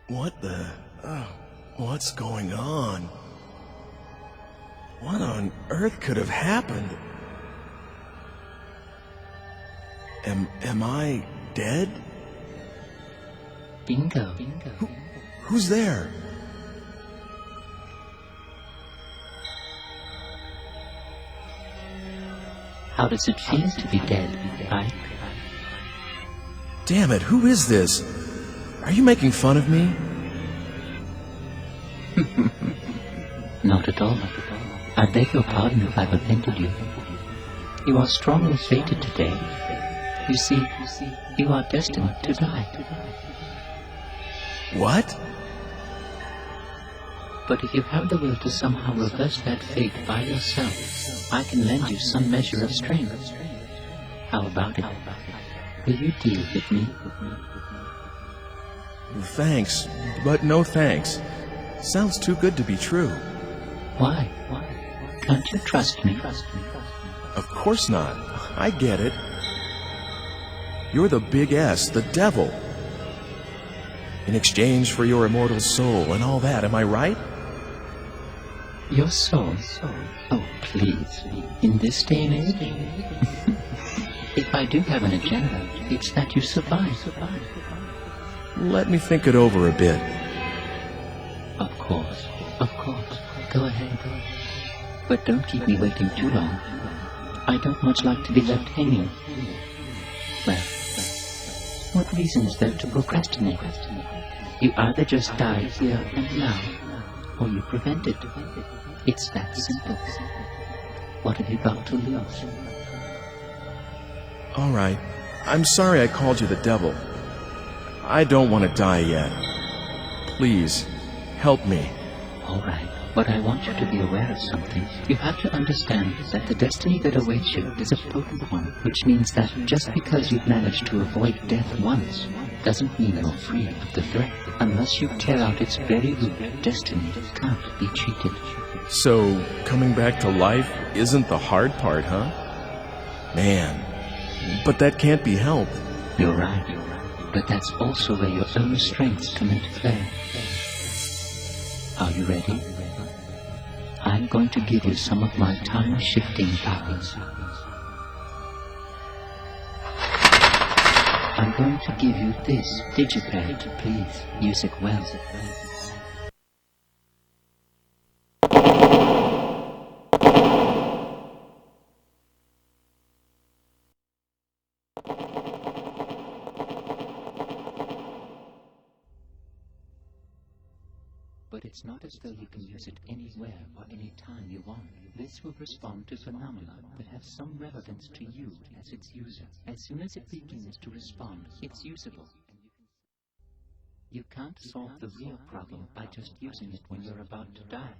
What the... what's going on? What on earth could have happened? Am I dead? Bingo. Who's there? How does it feel to be dead, Ike? Damn it, who is this? Are you making fun of me? Not at all. I beg your pardon if I've offended you. You are strongly fated today. You see, you are destined to die. What? But if you have the will to somehow reverse that fate by yourself, I can lend you some measure of strength. How about it? Will you deal with me? Thanks, but no thanks. Sounds too good to be true. Why? Can't you trust me? Of course not. I get it. You're the big S, the devil. In exchange for your immortal soul and all that, am I right? Your soul? Oh, please. In this day and age? If I do have an agenda, it's that you survive. Let me think it over a bit. Of course. Go ahead. But don't keep me waiting too long. I don't much like to be left hanging. Well, what reason is there to procrastinate? You either just die here and now, or you prevent it. It's that simple. What have you got to lose? All right. I'm sorry I called you the devil. I don't want to die yet. Please, help me. All right. But I want you to be aware of something. You have to understand that the destiny that awaits you is a potent one, which means that just because you've managed to avoid death once, doesn't mean you're free of the threat. Unless you tear out its very root, destiny can't be cheated. So, coming back to life isn't the hard part, huh? Man, but that can't be helped. You're right. But that's also where your own strengths come into play. Are you ready? I'm going to give you some of my time-shifting powers. I'm going to give you this digipad. Please, use it well. But it's not as though you can use it anywhere or any time you want. This will respond to phenomena that have some relevance to you as its user. As soon as it begins to respond, it's usable. You can't solve the real problem by just using it when you're about to die.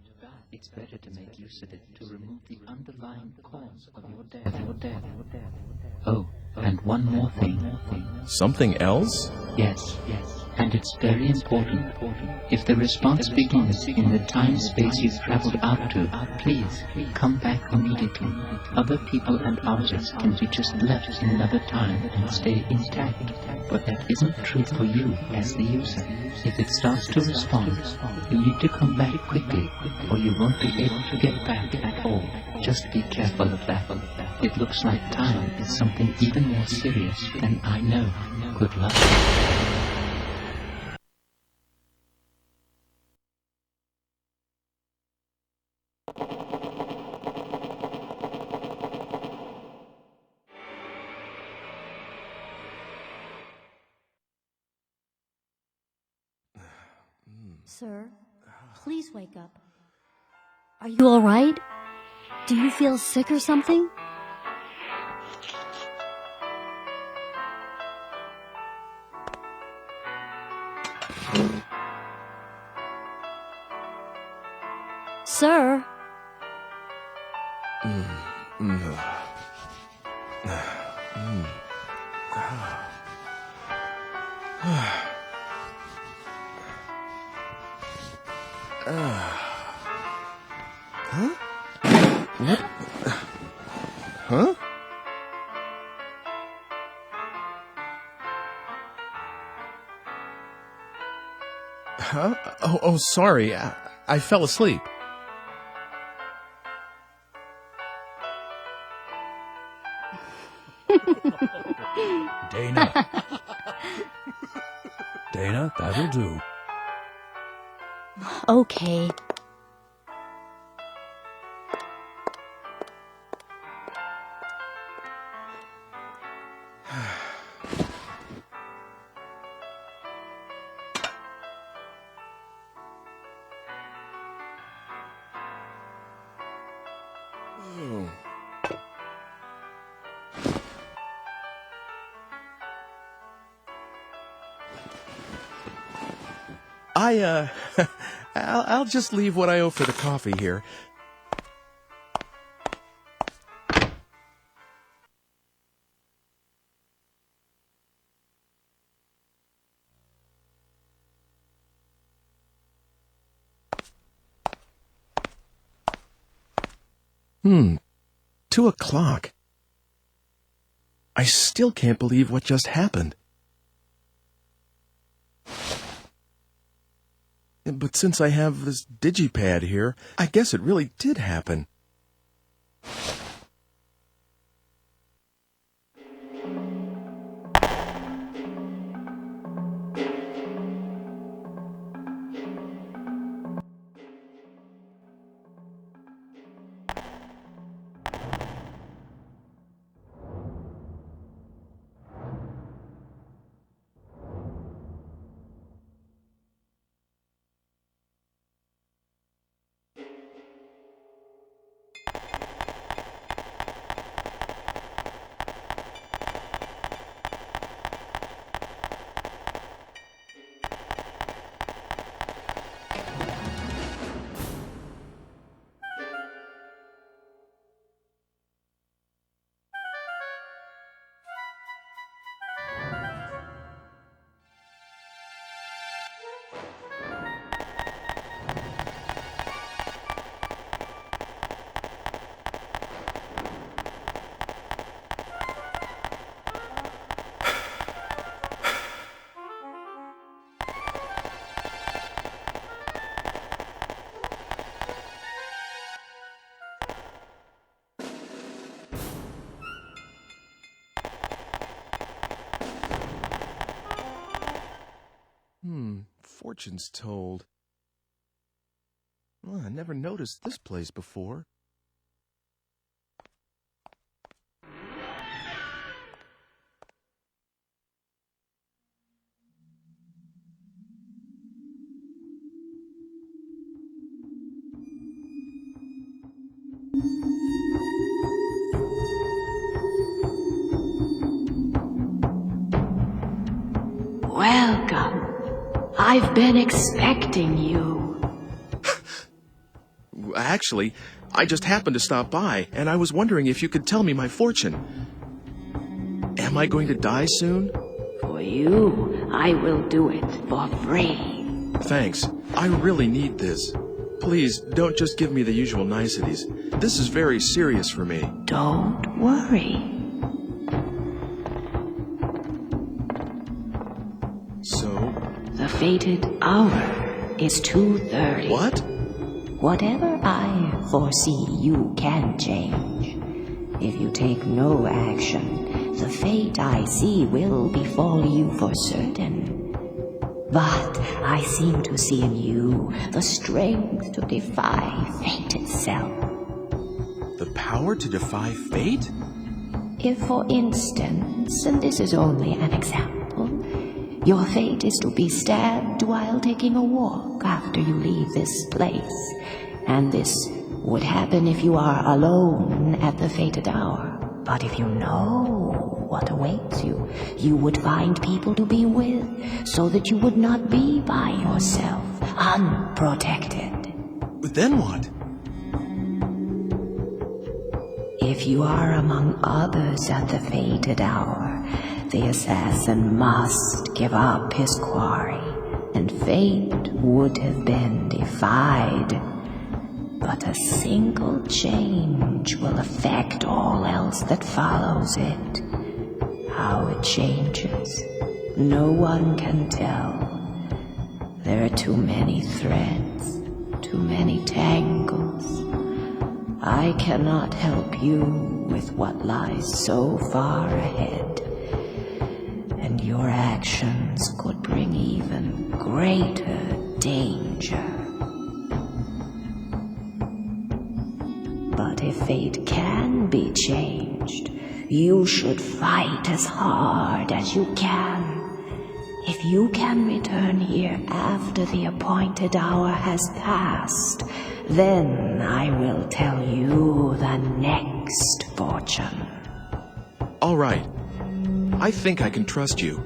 It's better to make use of it to remove the underlying cause of your death. Oh, and one more thing. Something else? Yes. And it's very important. If the response begins in the time-space you've traveled out to, please come back immediately. Other people and objects can be just left in another time and stay intact. But that isn't true for you as the user. If it starts to respond, you need to come back quickly, or you won't be able to get back at all. Just be careful of that. It looks like time is something even more serious than I know. Good luck. Sir, please wake up. Are you all right? Do you feel sick or something? Sir? Huh? What? Huh? Huh? Oh, sorry. I fell asleep. Dana. Dana, that'll do. Okay. Oh. I'll just leave what I owe for the coffee here. Hmm. 2 o'clock. I still can't believe what just happened. But since I have this digipad here, I guess it really did happen. Fortunes told. Well, I never noticed this place before. Welcome. I've been expecting you. Actually, I just happened to stop by, and I was wondering if you could tell me my fortune. Am I going to die soon? For you, I will do it for free. Thanks. I really need this. Please, don't just give me the usual niceties. This is very serious for me. Don't worry. So? The fated hour is 2:30. What? Whatever I foresee, you can change. If you take no action, the fate I see will befall you for certain. But I seem to see in you the strength to defy fate itself. The power to defy fate? If, for instance, and this is only an example, your fate is to be stabbed while taking a walk after you leave this place, and this would happen if you are alone at the fated hour. But if you know what awaits you, you would find people to be with, so that you would not be by yourself, unprotected. Then what? If you are among others at the fated hour, the assassin must give up his quarry, and fate would have been defied. But a single change will affect all else that follows it. How it changes, no one can tell. There are too many threads, too many tangles. I cannot help you with what lies so far ahead, and your actions could bring even greater danger. But if fate can be changed, you should fight as hard as you can. If you can return here after the appointed hour has passed, then I will tell you the next fortune. All right. I think I can trust you.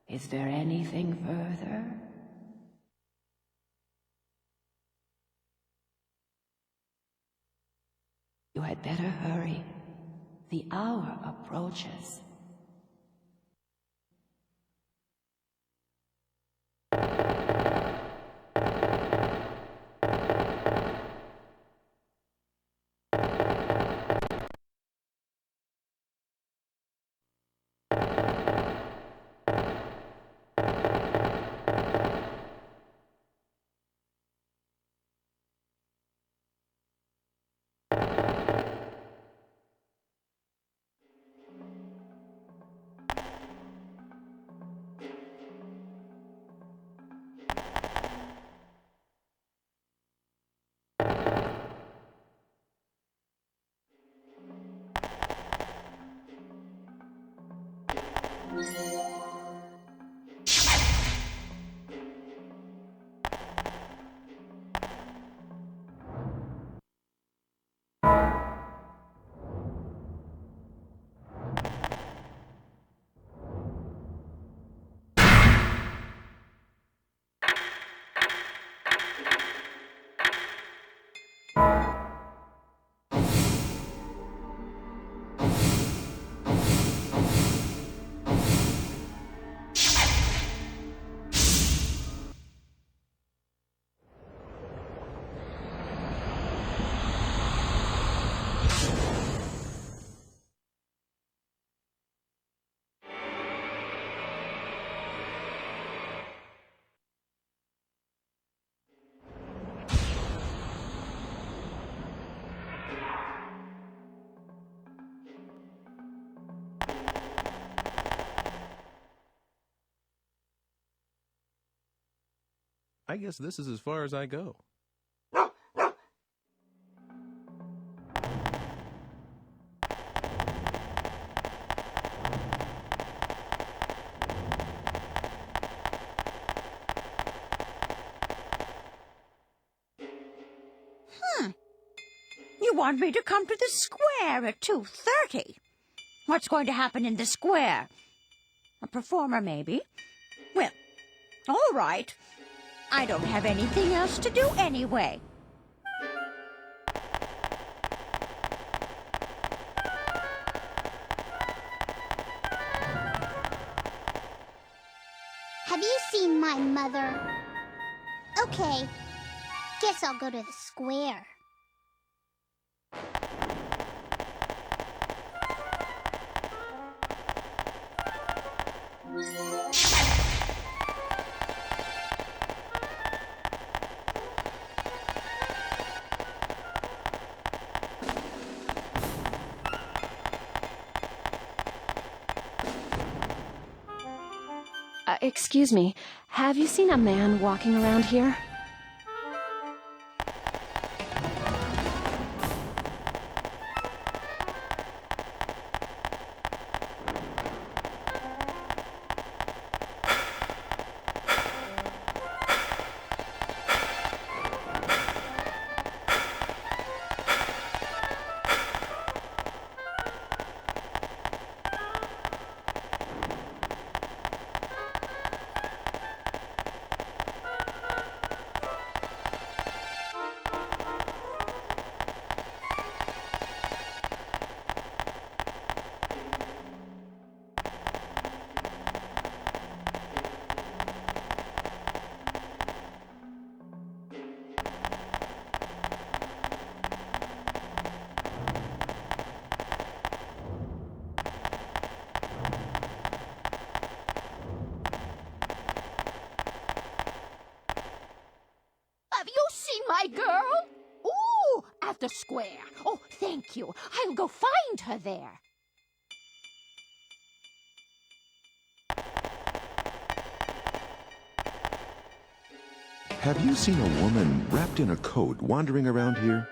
Is there anything further? You had better hurry. The hour approaches. I guess this is as far as I go. You want me to come to the square at 2:30? What's going to happen in the square? A performer, maybe? Well, all right. I don't have anything else to do anyway. Have you seen my mother? Okay, guess I'll go to the square. Excuse me, have you seen a man walking around here? the square. Oh, thank you. I'll go find her there. Have you seen a woman wrapped in a coat wandering around here?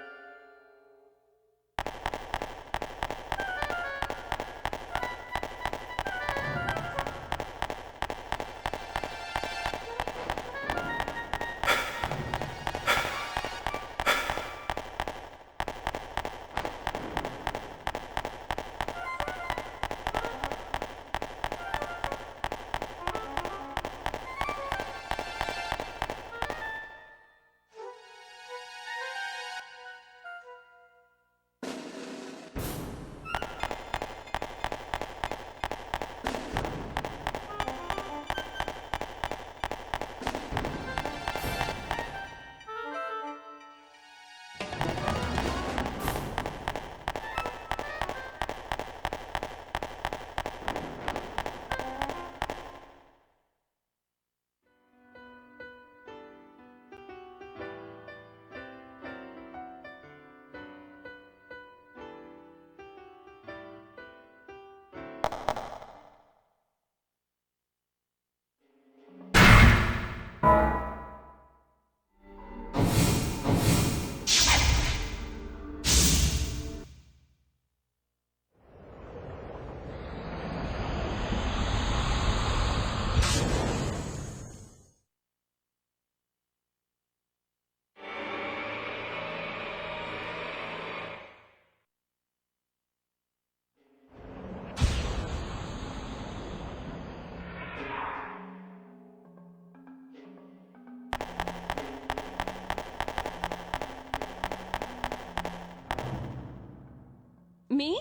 Me?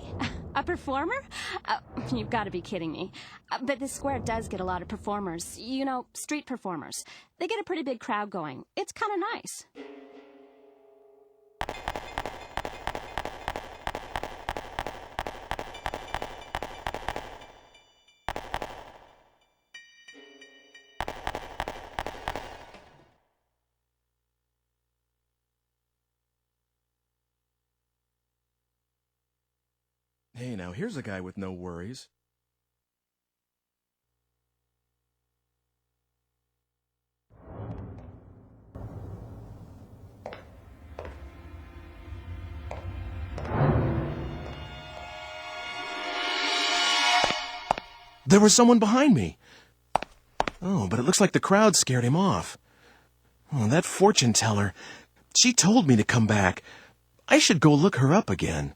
A performer? You've got to be kidding me. But this square does get a lot of performers. You know, street performers. They get a pretty big crowd going. It's kind of nice. Hey, now here's a guy with no worries. There was someone behind me. Oh, but it looks like the crowd scared him off. Oh, that fortune teller. She told me to come back. I should go look her up again.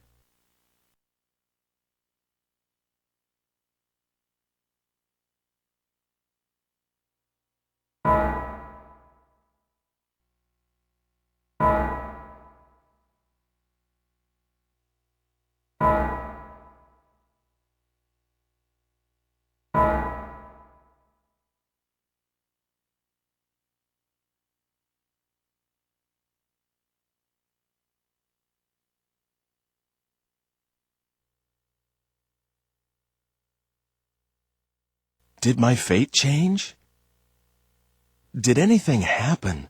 Did my fate change? Did anything happen?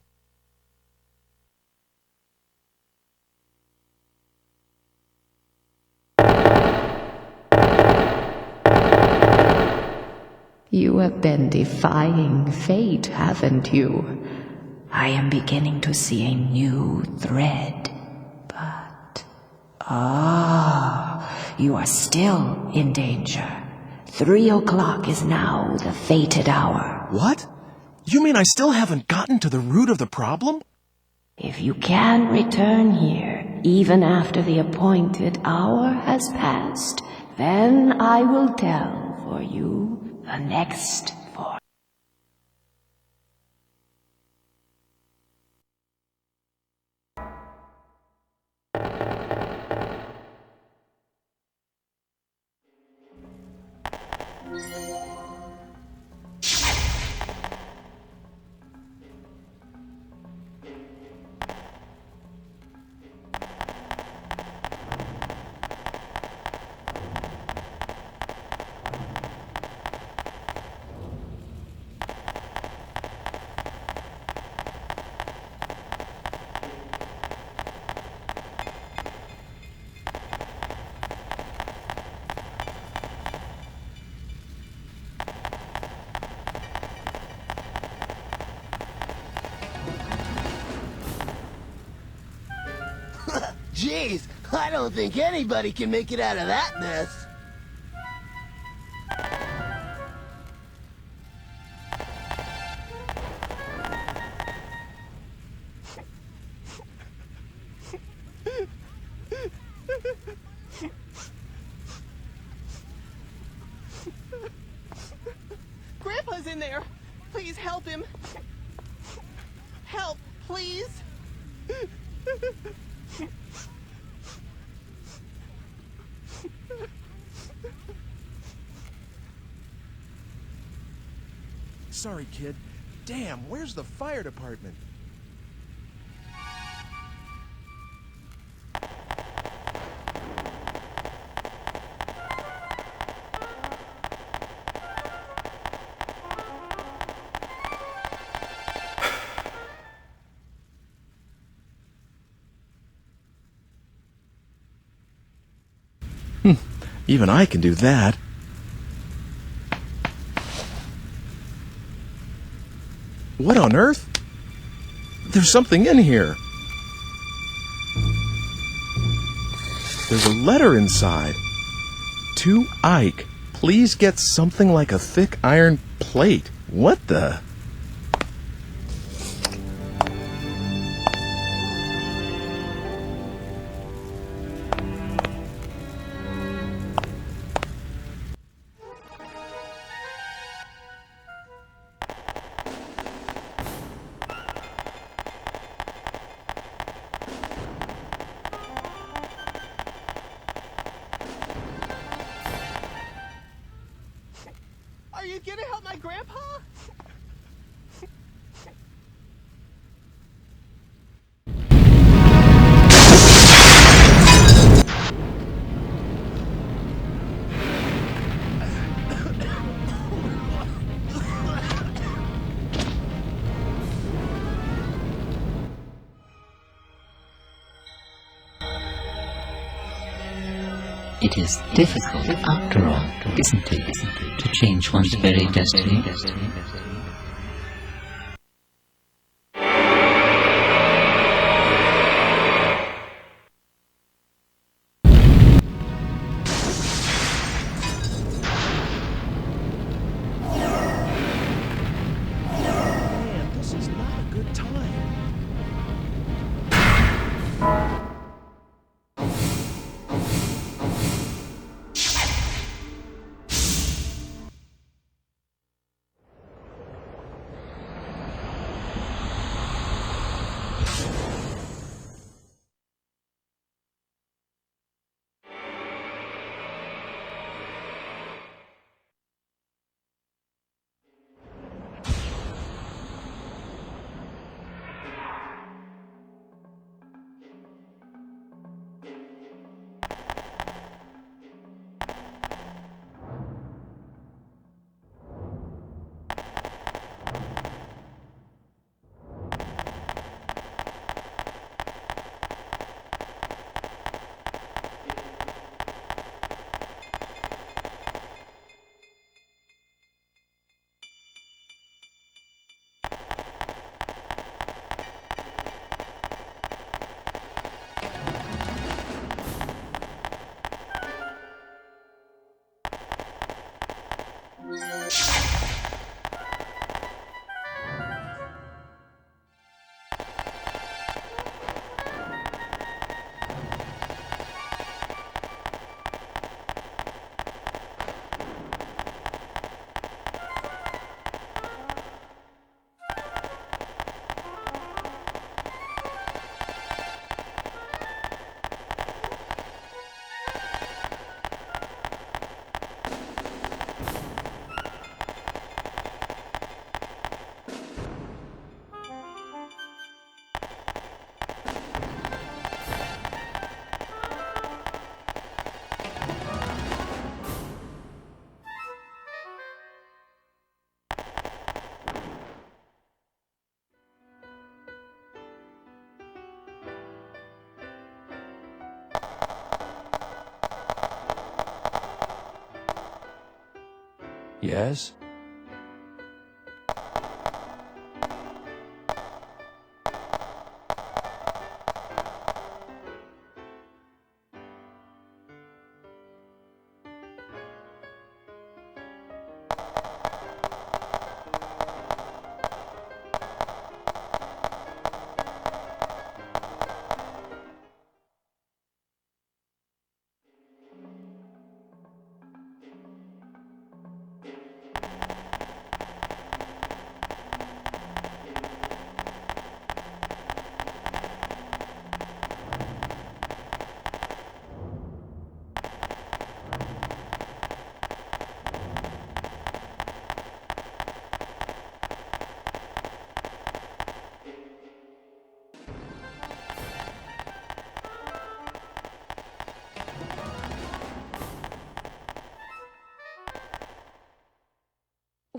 You have been defying fate, haven't you? I am beginning to see a new thread. But... you are still in danger. 3 o'clock is now the fated hour. What? You mean I still haven't gotten to the root of the problem? If you can return here, even after the appointed hour has passed, then I will tell for you the next form. Jeez, I don't think anybody can make it out of that mess. Grandpa's in there. Please help him. Help, please. Sorry, kid. Damn, where's the fire department? Even I can do that. What on earth? There's something in here. There's a letter inside. To Ike, please get something like a thick iron plate. What the? Are you gonna help my grandpa? It is difficult, after all, isn't it, to change one's very destiny? Man, this is not a good time. Yes?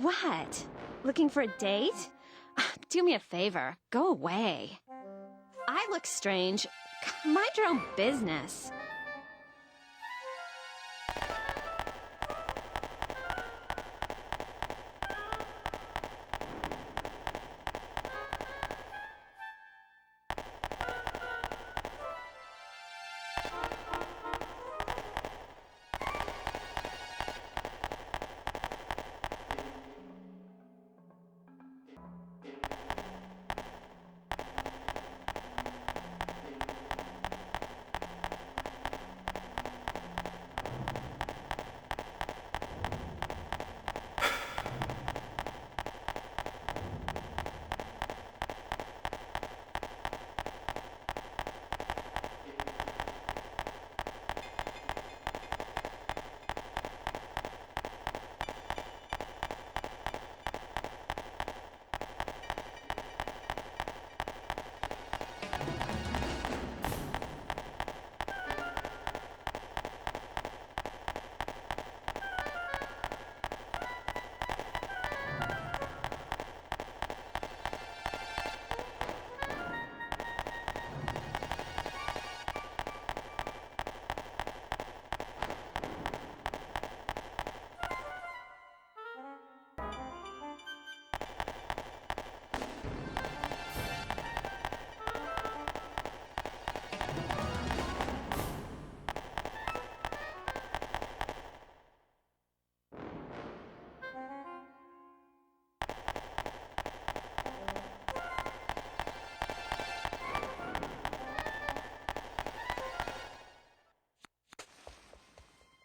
What? Looking for a date? Do me a favor. Go away. I look strange. Mind your own business.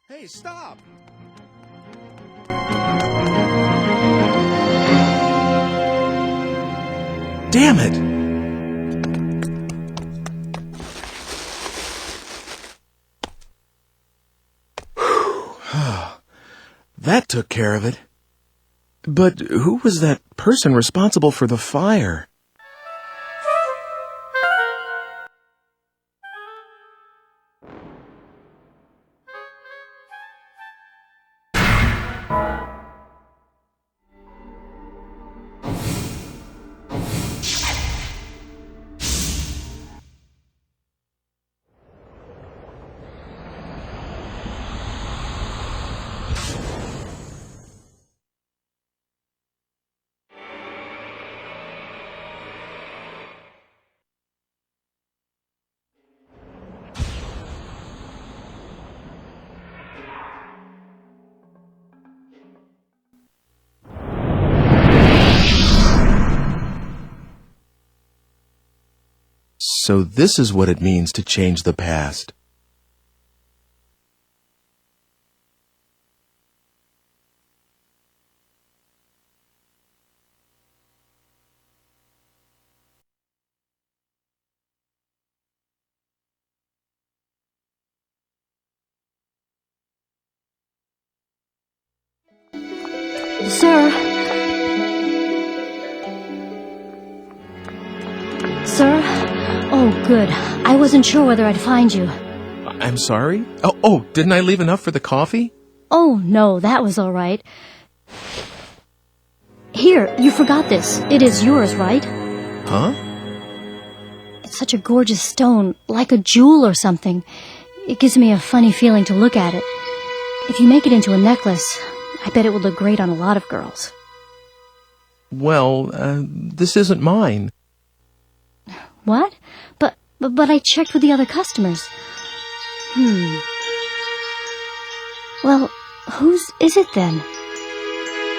Hey, stop! Damn it! That took care of it. But who was that person responsible for the fire? So this is what it means to change the past. Sir? Sir? Oh, good. I wasn't sure whether I'd find you. I'm sorry? Oh, didn't I leave enough for the coffee? Oh, no, that was all right. Here, you forgot this. It is yours, right? Huh? It's such a gorgeous stone, like a jewel or something. It gives me a funny feeling to look at it. If you make it into a necklace, I bet it would look great on a lot of girls. Well, this isn't mine. What? But I checked with the other customers. Well, whose is it then?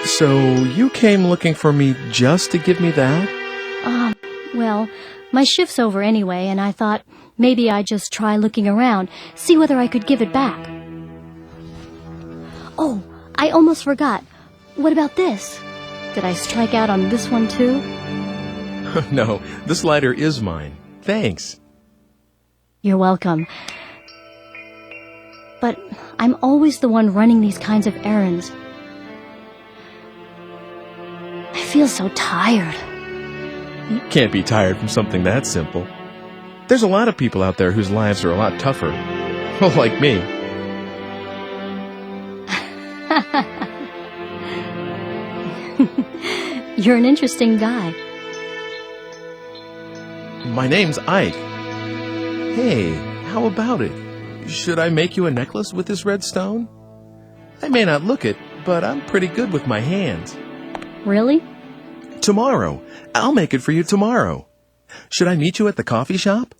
So you came looking for me just to give me that? Well, my shift's over anyway, and I thought maybe I'd just try looking around, see whether I could give it back. Oh, I almost forgot. What about this? Did I strike out on this one too? No, this lighter is mine. Thanks. You're welcome. But I'm always the one running these kinds of errands. I feel so tired. You can't be tired from something that simple. There's a lot of people out there whose lives are a lot tougher. Well, like me. You're an interesting guy. My name's Ike. Hey, how about it? Should I make you a necklace with this red stone? I may not look it, but I'm pretty good with my hands. Really? Tomorrow. I'll make it for you tomorrow. Should I meet you at the coffee shop?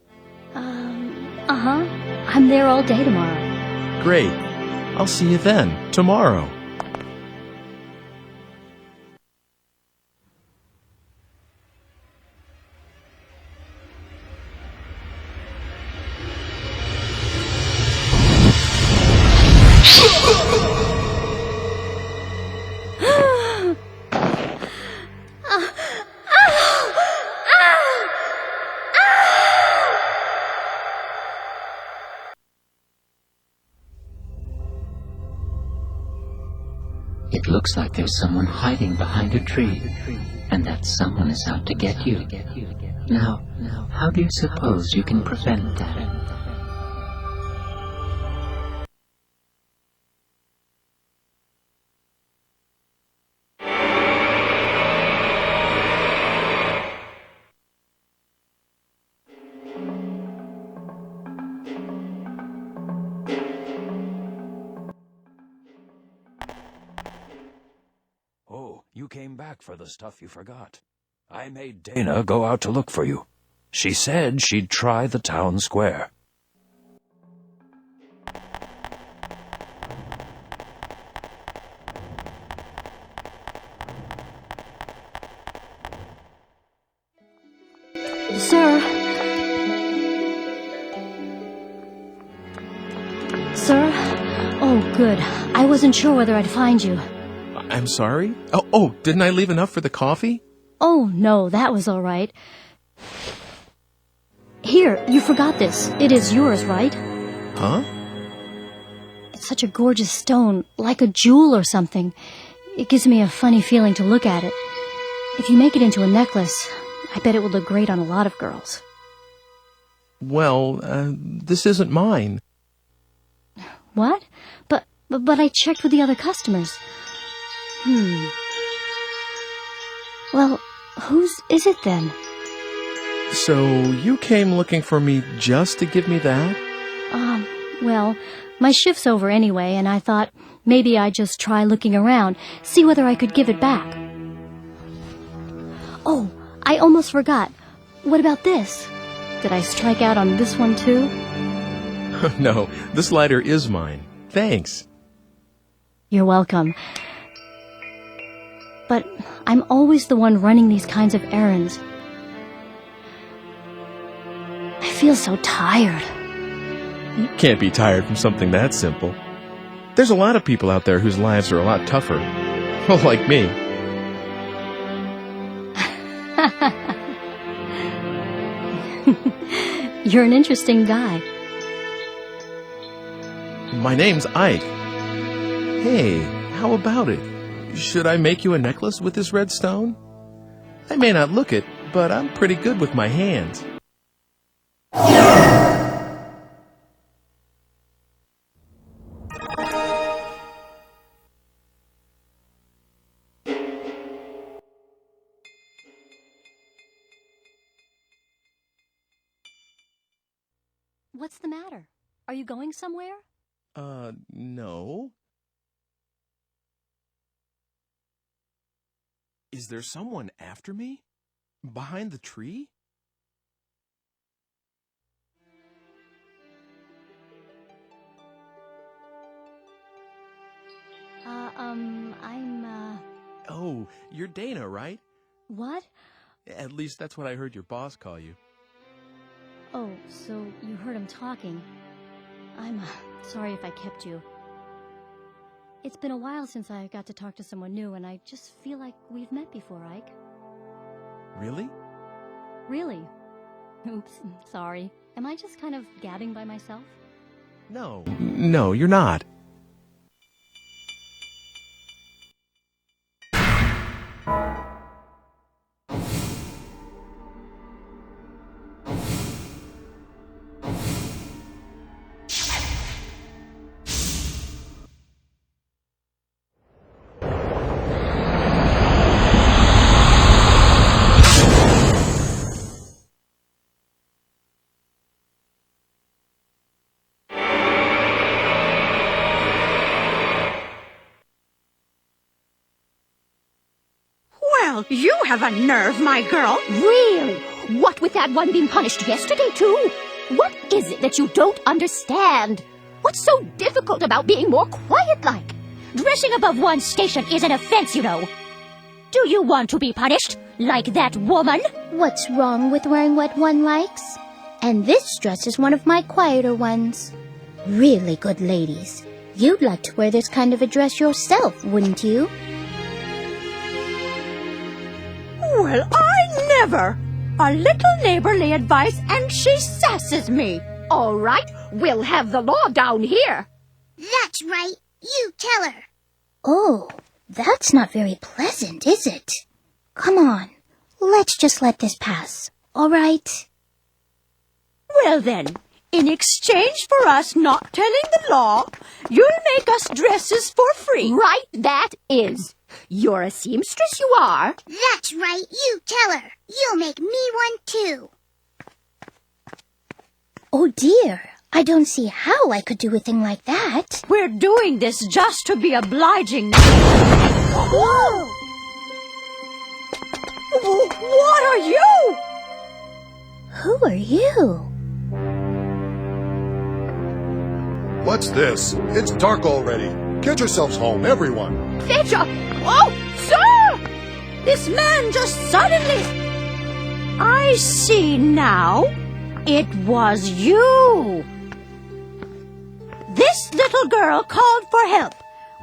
Uh-huh. I'm there all day tomorrow. Great. I'll see you then, tomorrow. It looks like there's someone hiding behind a tree, and that someone is out to get you. Now, how do you suppose you can prevent that? Oh, you came back for the stuff you forgot. I made Dana go out to look for you. She said she'd try the town square. Sir? Sir? Oh, good. I wasn't sure whether I'd find you. I'm sorry? Oh, didn't I leave enough for the coffee? Oh, no, that was all right. Here, you forgot this. It is yours, right? Huh? It's such a gorgeous stone, like a jewel or something. It gives me a funny feeling to look at it. If you make it into a necklace, I bet it would look great on a lot of girls. Well, this isn't mine. What? But I checked with the other customers. Well, whose is it then? So, you came looking for me just to give me that? Well, my shift's over anyway, and I thought maybe I'd just try looking around, see whether I could give it back. Oh, I almost forgot. What about this? Did I strike out on this one too? No, this lighter is mine. Thanks. You're welcome. But I'm always the one running these kinds of errands. I feel so tired. You can't be tired from something that simple. There's a lot of people out there whose lives are a lot tougher. Well, like me. You're an interesting guy. My name's Ike. Hey, how about it? Should I make you a necklace with this red stone? I may not look it, but I'm pretty good with my hands. What's the matter? Are you going somewhere? No. Is there someone after me? Behind the tree? Oh, you're Dana, right? What? At least that's what I heard your boss call you. Oh, so you heard him talking. I'm sorry if I kept you. It's been a while since I got to talk to someone new, and I just feel like we've met before, Ike. Really? Really? Oops, sorry. Am I just kind of gabbing by myself? No, you're not. Well, you have a nerve, my girl. Really? What with that one being punished yesterday, too? What is it that you don't understand? What's so difficult about being more quiet-like? Dressing above one's station is an offense, you know. Do you want to be punished, like that woman? What's wrong with wearing what one likes? And this dress is one of my quieter ones. Really good ladies. You'd like to wear this kind of a dress yourself, wouldn't you? Well, I never. A little neighborly advice and she sasses me. All right, we'll have the law down here. That's right. You tell her. Oh, that's not very pleasant, is it? Come on, let's just let this pass, all right? Well then, in exchange for us not telling the law, you'll make us dresses for free. Right, that is. You're a seamstress, you are. That's right. You tell her. You'll make me one, too. Oh dear, I don't see how I could do a thing like that. We're doing this just to be obliging. Whoa! What are you? Who are you? What's this? It's dark already. Get yourselves home, everyone. Fetcher! Oh, sir! This man just suddenly... I see now. It was you. This little girl called for help.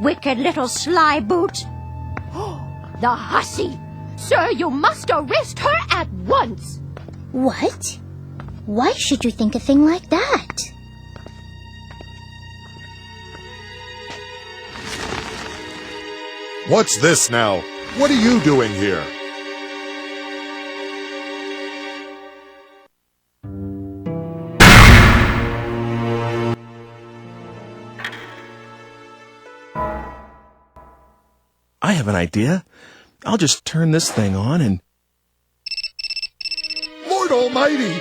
Wicked little sly boot. The hussy! Sir, you must arrest her at once. What? Why should you think a thing like that? What's this now? What are you doing here? I have an idea. I'll just turn this thing on and... Lord Almighty!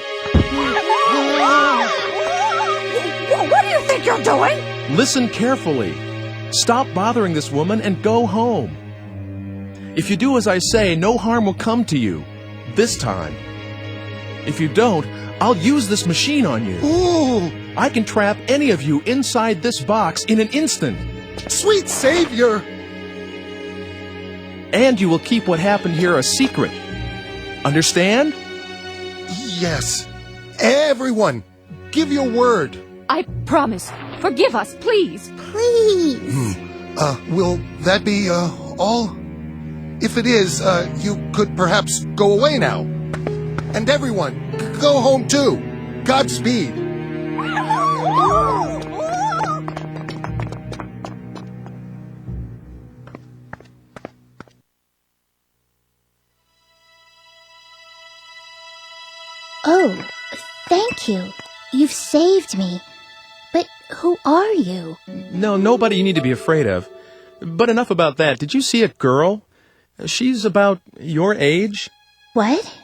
What do you think you're doing? Listen carefully. Stop bothering this woman and go home. If you do as I say, no harm will come to you. This time. If you don't, I'll use this machine on you. Ooh! I can trap any of you inside this box in an instant. Sweet Savior! And you will keep what happened here a secret. Understand? Yes. Everyone, give your word. I promise. Forgive us, please. Please. Will that be, all? If it is, you could perhaps go away now. And everyone, go home too. Godspeed. Oh, thank you. You've saved me. But who are you? No, nobody you need to be afraid of. But enough about that. Did you see a girl? She's about your age. What?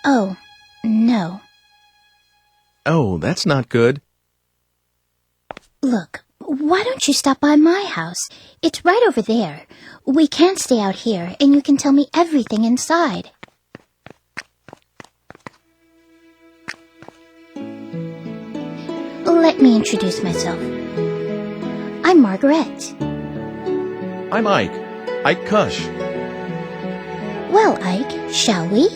Oh, no. Oh, that's not good. Look, why don't you stop by my house? It's right over there. We can't stay out here, and you can tell me everything inside. Let me introduce myself. I'm Margaret. I'm Ike. Ike Cush. Well, Ike, shall we?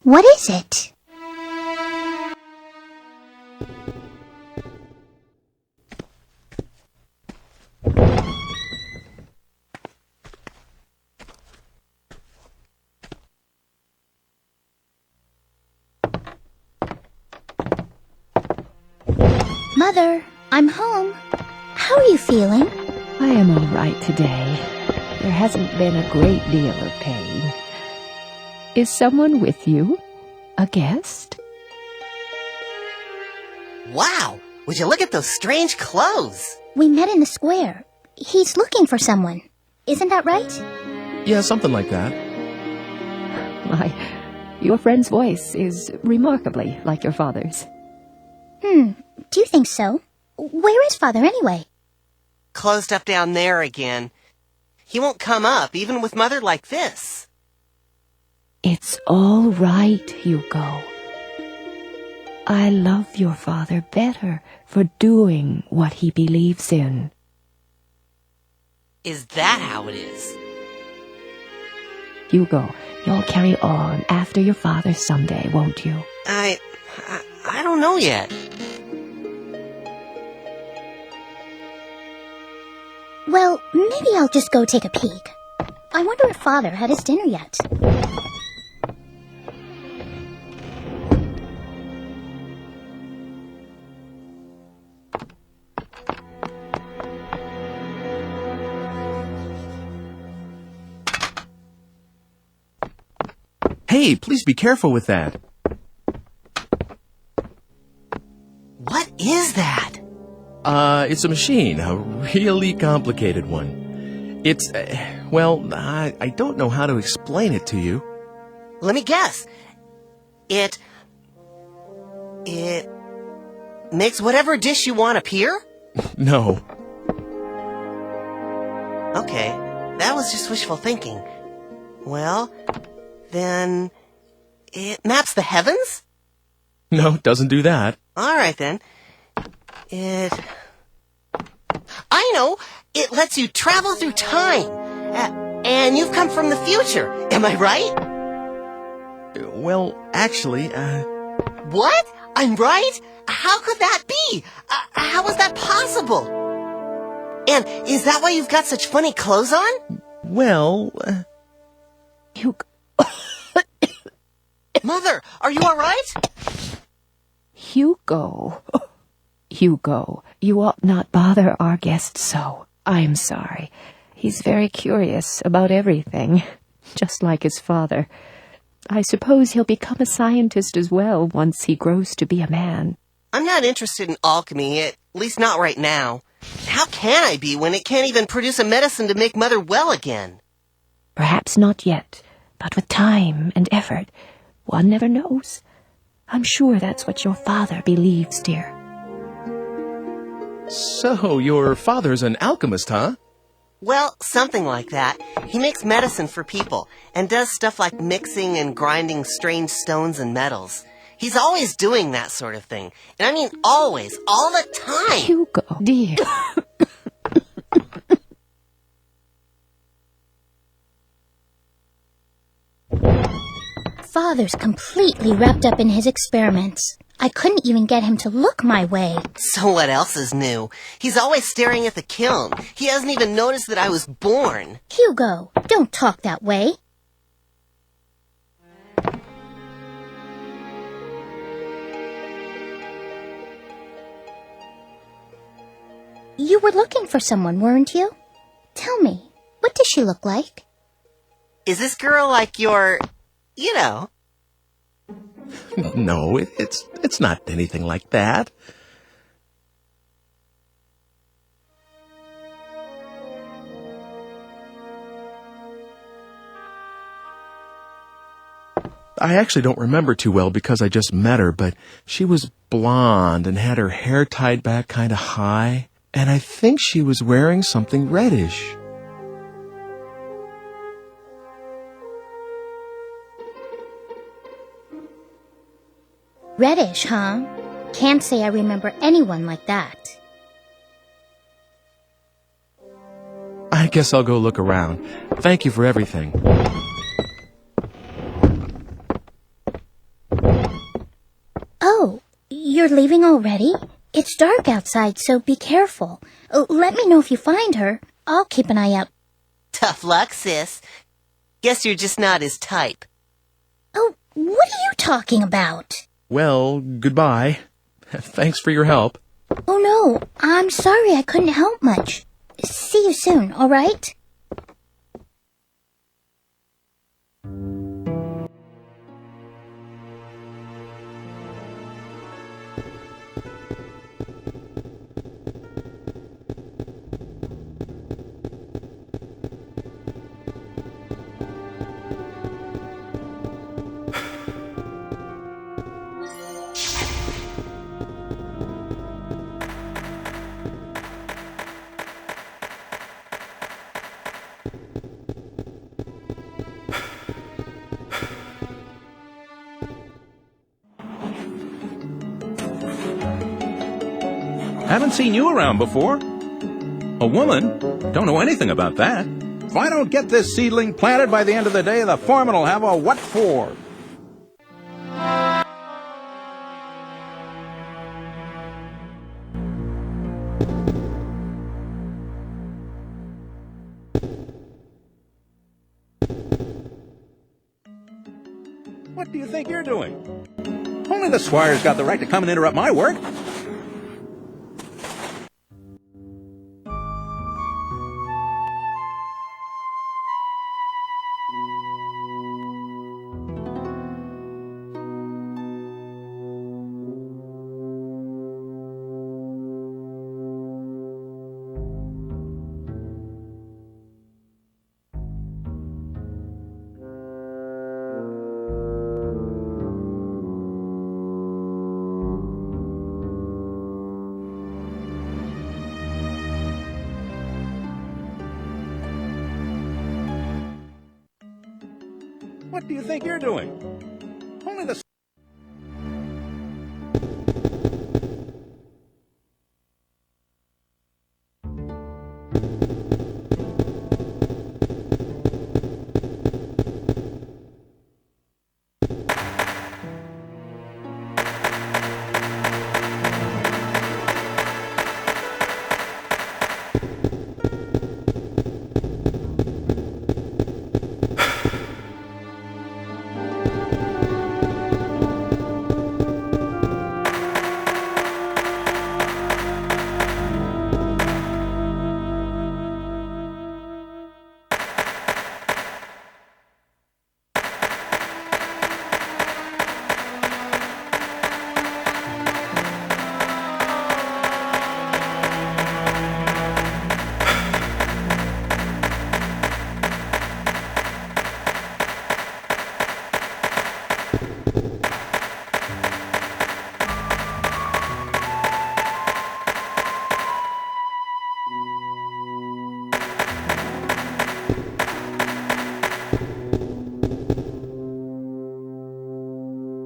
What is it? Mother, I'm home. How are you feeling? I am all right today. There hasn't been a great deal of pain. Is someone with you? A guest? Wow! Would you look at those strange clothes? We met in the square. He's looking for someone. Isn't that right? Yeah, something like that. Why, your friend's voice is remarkably like your father's. Do you think so? Where is Father anyway? Closed up down there again. He won't come up, even with Mother like this. It's all right, Hugo. I love your father better for doing what he believes in. Is that how it is? Hugo, you'll carry on after your father someday, won't you? I don't know yet. Well, maybe I'll just go take a peek. I wonder if Father had his dinner yet. Hey, please be careful with that. What is that? It's a machine, a really complicated one. It's, well, I don't know how to explain it to you. Let me guess. It makes whatever dish you want appear? No. Okay, that was just wishful thinking. Well, then it maps the heavens? No, it doesn't do that. All right, then. I know! It lets you travel through time. And you've come from the future. Am I right? Well, actually, What? I'm right? How could that be? How is that possible? And is that why you've got such funny clothes on? well, Hugo. Mother, are you all right? Hugo. Hugo, you ought not bother our guest so. I'm sorry. He's very curious about everything, just like his father. I suppose he'll become a scientist as well once he grows to be a man. I'm not interested in alchemy, at least not right now. How can I be when it can't even produce a medicine to make Mother well again? Perhaps not yet, but with time and effort, one never knows. I'm sure that's what your father believes, dear. so your father's an alchemist, huh? Well, something like that. He makes medicine for people, and does stuff like mixing and grinding strange stones and metals. He's always doing that sort of thing. And I mean always, all the time. Hugo, dear. Father's completely wrapped up in his experiments. I couldn't even get him to look my way. So what else is new? He's always staring at the kiln. He hasn't even noticed that I was born. Hugo, don't talk that way. You were looking for someone, weren't you? Tell me, what does she look like? Is this girl like your... you know? No, it's not anything like that. I actually don't remember too well because I just met her, but she was blonde and had her hair tied back kind of high, and I think she was wearing something reddish. Reddish, huh? Can't say I remember anyone like that. I guess I'll go look around. Thank you for everything. Oh, you're leaving already? It's dark outside, so be careful. Let me know if you find her. I'll keep an eye out. Tough luck, sis. Guess you're just not his type. Oh, what are you talking about? Well, goodbye. Thanks for your help. Oh no, I'm sorry I couldn't help much. See you soon, all right? Haven't seen you around before. A woman? Don't know anything about that. If I don't get this seedling planted by the end of the day, the foreman will have a what for. What do you think you're doing? Only the squire's got the right to come and interrupt my work. What do you think you're doing? Only the...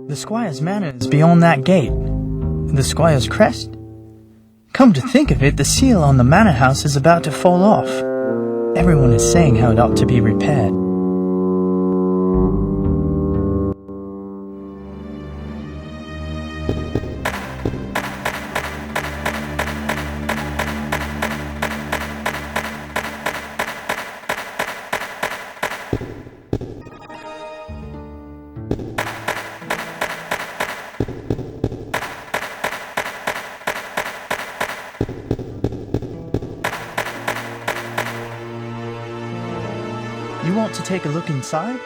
The squire's manor is beyond that gate. The squire's crest? Come to think of it, the seal on the manor house is about to fall off. Everyone is saying how it ought to be repaired. You want to take a look inside?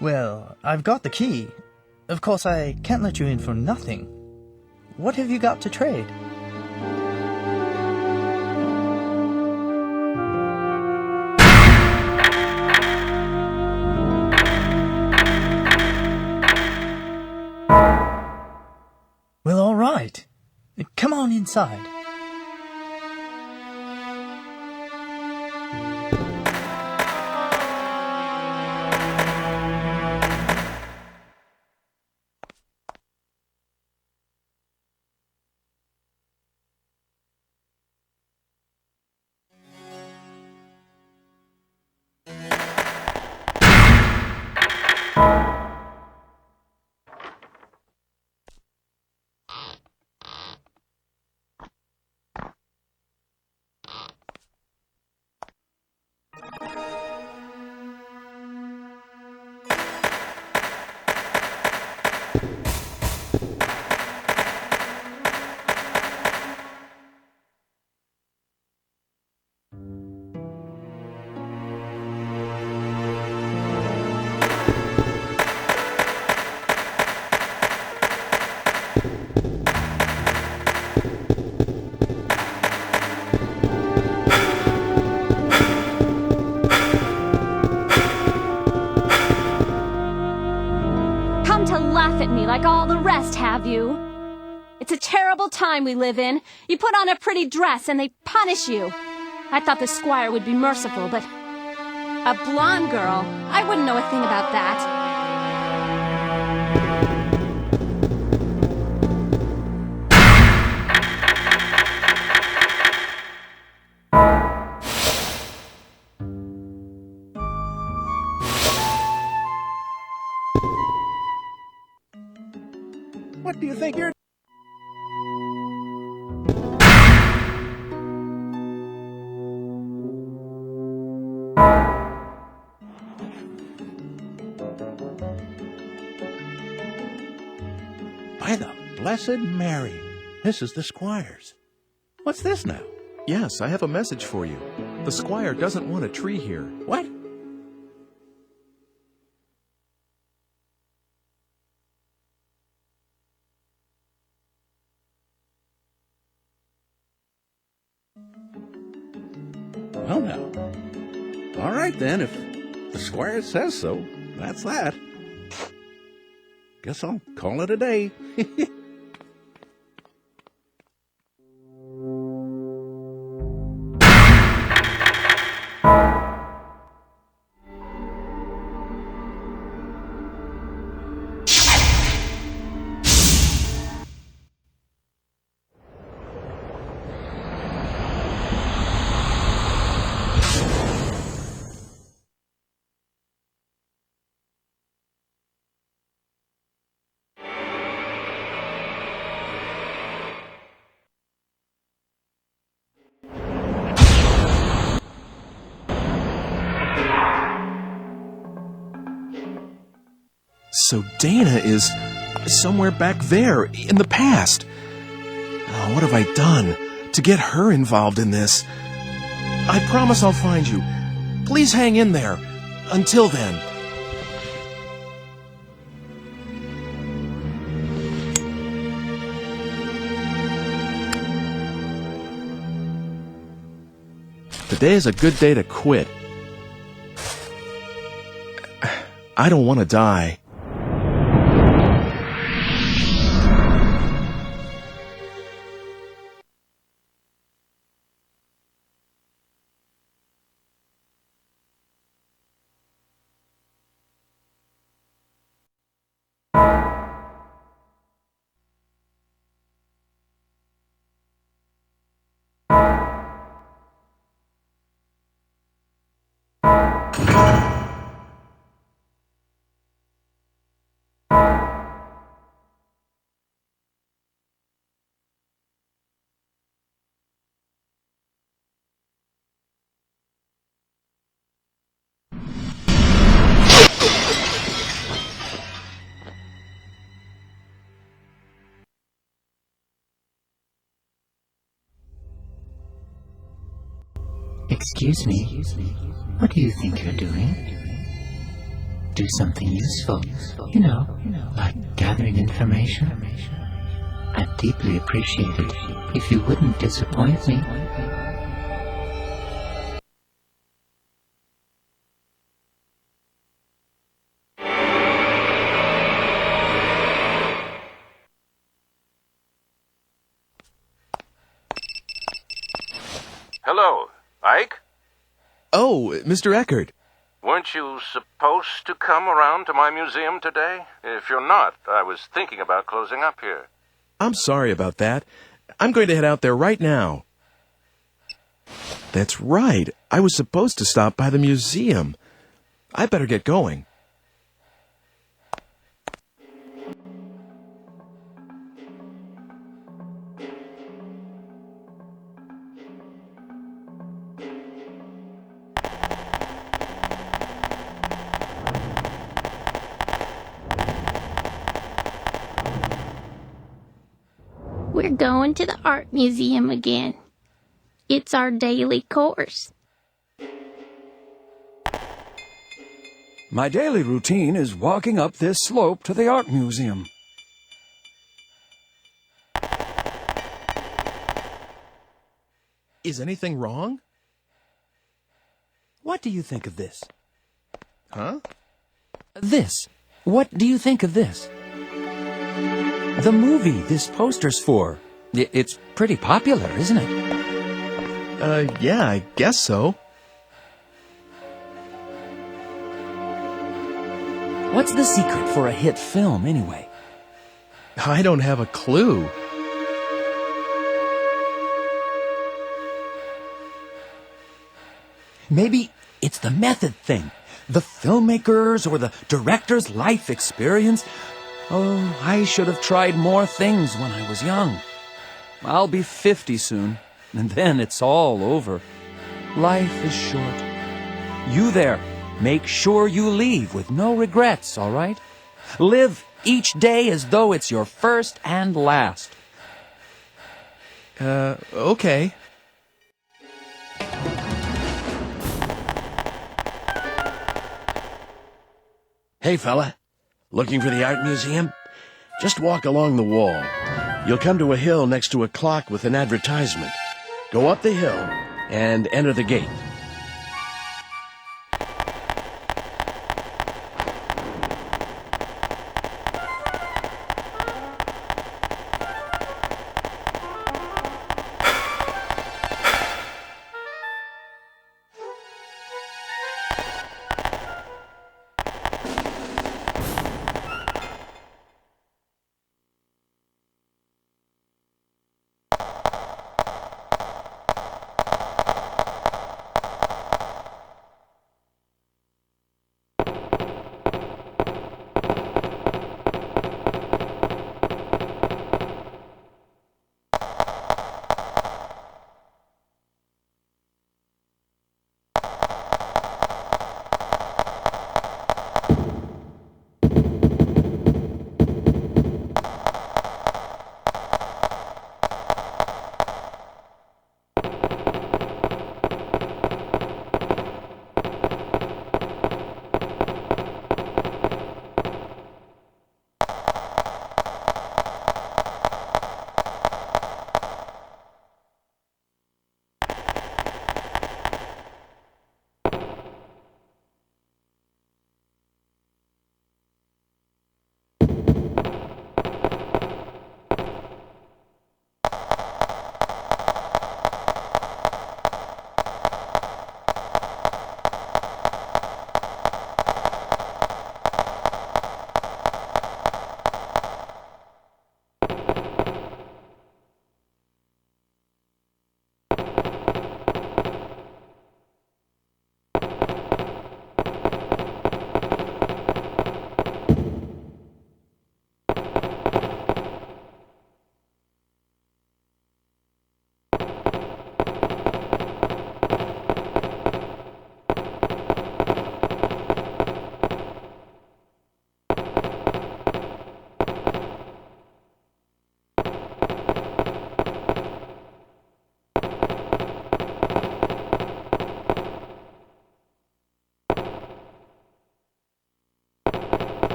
Well, I've got the key. Of course, I can't let you in for nothing. What have you got to trade? Well, all right. Come on inside. Laugh at me like all the rest, have you? It's a terrible time we live in. You put on a pretty dress and they punish you. I thought the squire would be merciful, but a blonde girl? I wouldn't know a thing about that. What do you think you're... By the Blessed Mary, this is the Squire's. What's this now? Yes, I have a message for you. The Squire doesn't want a tree here. What? Well now, all right then, if the Squire says so, that's that. Guess I'll call it a day. So Dana is somewhere back there in the past. Oh, what have I done to get her involved in this? I promise I'll find you. Please hang in there. Until then. Today is a good day to quit. I don't want to die. Excuse me, what do you think you're doing? Do something useful, you know, like gathering information. I'd deeply appreciate it if you wouldn't disappoint me. Hello, Ike? Oh, Mr. Eckert. Weren't you supposed to come around to my museum today? If you're not, I was thinking about closing up here. I'm sorry about that. I'm going to head out there right now. That's right. I was supposed to stop by the museum. I better get going. We're going to the art museum again. It's our daily course. My daily routine is walking up this slope to the art museum. Is anything wrong? What do you think of this? Huh? This. What do you think of this? The movie this poster's for. It's pretty popular, isn't it? Yeah, I guess so. What's the secret for a hit film, anyway? I don't have a clue. Maybe it's the method thing. The filmmaker's or the director's life experience. Oh, I should have tried more things when I was young. I'll be 50 soon, and then it's all over. Life is short. You there, make sure you leave with no regrets, all right? Live each day as though it's your first and last. Okay. Hey, fella. Looking for the art museum? Just walk along the wall. You'll come to a hill next to a clock with an advertisement. Go up the hill and enter the gate.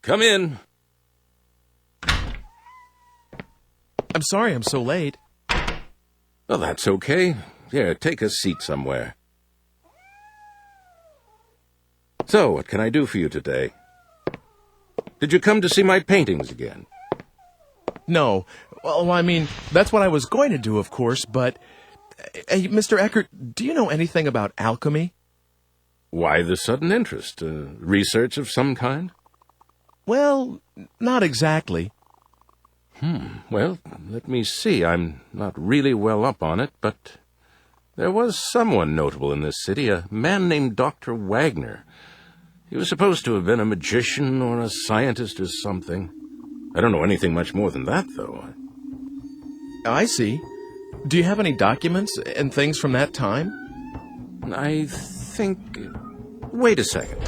Come in. I'm sorry I'm so late. Well, that's okay. Here, take a seat somewhere. So, what can I do for you today? Did you come to see my paintings again? No. Well, I mean, that's what I was going to do, of course, but... Hey, Mr. Eckert, do you know anything about alchemy? Why the sudden interest? Research of some kind? Well, not exactly. Well, let me see. I'm not really well up on it, but there was someone notable in this city, a man named Dr. Wagner. He was supposed to have been a magician or a scientist or something. I don't know anything much more than that, though. I see. Do you have any documents and things from that time? I think... Wait a second.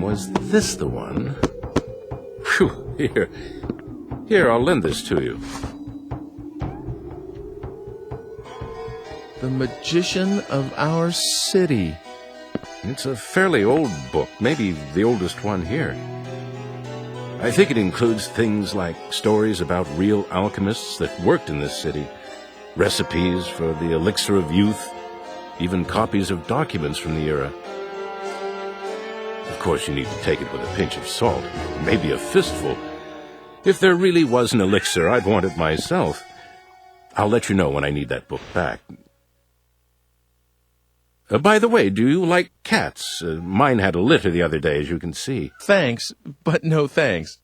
Was this the one? Whew, Here, I'll lend this to you. The magician of our city. It's a fairly old book, maybe the oldest one here. I think it includes things like stories about real alchemists that worked in this city, recipes for the elixir of youth, even copies of documents from the era. Of course, you need to take it with a pinch of salt, maybe a fistful. If there really was an elixir, I'd want it myself. I'll let you know when I need that book back. By the way, do you like cats? Mine had a litter the other day, as you can see. Thanks, but no thanks.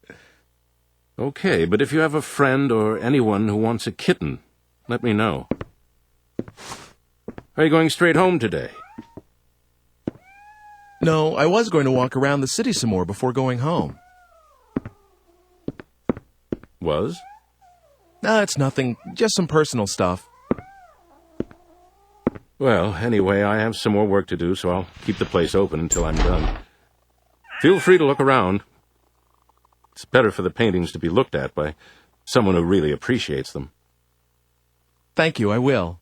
Okay, but if you have a friend or anyone who wants a kitten, let me know. Are you going straight home today? No, I was going to walk around the city some more before going home. Was? No, it's nothing. Just some personal stuff. Well, anyway, I have some more work to do, so I'll keep the place open until I'm done. Feel free to look around. It's better for the paintings to be looked at by someone who really appreciates them. Thank you, I will.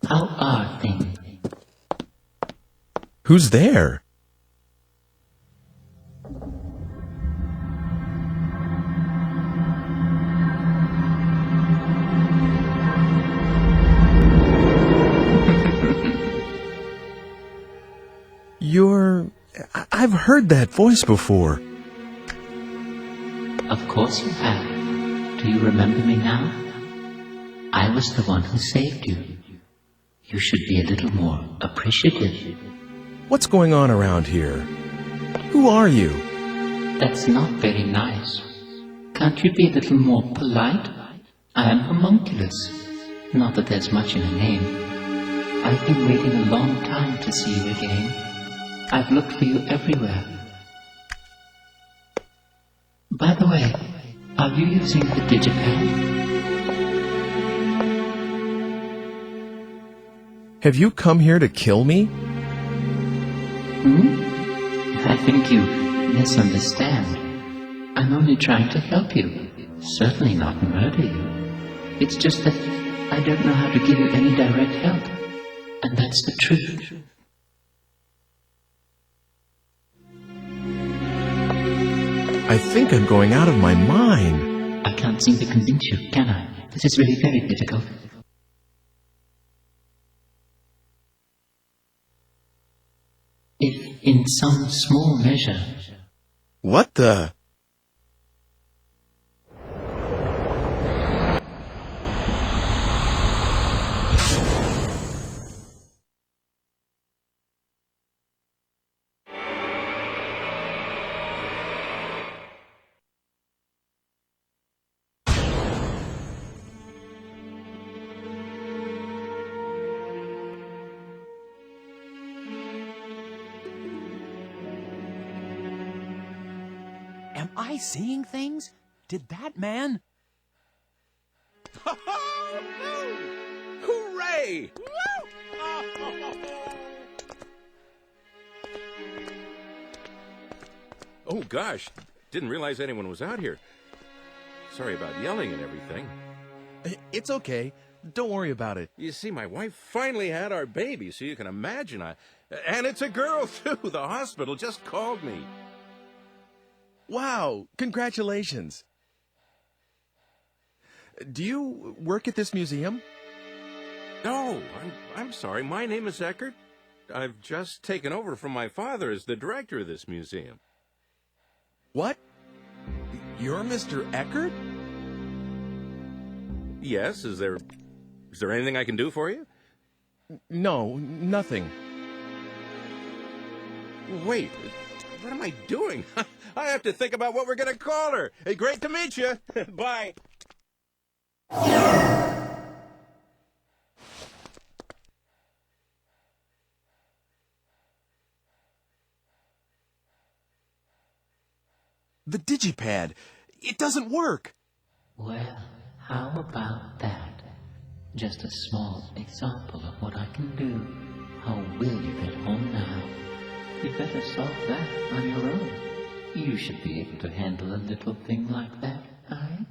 How are things? Who's there? I've heard that voice before. Of course you have. Do you remember me now? I was the one who saved you. You should be a little more appreciative. What's going on around here? Who are you? That's not very nice. Can't you be a little more polite? I am homunculus. Not that there's much in a name. I've been waiting a long time to see you again. I've looked for you everywhere. By the way, are you using the digipad? Have you come here to kill me? I think you misunderstand. I'm only trying to help you. Certainly not murder you. It's just that I don't know how to give you any direct help. And that's the truth. I think I'm going out of my mind. I can't seem to convince you, can I? This is really very difficult. If in some small measure... What the... Am I seeing things? Did that man... Hooray! Oh, gosh. Didn't realize anyone was out here. Sorry about yelling and everything. It's okay. Don't worry about it. You see, my wife finally had our baby, so you can imagine And it's a girl, too. The hospital just called me. Wow, congratulations. Do you work at this museum? No, I'm sorry. My name is Eckert. I've just taken over from my father as the director of this museum. What? You're Mr. Eckert? Yes, is there anything I can do for you? No, nothing. Wait, what am I doing? I have to think about what we're going to call her. Hey, great to meet you. Bye. The digipad. It doesn't work. Well, how about that? Just a small example of what I can do. How will you get home now? You better solve that on your own. You should be able to handle a little thing like that, eh?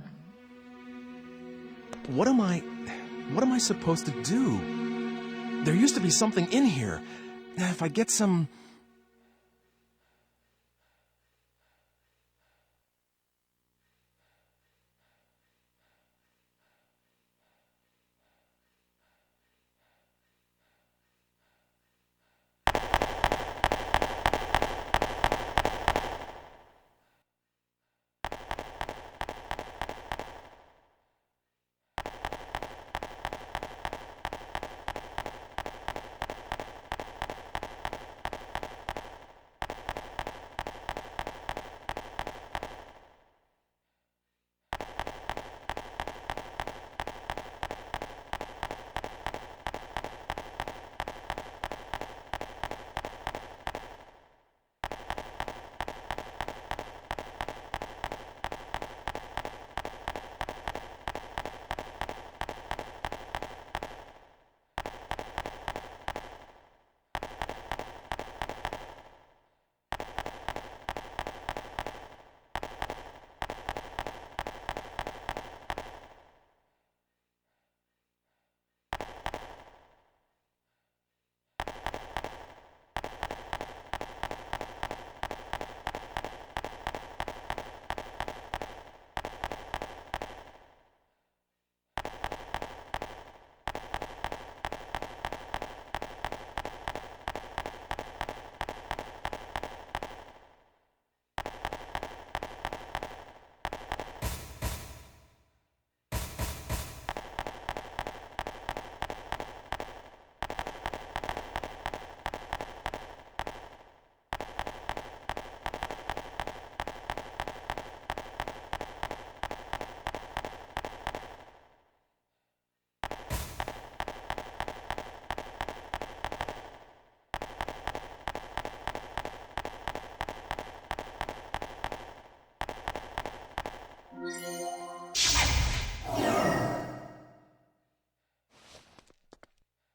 What am I supposed to do? There used to be something in here. If I get some...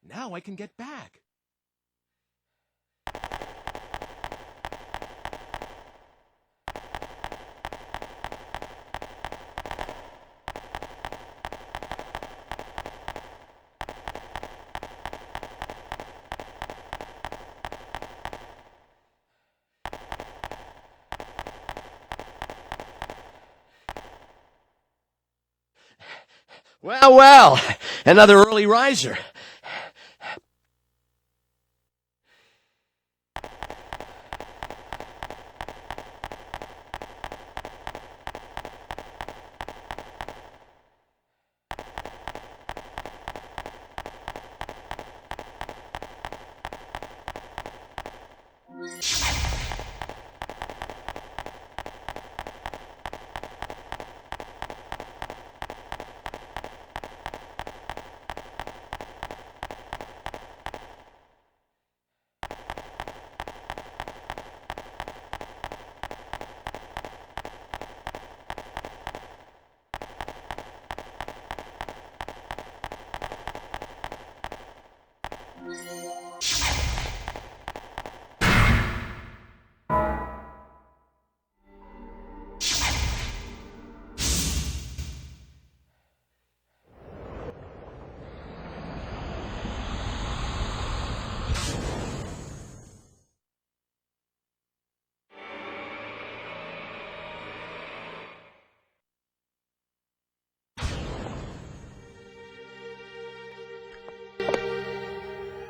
Now I can get back. Well, well, another early riser.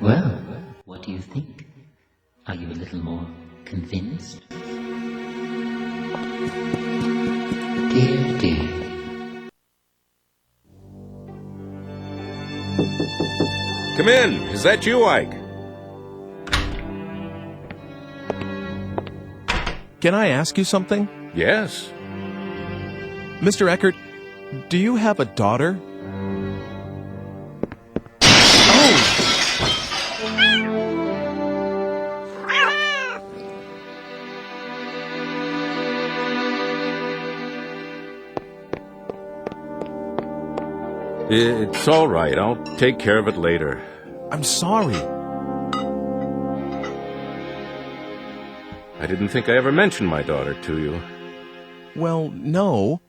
Well, what do you think? Are you a little more convinced? Dear, dear. Come in. Is that you, Ike? Can I ask you something? Yes. Mr. Eckert, do you have a daughter? It's all right. I'll take care of it later. I'm sorry. I didn't think I ever mentioned my daughter to you. Well, no.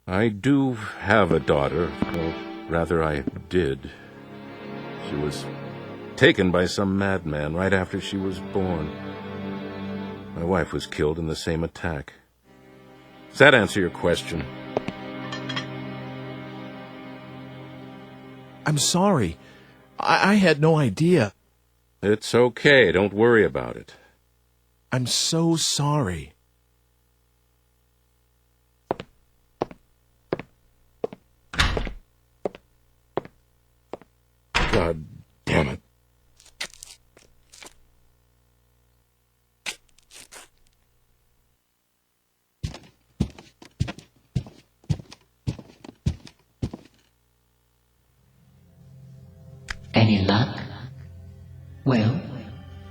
I do have a daughter. Or rather, I did. She was taken by some madman right after she was born. My wife was killed in the same attack. Does that answer your question? I'm sorry. I had no idea. It's okay. Don't worry about it. I'm so sorry. God damn it. Any luck? Well?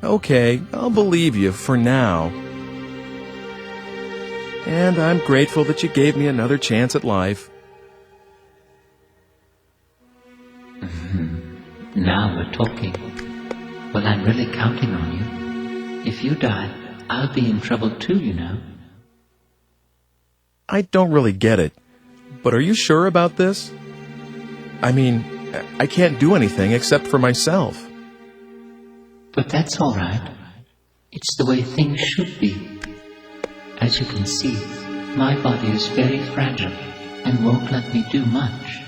Okay, I'll believe you for now. And I'm grateful that you gave me another chance at life. Now we're talking. Well, I'm really counting on you. If you die, I'll be in trouble too, you know. I don't really get it, but are you sure about this? I mean, I can't do anything except for myself. But that's all right. It's the way things should be. As you can see, my body is very fragile and won't let me do much.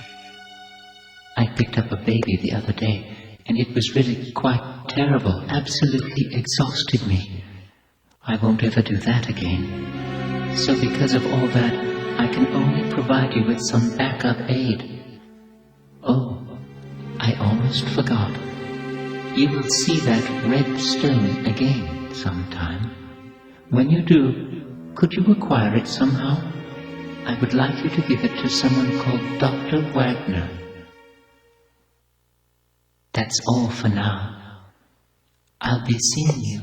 I picked up a baby the other day, and it was really quite terrible, absolutely exhausted me. I won't ever do that again. So because of all that, I can only provide you with some backup aid. Oh, I almost forgot. You will see that red stone again sometime. When you do, could you acquire it somehow? I would like you to give it to someone called Dr. Wagner. That's all for now. I'll be seeing you.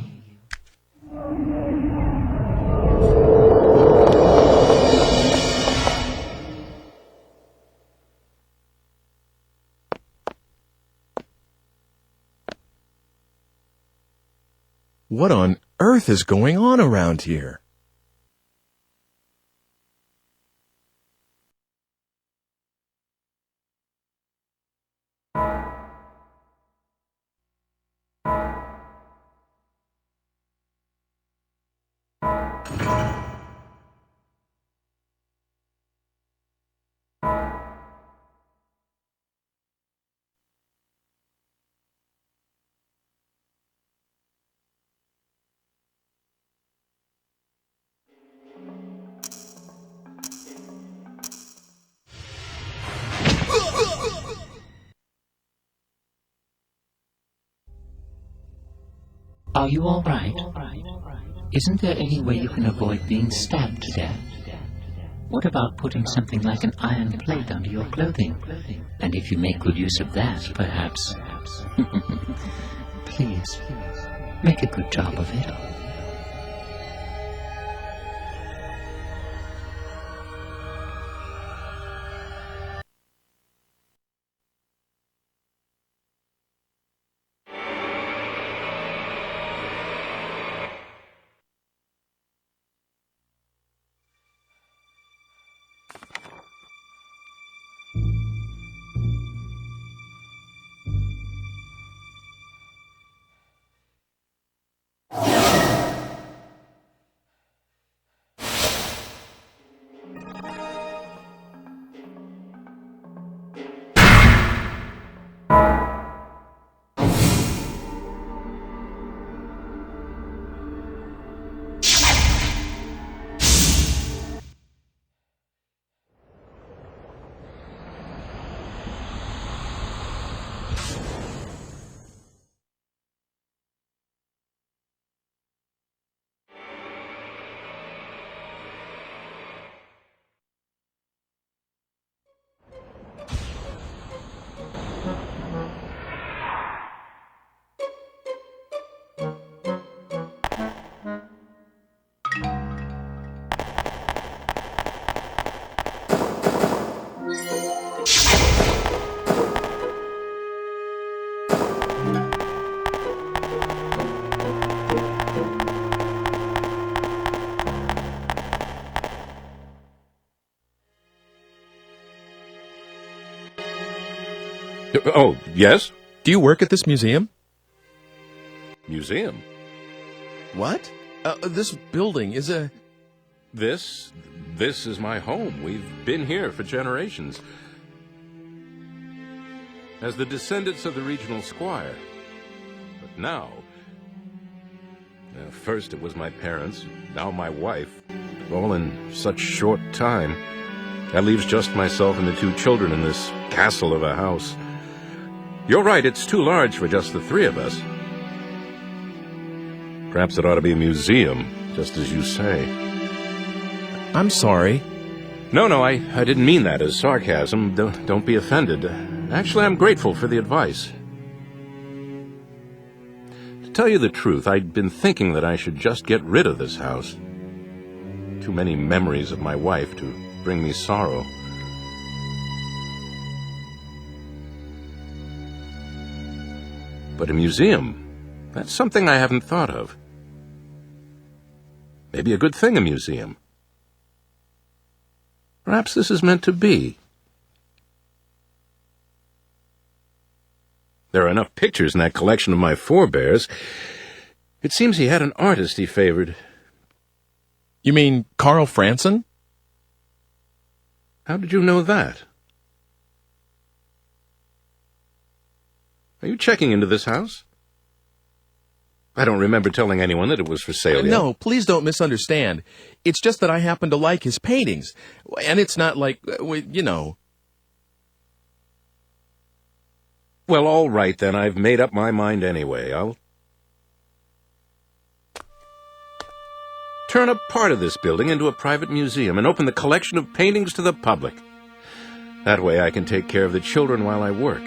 What on earth is going on around here? Are you all right? Isn't there any way you can avoid being stabbed to death? What about putting something like an iron plate under your clothing? And if you make good use of that, perhaps... Please, make a good job of it. Oh, yes? Do you work at this museum? Museum? What? This building is a... This is my home. We've been here for generations. As the descendants of the regional squire. But now... first it was my parents, now my wife. All in such short time. That leaves just myself and the two children in this castle of a house. You're right, it's too large for just the three of us. Perhaps it ought to be a museum, just as you say. I'm sorry. No, I didn't mean that as sarcasm. Don't be offended. Actually, I'm grateful for the advice. To tell you the truth, I'd been thinking that I should just get rid of this house. Too many memories of my wife to bring me sorrow. But a museum, that's something I haven't thought of. Maybe a good thing, a museum. Perhaps this is meant to be. There are enough pictures in that collection of my forebears. It seems he had an artist he favored. You mean Carl Franson? How did you know that? Are you checking into this house? I don't remember telling anyone that it was for sale yet. No, please don't misunderstand. It's just that I happen to like his paintings. And it's not like, you know... Well, all right, then. I've made up my mind anyway. I'll turn a part of this building into a private museum and open the collection of paintings to the public. That way I can take care of the children while I work.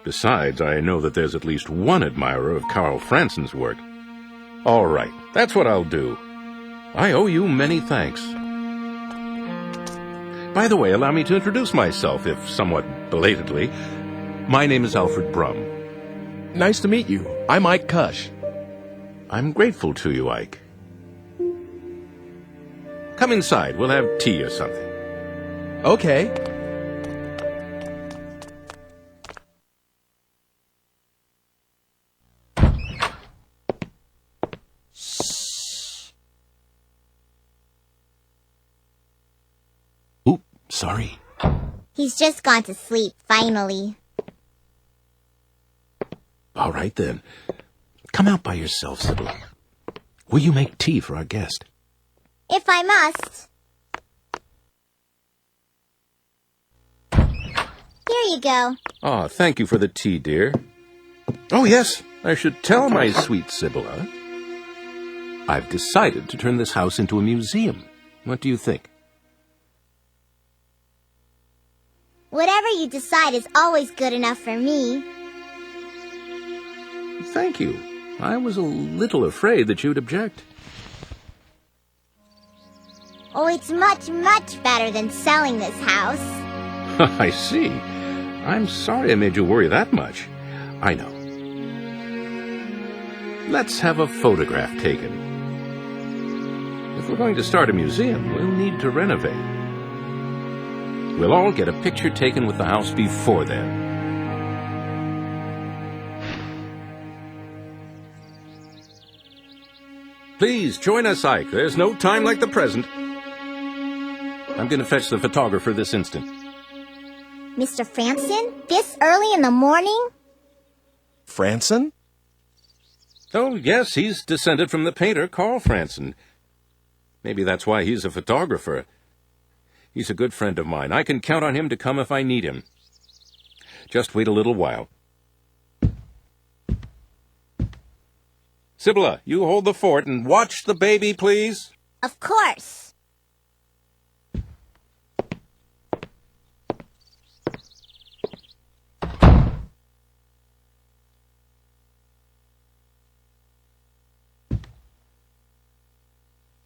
Besides, I know that there's at least one admirer of Carl Franson's work. All right, that's what I'll do. I owe you many thanks. By the way, allow me to introduce myself, if somewhat belatedly. My name is Alfred Brum. Nice to meet you. I'm Ike Cush. I'm grateful to you, Ike. Come inside. We'll have tea or something. Okay. Sorry. He's just gone to sleep, finally. All right, then. Come out by yourself, Sybil. Will you make tea for our guest? If I must. Here you go. Ah, thank you for the tea, dear. Oh, yes, I should tell my sweet Sibylla. I've decided to turn this house into a museum. What do you think? Whatever you decide is always good enough for me. Thank you. I was a little afraid that you'd object. Oh, it's much, much better than selling this house. I see. I'm sorry I made you worry that much. I know. Let's have a photograph taken. If we're going to start a museum, we'll need to renovate. We'll all get a picture taken with the house before then. Please, join us, Ike. There's no time like the present. I'm going to fetch the photographer this instant. Mr. Franson? This early in the morning? Franson? Oh, yes, he's descended from the painter Carl Franson. Maybe that's why he's a photographer. He's a good friend of mine. I can count on him to come if I need him. Just wait a little while. Sibylla, you hold the fort and watch the baby, please. Of course.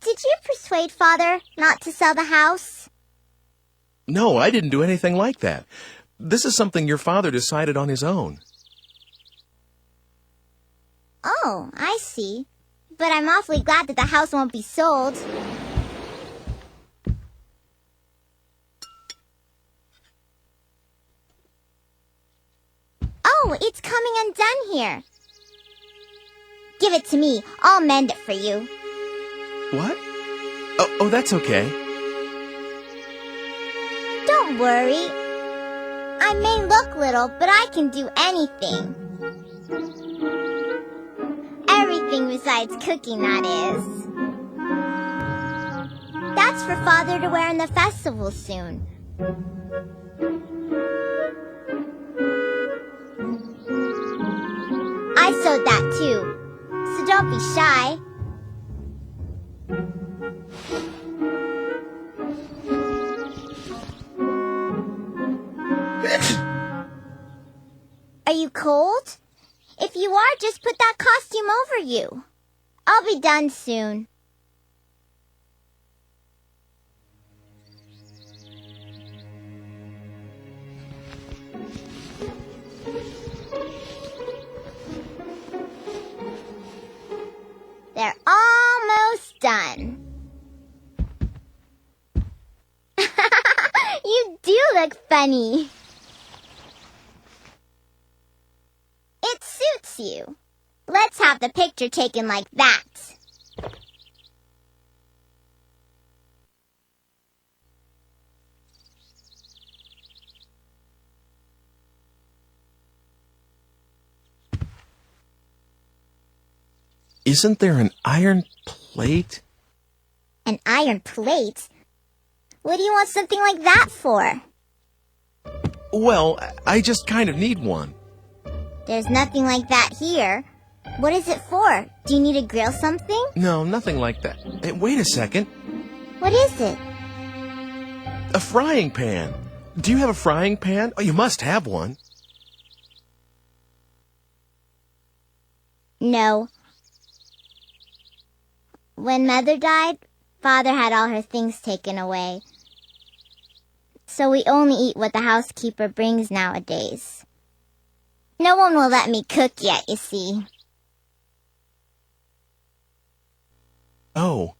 Did you persuade Father not to sell the house? No, I didn't do anything like that. This is something your father decided on his own. Oh, I see. But I'm awfully glad that the house won't be sold. It's coming undone here. Give it to me. I'll mend it for you. What? Oh, that's okay. Don't worry. I may look little, but I can do anything. Everything besides cooking, that is. That's for Father to wear in the festival soon. I sewed that too, so don't be shy. Are you cold? If you are, just put that costume over you. I'll be done soon. They're almost done. You do look funny. It suits you. Let's have the picture taken like that. Isn't there an iron plate? An iron plate? What do you want something like that for? Well, I just kind of need one. There's nothing like that here. What is it for? Do you need to grill something? No, nothing like that. Hey, wait a second. What is it? A frying pan. Do you have a frying pan? Oh, you must have one. No. When Mother died, Father had all her things taken away. So we only eat what the housekeeper brings nowadays. No one will let me cook yet, you see. Oh.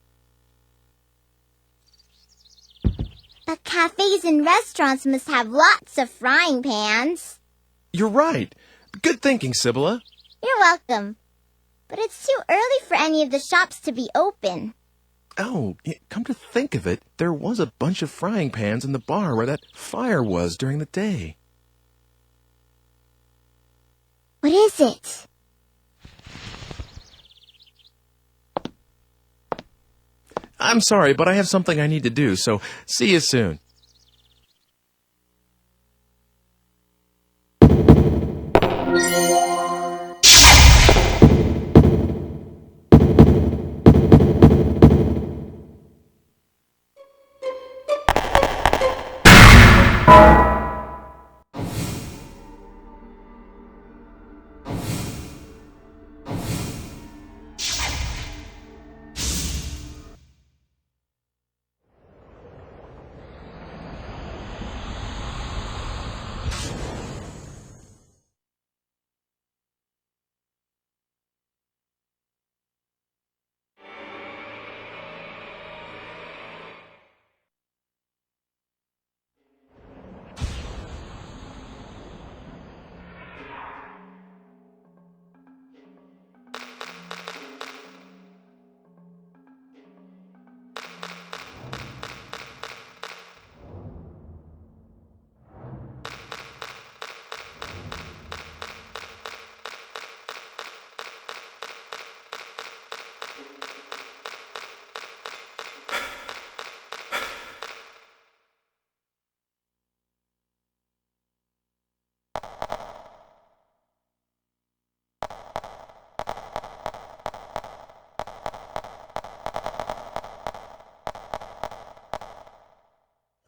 But cafes and restaurants must have lots of frying pans. You're right. Good thinking, Sibylla. You're welcome. But it's too early for any of the shops to be open. Oh, come to think of it, there was a bunch of frying pans in the bar where that fire was during the day. What is it? I'm sorry, but I have something I need to do, so see you soon.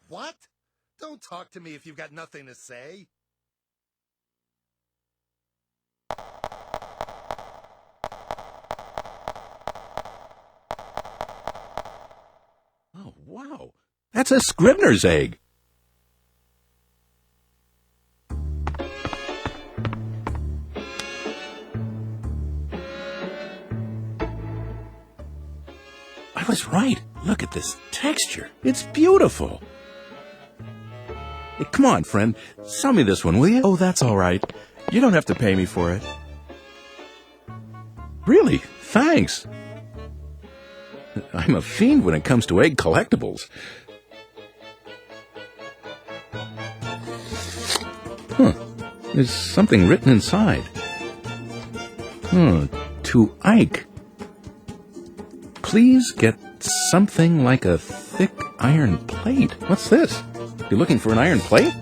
What? Don't talk to me if you've got nothing to say. Oh, wow. That's a Scribner's egg. I was right. Look at this texture. It's beautiful. Hey, come on, friend. Sell me this one, will you? Oh, that's all right. You don't have to pay me for it. Really? Thanks. I'm a fiend when it comes to egg collectibles. Huh. There's something written inside. To Ike. Please get something like a thick iron plate. What's this? You looking for an iron plate?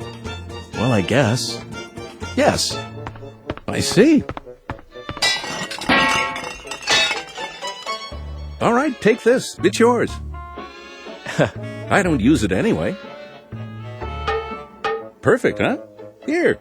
Well, I guess. Yes. I see. All right, take this. It's yours. I don't use it anyway. Perfect, huh? Here.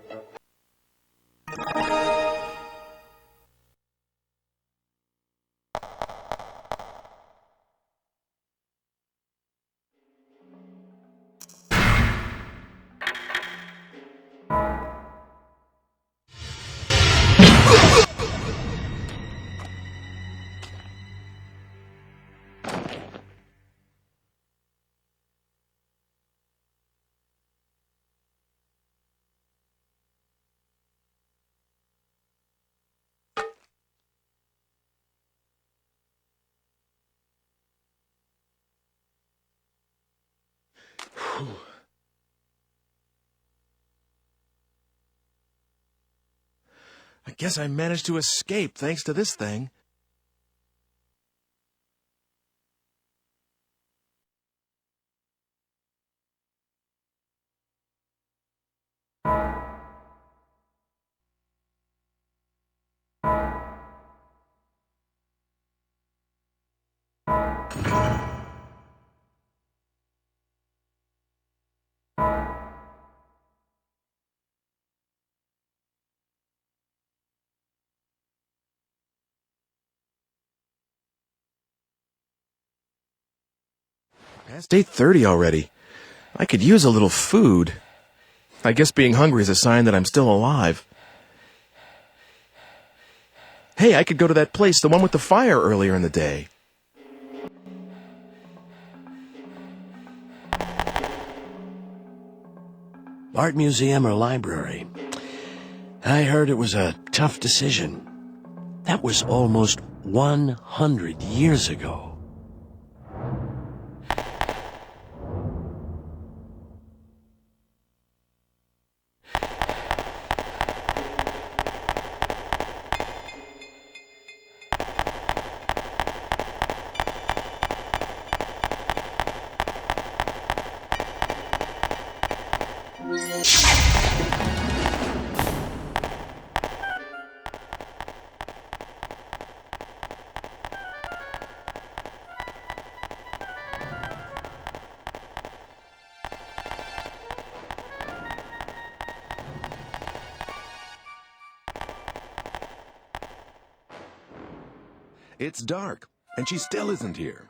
I guess I managed to escape thanks to this thing. Past 8:30 already. I could use a little food. I guess being hungry is a sign that I'm still alive. Hey, I could go to that place, the one with the fire earlier in the day. Art museum or library? I heard it was a tough decision. That was almost 100 years ago. It's dark, and she still isn't here.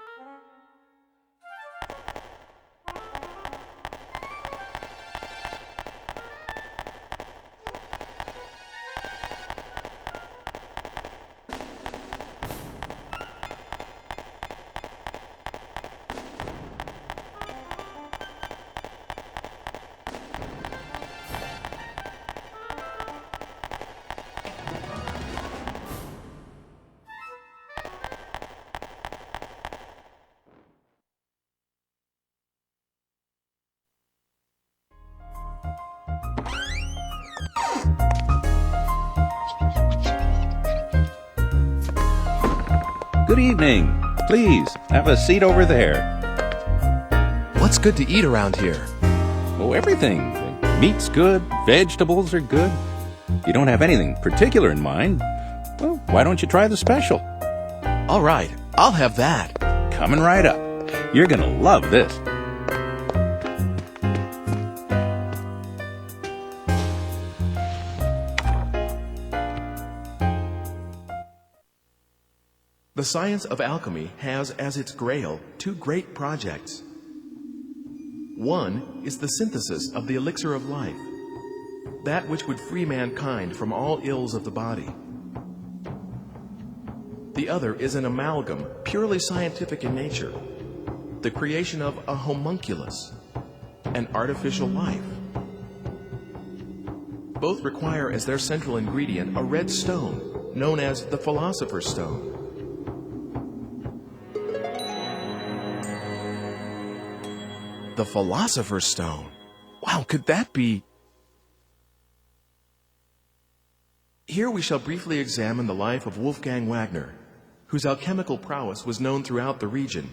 Good evening. Please, have a seat over there. What's good to eat around here? Oh, everything. Meat's good, vegetables are good. If you don't have anything particular in mind, well, why don't you try the special? All right, I'll have that. Coming right up. You're gonna love this. The science of alchemy has as its grail two great projects. One is the synthesis of the elixir of life, that which would free mankind from all ills of the body. The other is an amalgam, purely scientific in nature, the creation of a homunculus, an artificial life. Both require as their central ingredient a red stone, known as the Philosopher's Stone. The Philosopher's Stone? Wow, could that be... Here we shall briefly examine the life of Wolfgang Wagner, whose alchemical prowess was known throughout the region.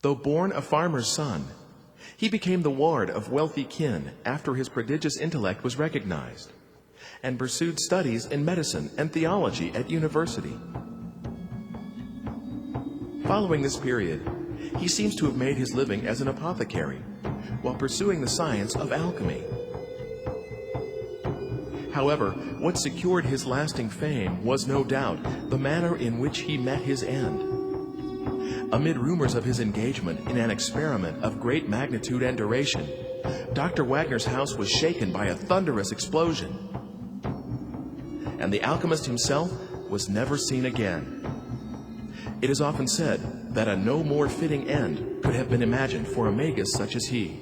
Though born a farmer's son, he became the ward of wealthy kin after his prodigious intellect was recognized, and pursued studies in medicine and theology at university. Following this period, he seems to have made his living as an apothecary, while pursuing the science of alchemy. However, what secured his lasting fame was no doubt the manner in which he met his end. Amid rumors of his engagement in an experiment of great magnitude and duration, Dr. Wagner's house was shaken by a thunderous explosion, and the alchemist himself was never seen again. It is often said that a no more fitting end could have been imagined for a magus such as he.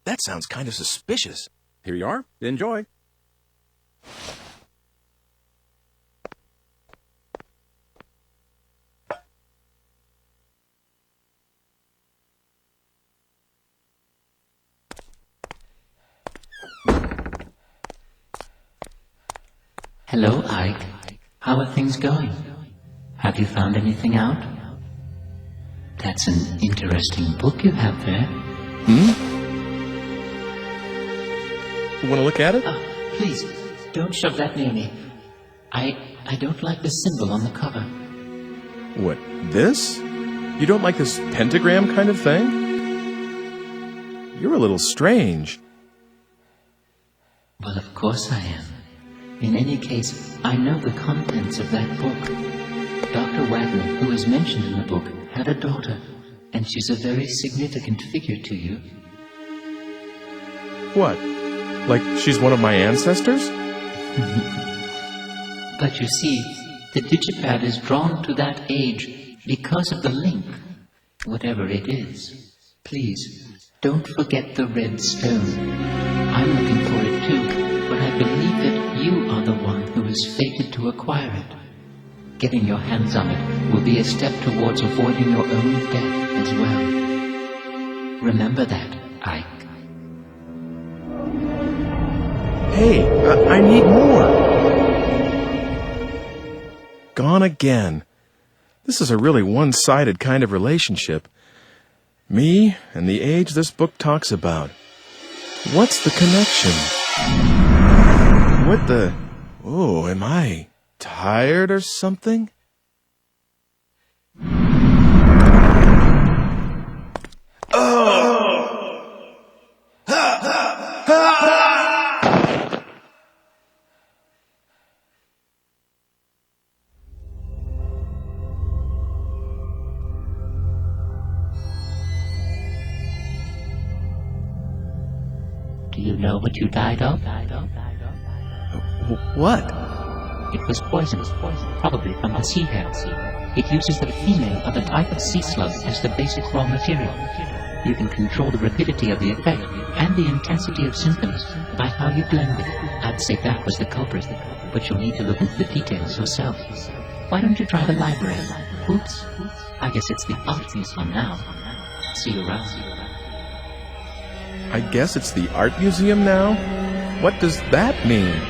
That sounds kind of suspicious. Here you are. Enjoy. Hello, Ike. How are things going? Have you found anything out? That's an interesting book you have there. You want to look at it? Oh, please, don't shove that near me. I don't like the symbol on the cover. What, this? You don't like this pentagram kind of thing? You're a little strange. Well, of course I am. In any case, I know the contents of that book. Dr. Wagner, who is mentioned in the book, had a daughter, and she's a very significant figure to you. What? Like she's one of my ancestors? But you see, the digipad is drawn to that age because of the link, whatever it is. Please, don't forget the red stone. I'm looking for it too, but I believe that you are the one who is fated to acquire it. Getting your hands on it will be a step towards avoiding your own death as well. Remember that, Ike. Hey, I need more. Gone again. This is a really one-sided kind of relationship. Me and the age this book talks about. What's the connection? What the... Oh, am I tired or something? Do you know what you died of? What? It was poison, probably from the sea hare. It uses the female of a type of sea slug as the basic raw material. You can control the rapidity of the effect and the intensity of symptoms by how you blend it. I'd say that was the culprit, but you'll need to look into the details yourself. Why don't you try the library? Oops, I guess it's the art museum now. See you around. I guess it's the art museum now? What does that mean?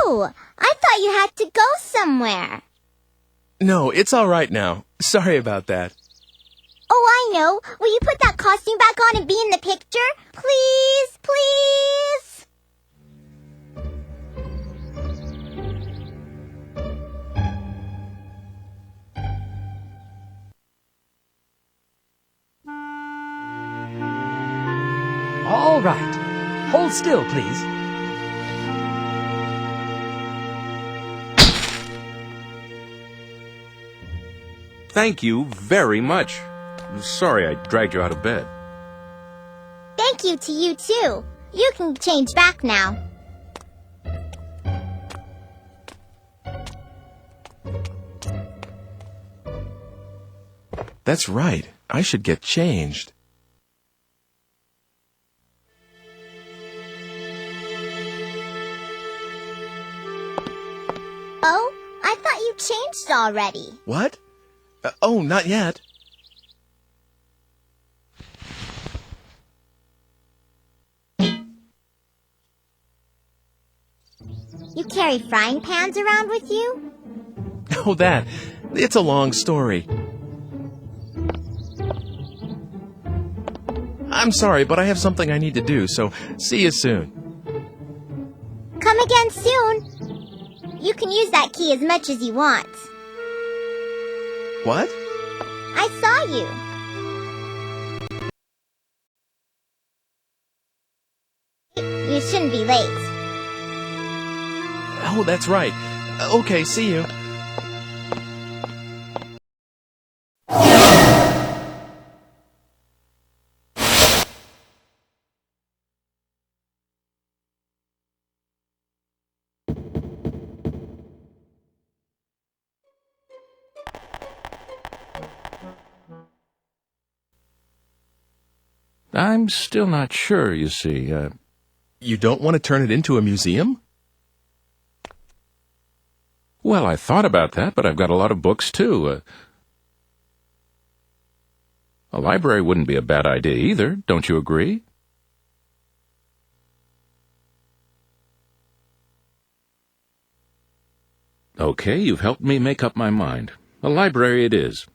Oh, I thought you had to go somewhere. No, it's all right now. Sorry about that. Oh, I know. Will you put that costume back on and be in the picture? Please, please. All right. Hold still, please. Thank you very much. Sorry I dragged you out of bed. Thank you to you, too. You can change back now. That's right. I should get changed. Oh, I thought you changed already. What? Oh, not yet. You carry frying pans around with you? Oh, that. It's a long story. I'm sorry, but I have something I need to do, so see you soon. Come again soon. You can use that key as much as you want. What? I saw you. You shouldn't be late. Oh, that's right. Okay, see you. I'm still not sure, you see. You don't want to turn it into a museum? Well, I thought about that, but I've got a lot of books, too. A library wouldn't be a bad idea either, don't you agree? Okay, you've helped me make up my mind. A library it is.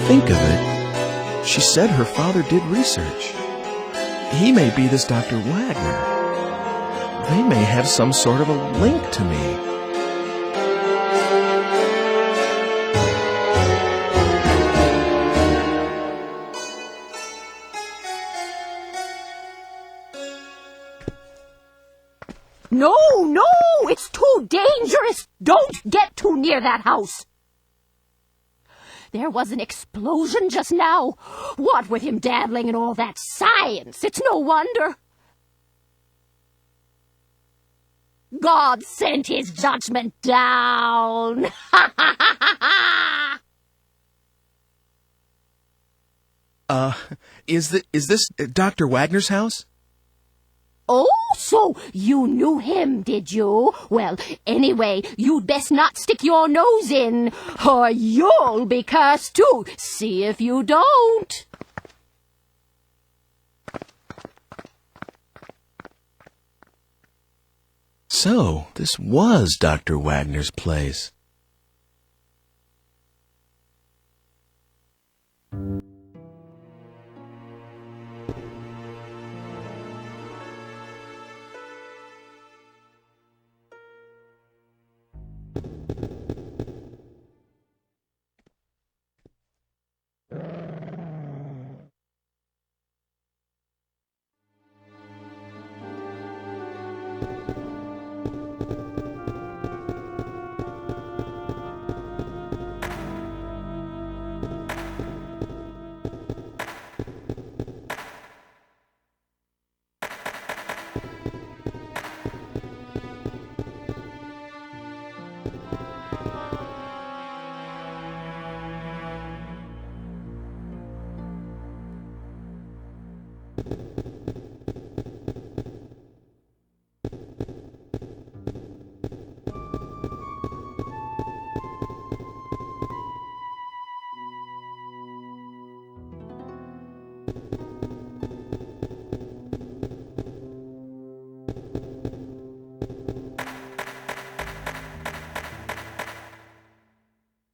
think of it, she said her father did research. He may be this Dr. Wagner. They may have some sort of a link to me. No, it's too dangerous. Don't get too near that house. There was an explosion just now. What with him dabbling in all that science, it's no wonder. God sent his judgment down. Is this Dr. Wagner's house? Oh, so you knew him, did you? Well, anyway, you'd best not stick your nose in, or you'll be cursed too. See if you don't. So, this was Dr. Wagner's place.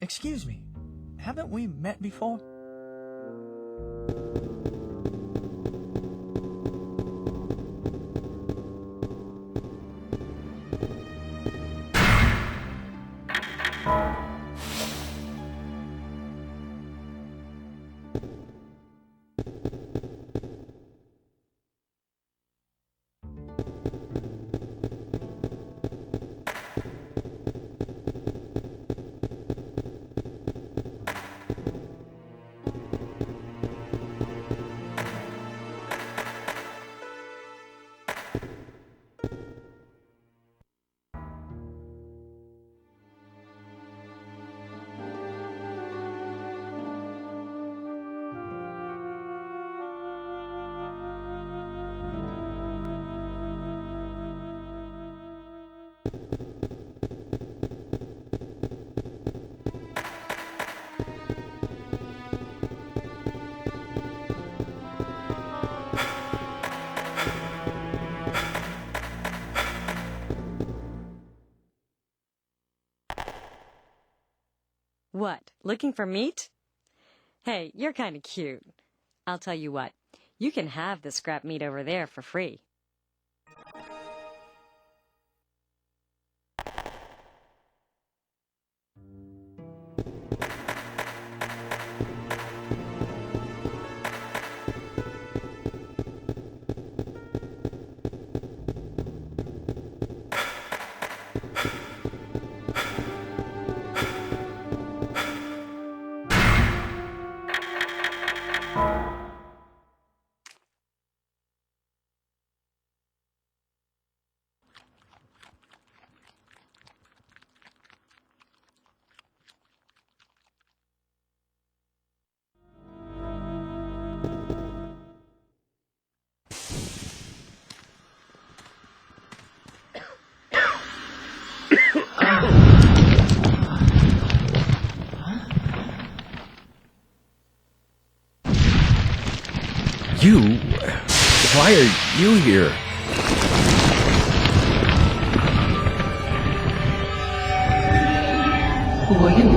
Excuse me, haven't we met before? What, looking for meat? Hey, you're kind of cute. I'll tell you what, you can have the scrap meat over there for free. Why are you here? Who are you?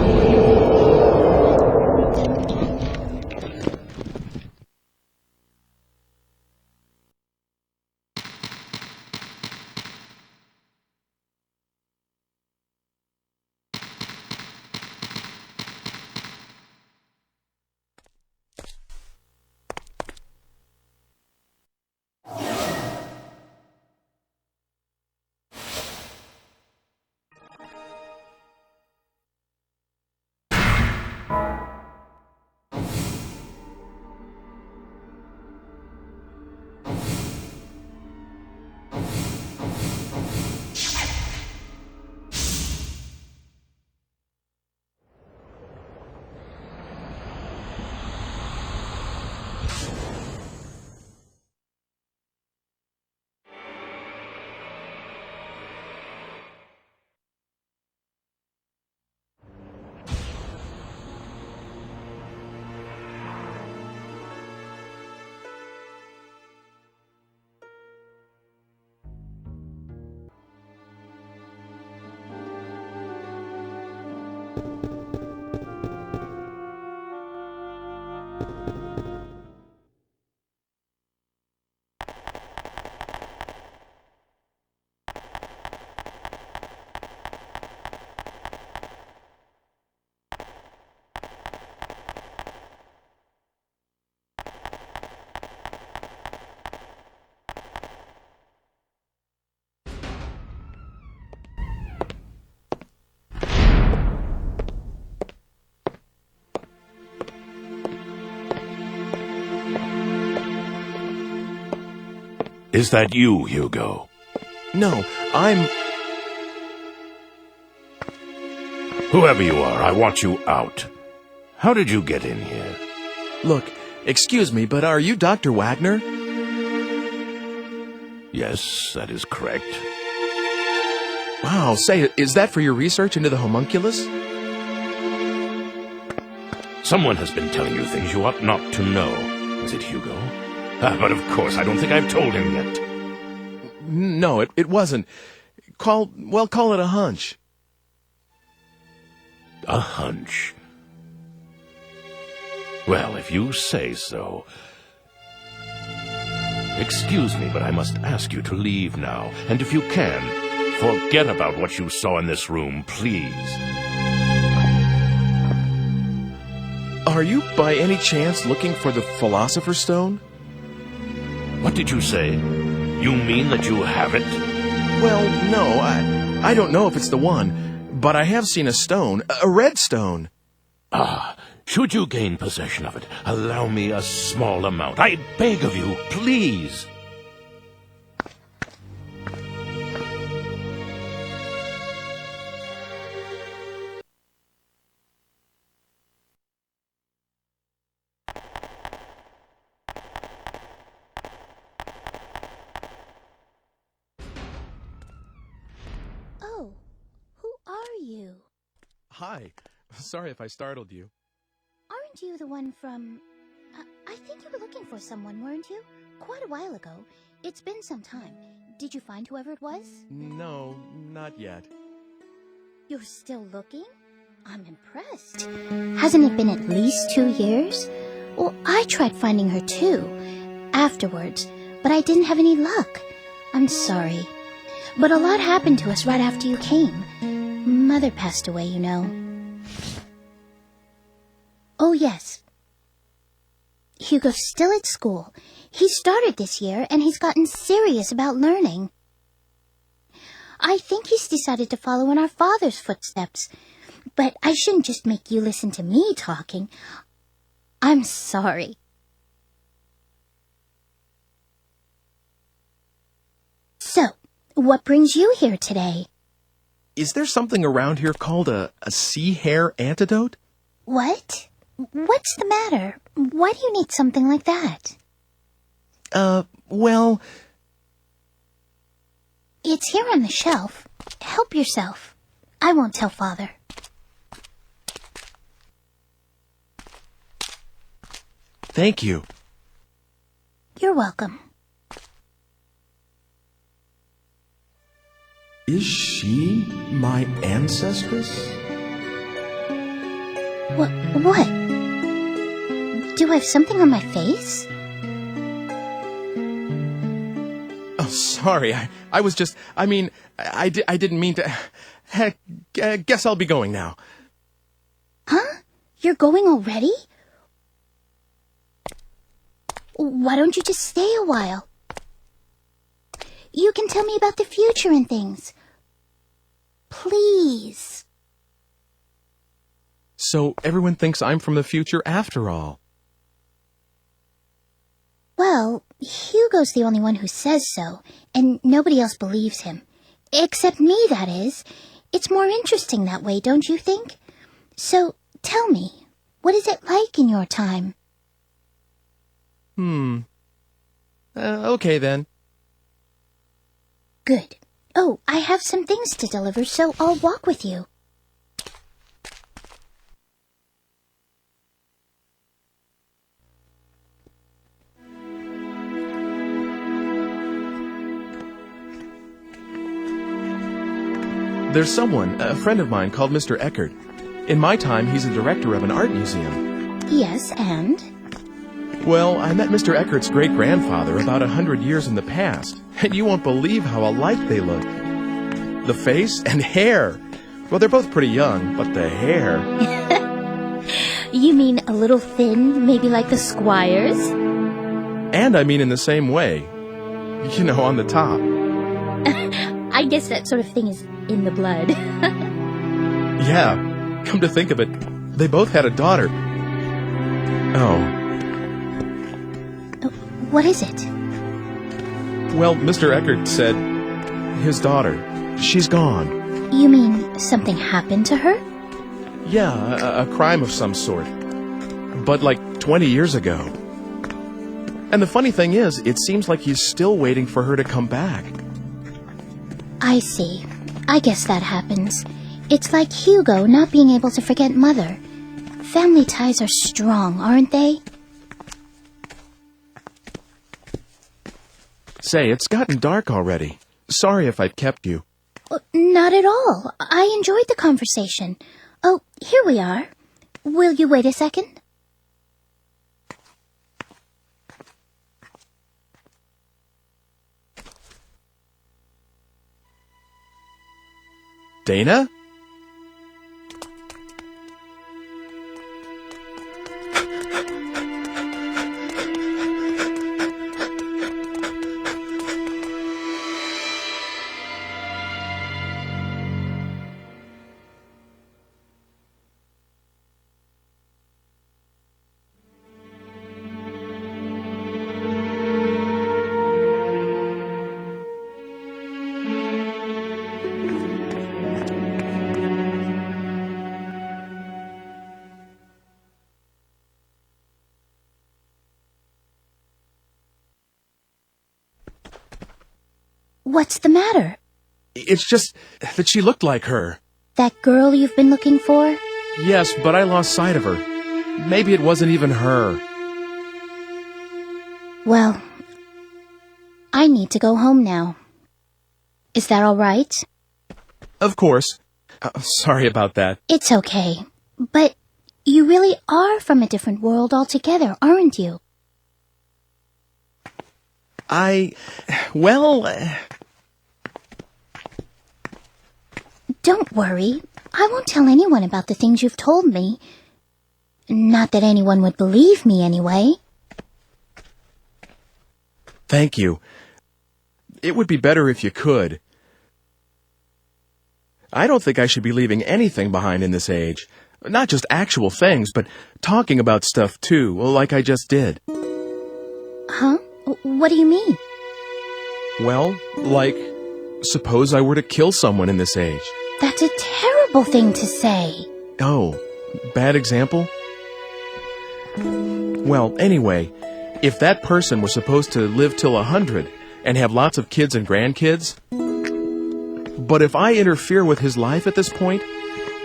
Is that you, Hugo? No, I'm... Whoever you are, I want you out. How did you get in here? Look, excuse me, but are you Dr. Wagner? Yes, that is correct. Wow, say, is that for your research into the homunculus? Someone has been telling you things you ought not to know. Is it Hugo? But of course, I don't think I've told him yet. No, it wasn't. Call it a hunch. A hunch? Well, if you say so. Excuse me, but I must ask you to leave now. And if you can, forget about what you saw in this room, please. Are you by any chance looking for the Philosopher's Stone? What did you say? You mean that you have it? Well, no, I don't know if it's the one, but I have seen a stone, a red stone. Ah, should you gain possession of it, allow me a small amount. I beg of you, please. Oh, who are you? Hi. Sorry if I startled you. Aren't you the one from... I think you were looking for someone, weren't you? Quite a while ago. It's been some time. Did you find whoever it was? No, not yet. You're still looking? I'm impressed. Hasn't it been at least 2 years? Well, I tried finding her too, afterwards, but I didn't have any luck. I'm sorry. But a lot happened to us right after you came. Mother passed away, you know. Oh, yes. Hugo's still at school. He started this year, and he's gotten serious about learning. I think he's decided to follow in our father's footsteps. But I shouldn't just make you listen to me talking. I'm sorry. So, what brings you here today? Is there something around here called a sea hare antidote? What? What's the matter? Why do you need something like that? Well... It's here on the shelf. Help yourself. I won't tell Father. Thank you. You're welcome. Is she my ancestress? What? Do I have something on my face? Oh, sorry. I was just... I mean, I didn't mean to... Heck, guess I'll be going now. Huh? You're going already? Why don't you just stay a while? You can tell me about the future and things. Please. So everyone thinks I'm from the future after all. Well, Hugo's the only one who says so, and nobody else believes him. Except me, that is. It's more interesting that way, don't you think? So, tell me, what is it like in your time? Okay then. Good. Oh, I have some things to deliver, so I'll walk with you. There's someone, a friend of mine, called Mr. Eckert. In my time, he's the director of an art museum. Yes, and? Well, I met Mr. Eckert's great-grandfather about 100 years in the past, and you won't believe how alike they look. The face and hair. Well, they're both pretty young, but the hair... You mean a little thin, maybe like the Squire's? And I mean in the same way. You know, on the top. I guess that sort of thing is in the blood. Yeah, come to think of it, they both had a daughter. Oh. What is it? Well, Mr. Eckert said his daughter, she's gone. You mean something happened to her? Yeah, a crime of some sort. But like 20 years ago. And the funny thing is, it seems like he's still waiting for her to come back. I see. I guess that happens. It's like Hugo not being able to forget Mother. Family ties are strong, aren't they? Say, it's gotten dark already. Sorry if I've kept you. Not at all. I enjoyed the conversation. Oh, here we are. Will you wait a second? Dana? What's the matter? It's just that she looked like her. That girl you've been looking for? Yes, but I lost sight of her. Maybe it wasn't even her. Well, I need to go home now. Is that all right? Of course. Sorry about that. It's okay. But you really are from a different world altogether, aren't you? Don't worry. I won't tell anyone about the things you've told me. Not that anyone would believe me anyway. Thank you. It would be better if you could. I don't think I should be leaving anything behind in this age. Not just actual things, but talking about stuff too, like I just did. Huh? What do you mean? Well, like, suppose I were to kill someone in this age. That's a terrible thing to say. Oh, bad example? Well, anyway, if that person was supposed to live till 100 and have lots of kids and grandkids, but if I interfere with his life at this point,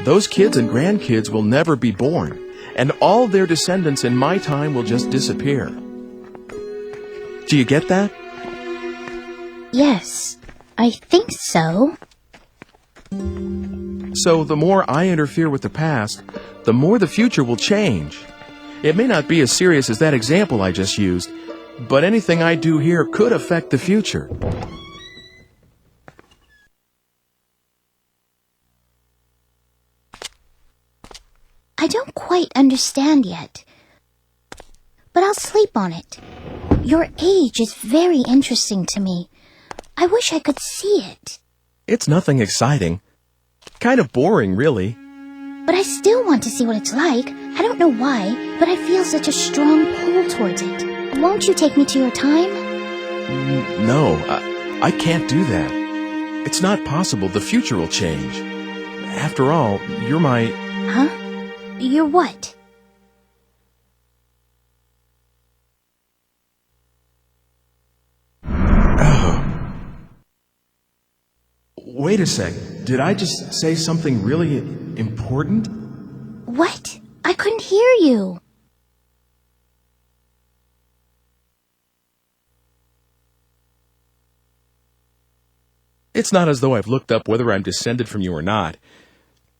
those kids and grandkids will never be born, and all their descendants in my time will just disappear. Do you get that? Yes, I think so. So the more I interfere with the past, the more the future will change. It may not be as serious as that example I just used, but anything I do here could affect the future. I don't quite understand yet, but I'll sleep on it. Your age is very interesting to me. I wish I could see it. It's nothing exciting. Kind of boring, really. But I still want to see what it's like. I don't know why, but I feel such a strong pull towards it. Won't you take me to your time? No, I can't do that. It's not possible. The future will change. After all, you're my... Huh? You're what? Wait a sec. Did I just say something really important? What? I couldn't hear you. It's not as though I've looked up whether I'm descended from you or not.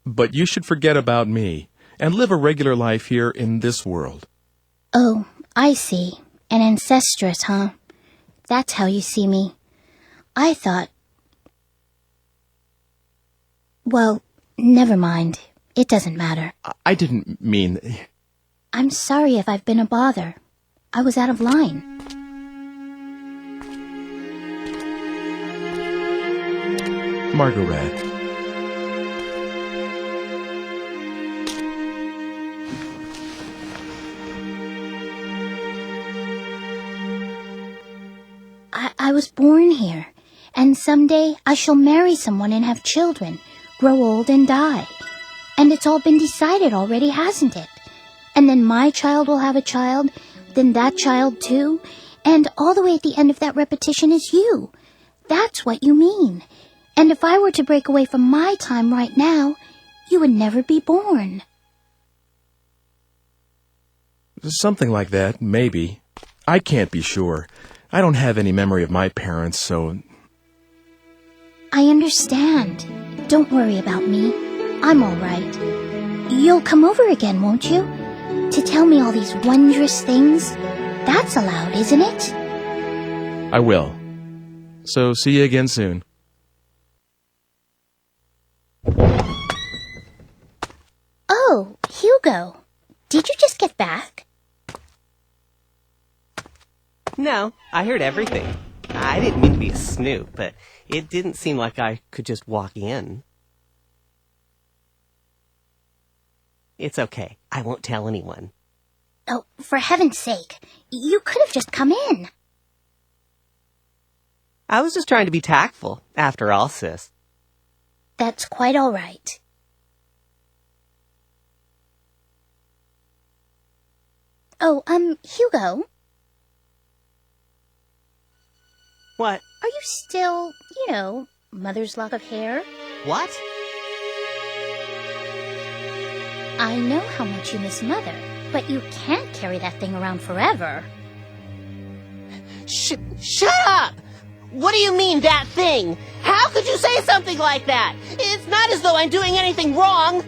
But you should forget about me and live a regular life here in this world. Oh, I see. An ancestress, huh? That's how you see me. I thought... Well, never mind. It doesn't matter. I didn't mean... I'm sorry if I've been a bother. I was out of line. Margaret. I was born And someday I shall marry someone and have children, grow old and die. And it's all been decided already, hasn't it? And then my child will have a child, then that child too, and all the way at the end of that repetition is you. That's what you mean. And if I were to break away from my time right now, you would never be born. Something like that, maybe. I can't be sure. I don't have any memory of my parents, so... I understand. Don't worry about me. I'm all right. You'll come over again, won't you? To tell me all these wondrous things? That's allowed, isn't it? I will. So, see you again soon. Oh, Hugo. Did you just get back? No, I heard everything. I didn't mean to be a snoop, but it didn't seem like I could just walk in. It's okay. I won't tell anyone. Oh, for heaven's sake. You could have just come in. I was just trying to be tactful, after all, sis. That's quite all right. Oh, Hugo? What? Are you still, mother's lock of hair? What? I know how much you miss Mother, but you can't carry that thing around forever. Shut up! What do you mean, that thing? How could you say something like that? It's not as though I'm doing anything wrong.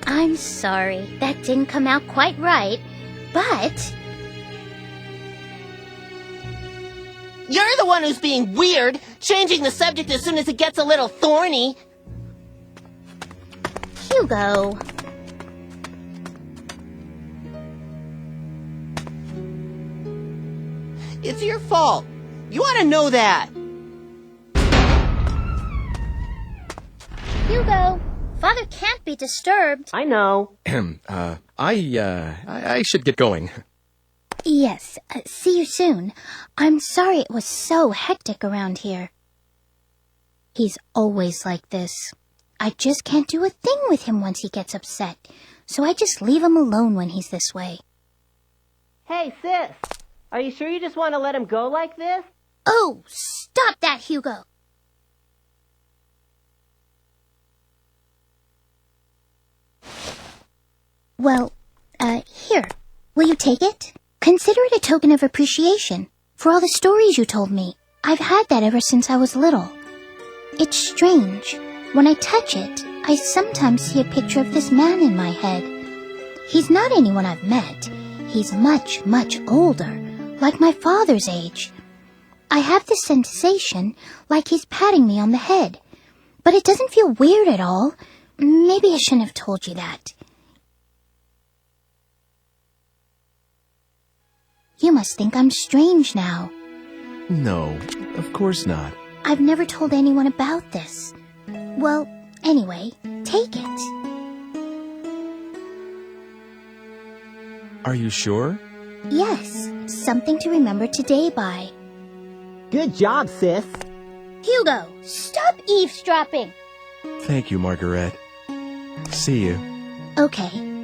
I'm sorry, that didn't come out quite right, but... You're the one who's being weird, changing the subject as soon as it gets a little thorny. Hugo... It's your fault. You ought to know that. Hugo, Father can't be disturbed. I know. I should get going. Yes, see you soon. I'm sorry it was so hectic around here. He's always like this. I just can't do a thing with him once he gets upset, so I just leave him alone when he's this way. Hey, sis. Are you sure you just want to let him go like this? Oh, stop that, Hugo. Well, here. Will you take it? Consider it a token of appreciation for all the stories you told me. I've had that ever since I was little. It's strange. When I touch it, I sometimes see a picture of this man in my head. He's not anyone I've met. He's much, much older, like my father's age. I have this sensation like he's patting me on the head, but it doesn't feel weird at all. Maybe I shouldn't have told you that. You must think I'm strange now. No, of course not. I've never told anyone about this. Well, anyway, take it. Are you sure? Yes, something to remember today by. Good job, sis. Hugo, stop eavesdropping. Thank you, Margaret. See you. Okay.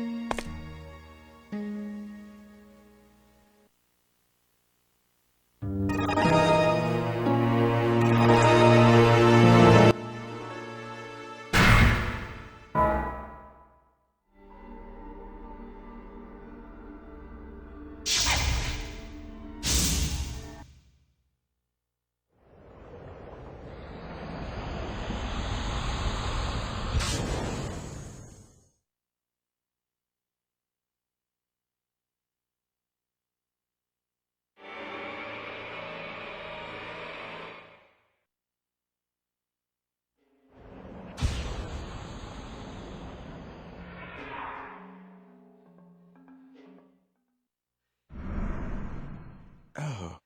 Oh.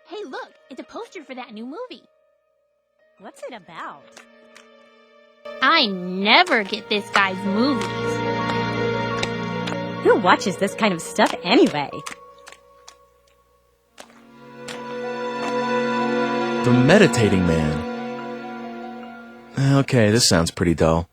Hey, look, it's a poster for that new movie. What's it about? I never get this guy's movies. Who watches this kind of stuff anyway? The Meditating Man. Okay, this sounds pretty dull.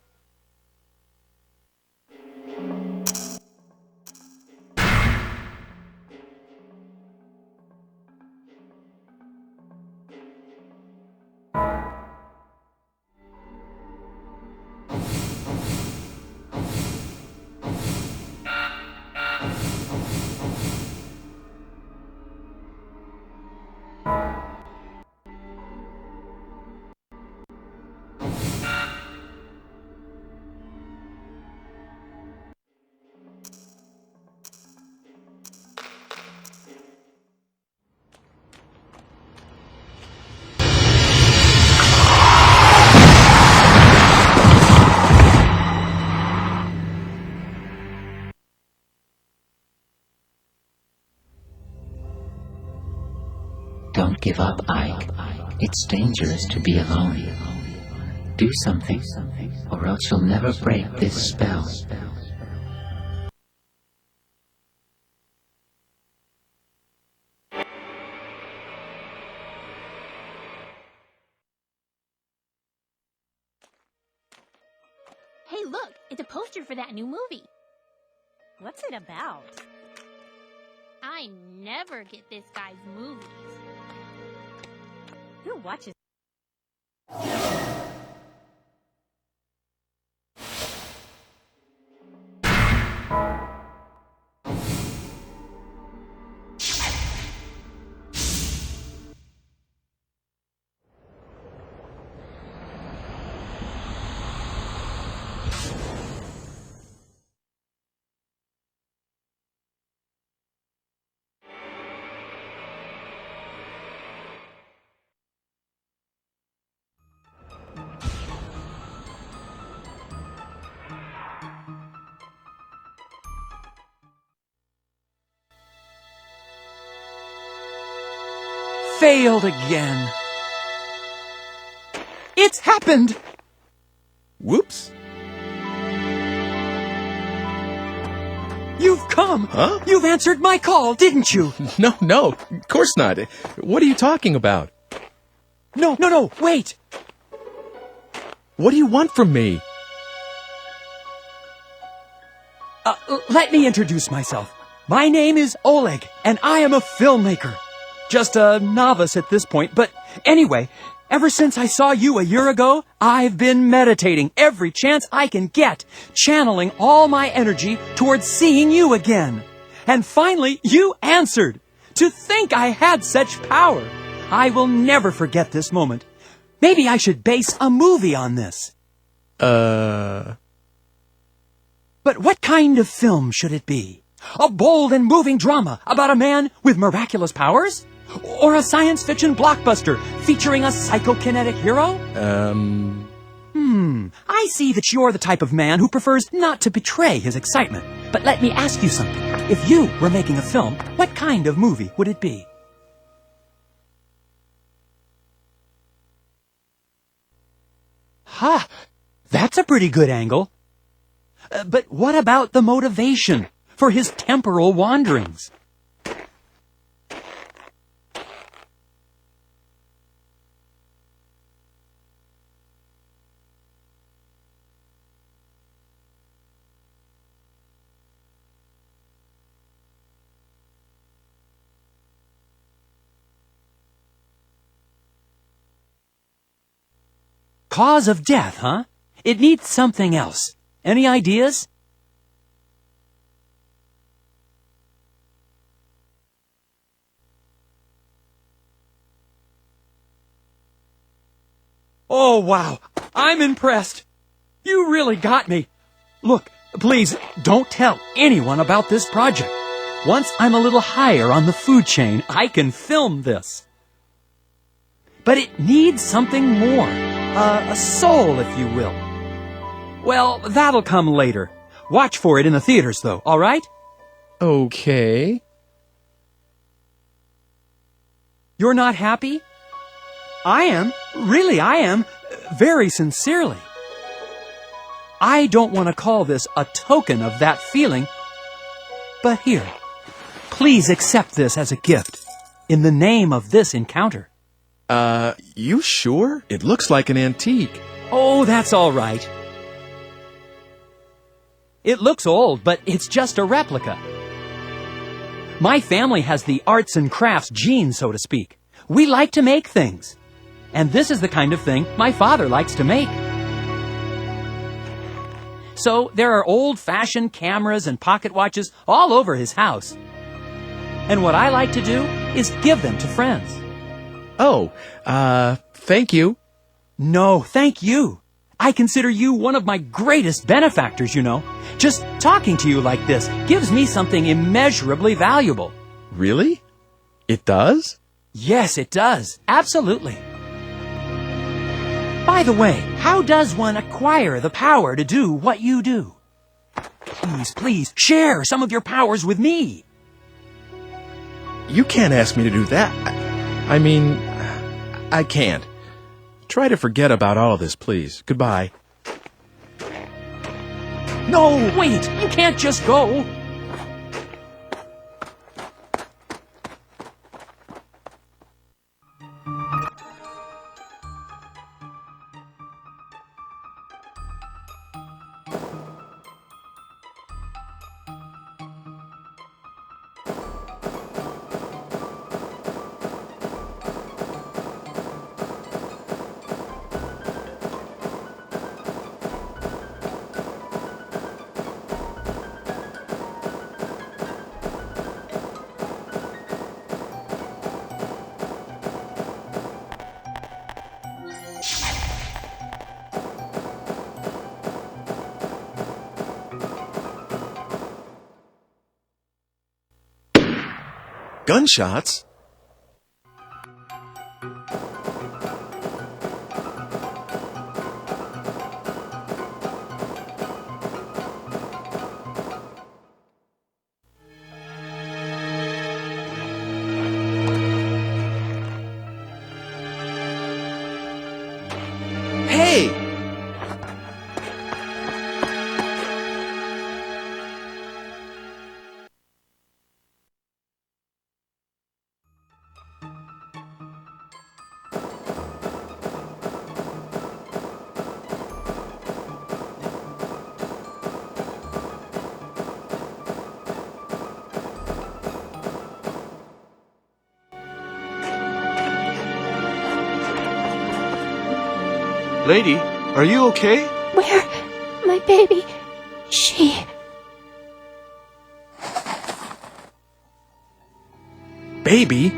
Don't give up, Ike. It's dangerous to be alone. Do something, or else you'll never break this spell. Hey, look, it's a poster for that new movie. What's it about? I never get this guy's movies. Who watches? Failed again. It's happened! Whoops. You've come! Huh? You've answered my call, didn't you? No, of course not. What are you talking about? No, wait! What do you want from me? Let me introduce myself. My name is Oleg, and I am a filmmaker. Just a novice at this point, but anyway, ever since I saw you a year ago, I've been meditating every chance I can get, channeling all my energy towards seeing you again. And finally, you answered. To think I had such power. I will never forget this moment. Maybe I should base a movie on this. But what kind of film should it be? A bold and moving drama about a man with miraculous powers? Or a science fiction blockbuster featuring a psychokinetic hero? I see that you're the type of man who prefers not to betray his excitement. But let me ask you something. If you were making a film, what kind of movie would it be? Ha! That's a pretty good angle. But what about the motivation for his temporal wanderings? Cause of death, huh? It needs something else. Any ideas? Oh, wow. I'm impressed. You really got me. Look, please, don't tell anyone about this project. Once I'm a little higher on the food chain, I can film this. But it needs something more. A soul, if you will. Well, that'll come later. Watch for it in the theaters, though, all right? Okay. You're not happy? I am. Really, I am. Very sincerely. I don't want to call this a token of that feeling, but here, please accept this as a gift in the name of this encounter. You sure? It looks like an antique. Oh, that's all right. It looks old, but it's just a replica. My family has the arts and crafts gene, so to speak. We like to make things. And this is the kind of thing my father likes to make. So there are old-fashioned cameras and pocket watches all over his house. And what I like to do is give them to friends. Oh, thank you. No, thank you. I consider you one of my greatest benefactors, you know. Just talking to you like this gives me something immeasurably valuable. Really? It does? Yes, it does. Absolutely. By the way, how does one acquire the power to do what you do? Please, please, share some of your powers with me. You can't ask me to do that. I mean, I can't. Try to forget about all of this, please. Goodbye. No, wait! You can't just go! Gunshots? Hey! Lady, are you okay? Where? My baby. She... Baby?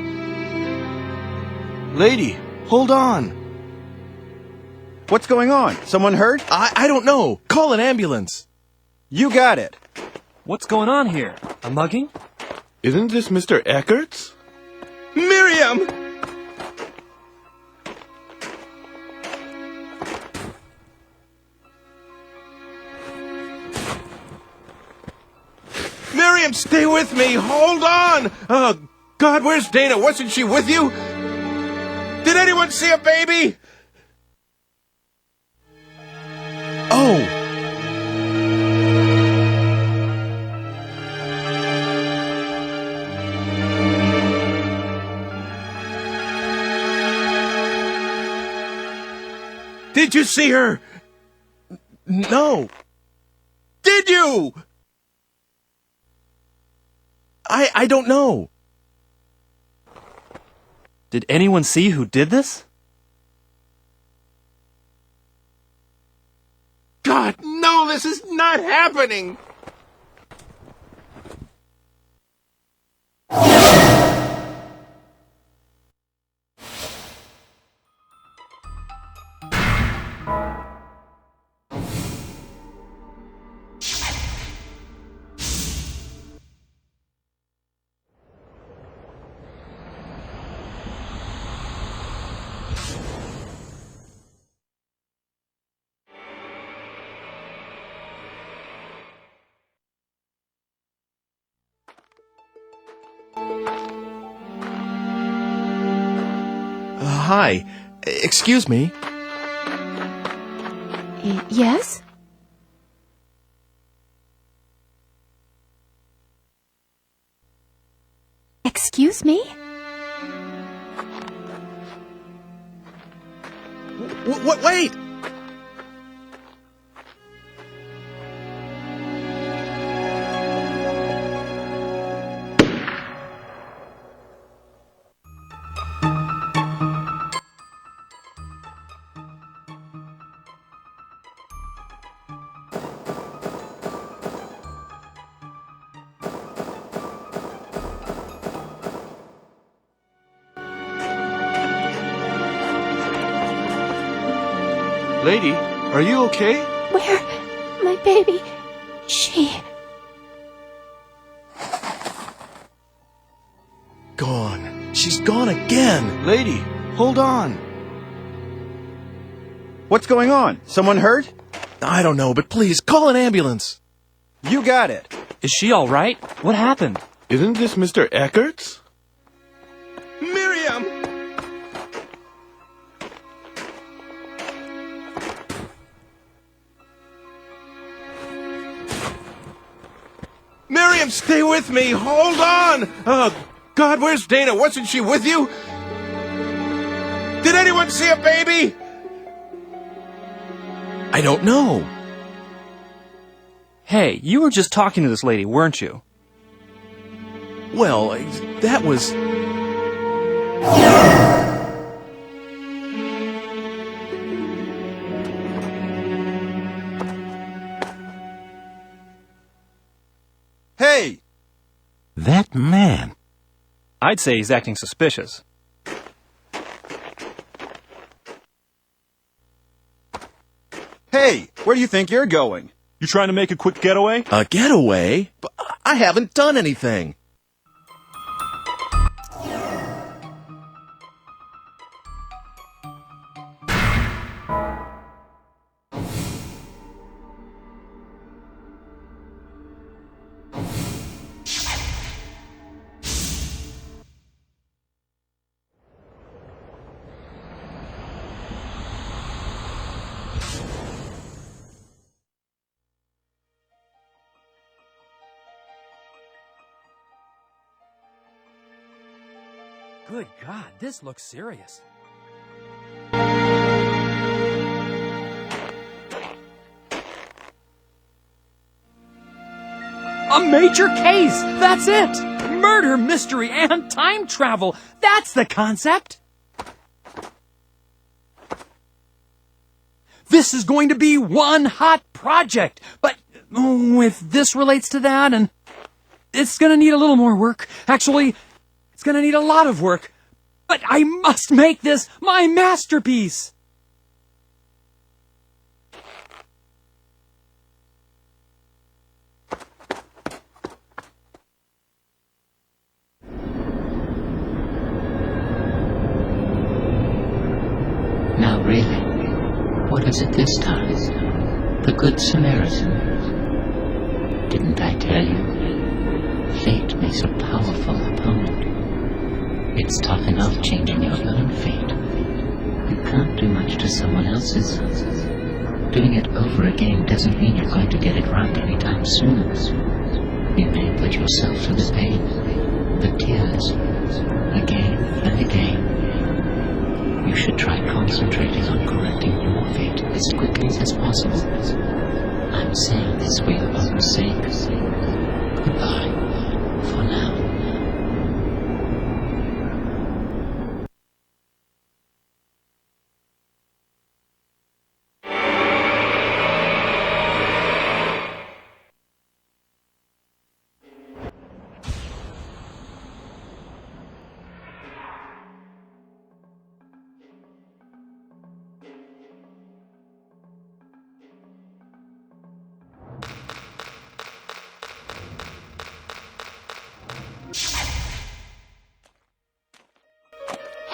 Lady, hold on. What's going on? Someone hurt? I don't know. Call an ambulance. You got it. What's going on here? A mugging? Isn't this Mr. Eckert's? Miriam! Miriam, stay with me! Hold on! Oh, God, where's Dana? Wasn't she with you? Did anyone see a baby? Oh! Did you see her? No. Did you? I don't know. Did anyone see who did this? God, no, this is not happening! Hi. Excuse me. Yes? Excuse me? Wait! Lady, are you okay? Where? My baby. She... Gone. She's gone again. Lady, hold on. What's going on? Someone hurt? I don't know, but please, call an ambulance. You got it. Is she all right? What happened? Isn't this Mr. Eckert's? Miriam! Miriam, stay with me! Hold on! Oh, God, where's Dana? Wasn't she with you? Did anyone see a baby? I don't know. Hey, you were just talking to this lady, weren't you? Well, that was... Hey! That man. I'd say he's acting suspicious. Hey, where do you think you're going? You trying to make a quick getaway? A getaway? But I haven't done anything. Good God, this looks serious. A major case! That's it! Murder, mystery, and time travel! That's the concept! This is going to be one hot project! But if this relates to that, and it's gonna need a little more work. Actually, it's gonna need a lot of work. But I must make this my masterpiece! Now really, what is it this time? The Good Samaritan? Didn't I tell you? Fate makes a powerful opponent. It's tough enough changing your own fate. You can't do much to someone else's. Doing it over again doesn't mean you're going to get it right anytime soon. You may put yourself through the pain, the tears, again and again. You should try concentrating on correcting your fate as quickly as possible. I'm saying this for your own sake. Goodbye, for now.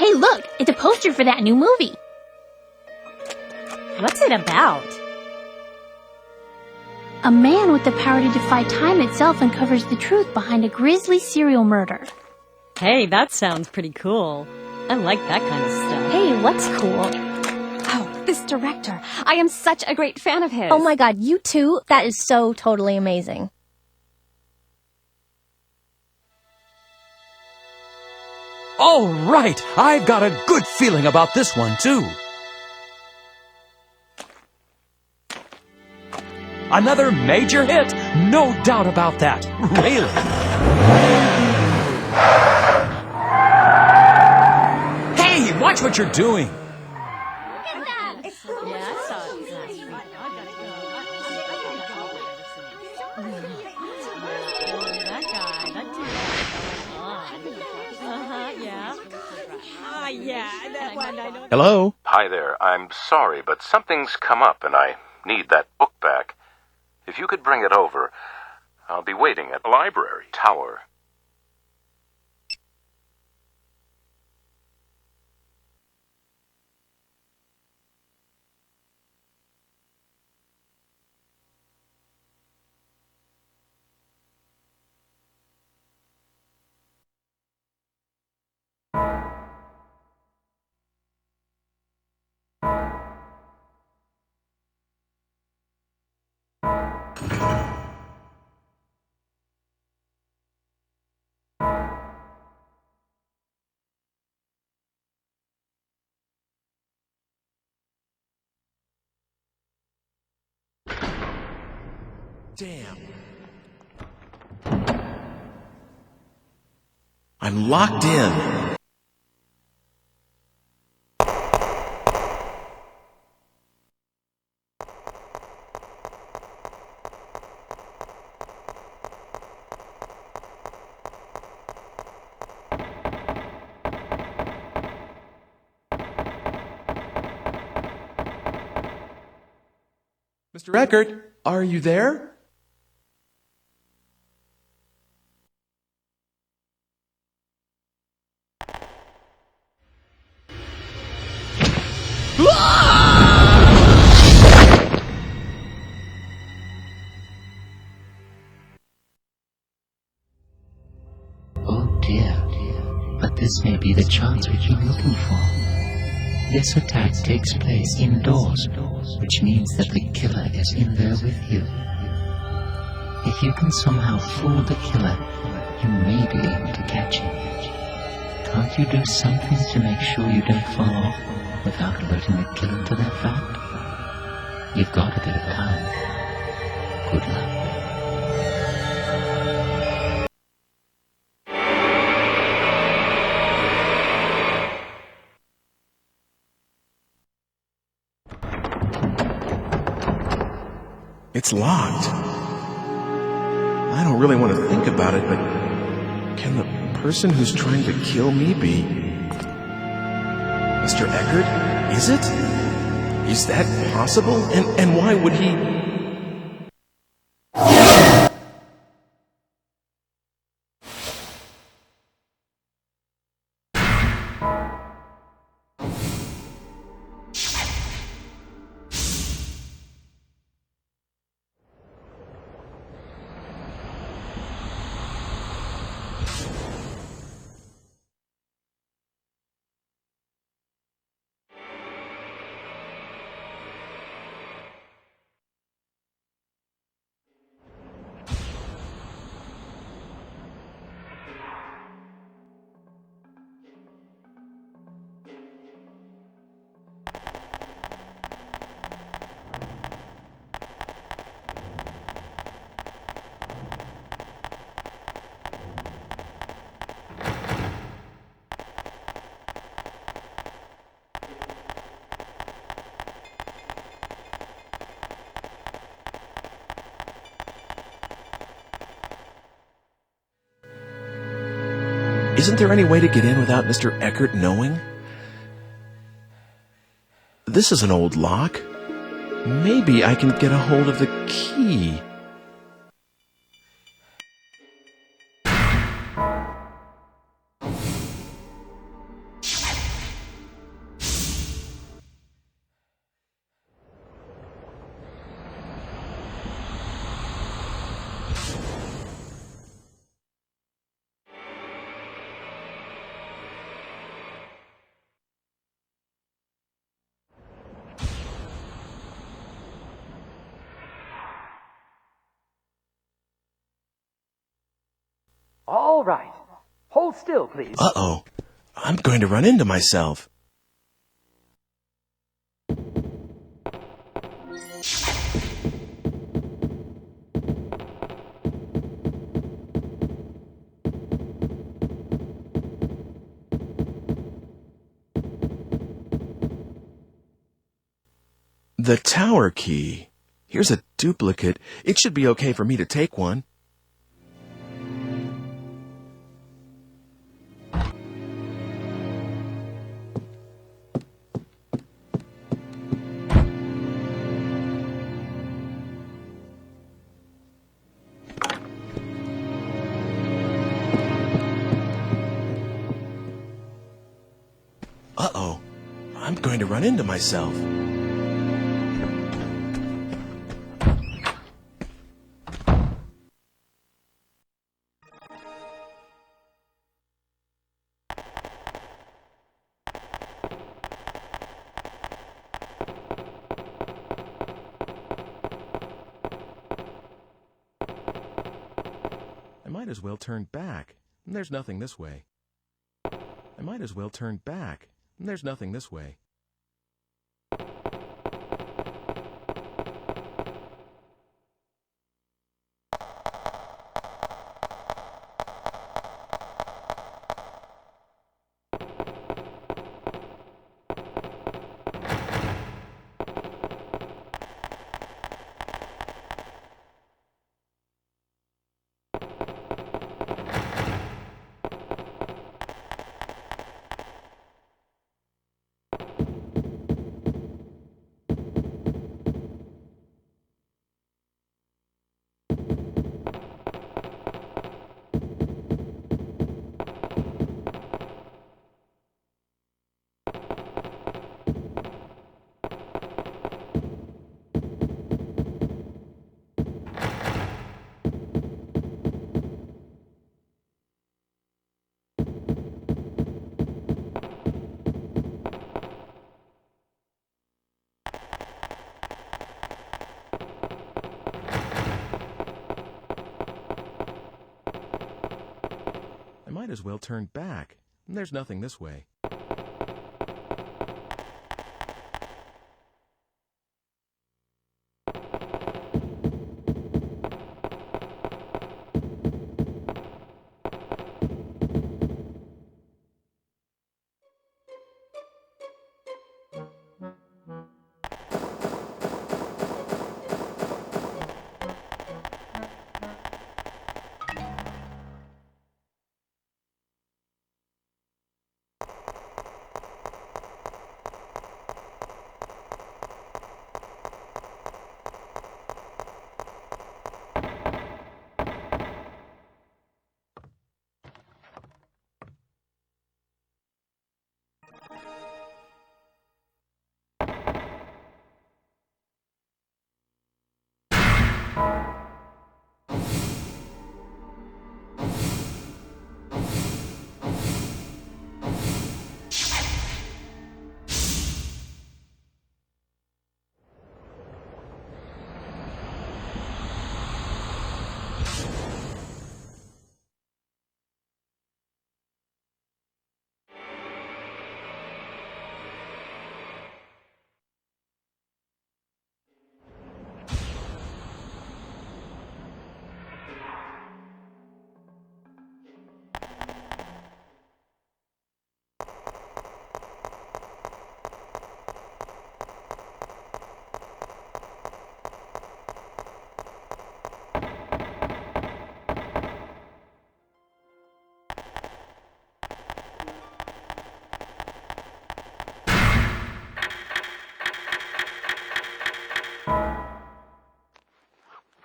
Hey, look! It's a poster for that new movie. What's it about? A man with the power to defy time itself uncovers the truth behind a grisly serial murder. Hey, that sounds pretty cool. I like that kind of stuff. Hey, what's cool? Oh, this director. I am such a great fan of his. Oh my god, you too? That is so totally amazing. All right, I've got a good feeling about this one, too. Another major hit, no doubt about that. Really. Hey, watch what you're doing. Hello? Hi there. I'm sorry, but something's come up and I need that book back. If you could bring it over, I'll be waiting at the library tower. Damn. I'm locked in. Mr. Eckert, are you there? Oh dear, but this may be the chance we've been looking for. This attack takes place indoors, which means that the killer is in there with you. If you can somehow fool the killer, you may be able to catch him. Can't you do something to make sure you don't fall off without alerting the killer to that fact? You've got a bit of time. Good luck. It's locked. I don't really want to think about it, but can the person who's trying to kill me be Mr. Eckert? Is it? Is that possible? And why would he... Isn't there any way to get in without Mr. Eckert knowing? This is an old lock. Maybe I can get a hold of the key. All right. Hold still, please. Uh-oh. I'm going to run into myself. The tower key. Here's a duplicate. It should be okay for me to take one. Uh-oh. I'm going to run into myself. I might as well turn back. There's nothing this way. I might as well turn back. There's nothing this way. I might as well turn back. There's nothing this way.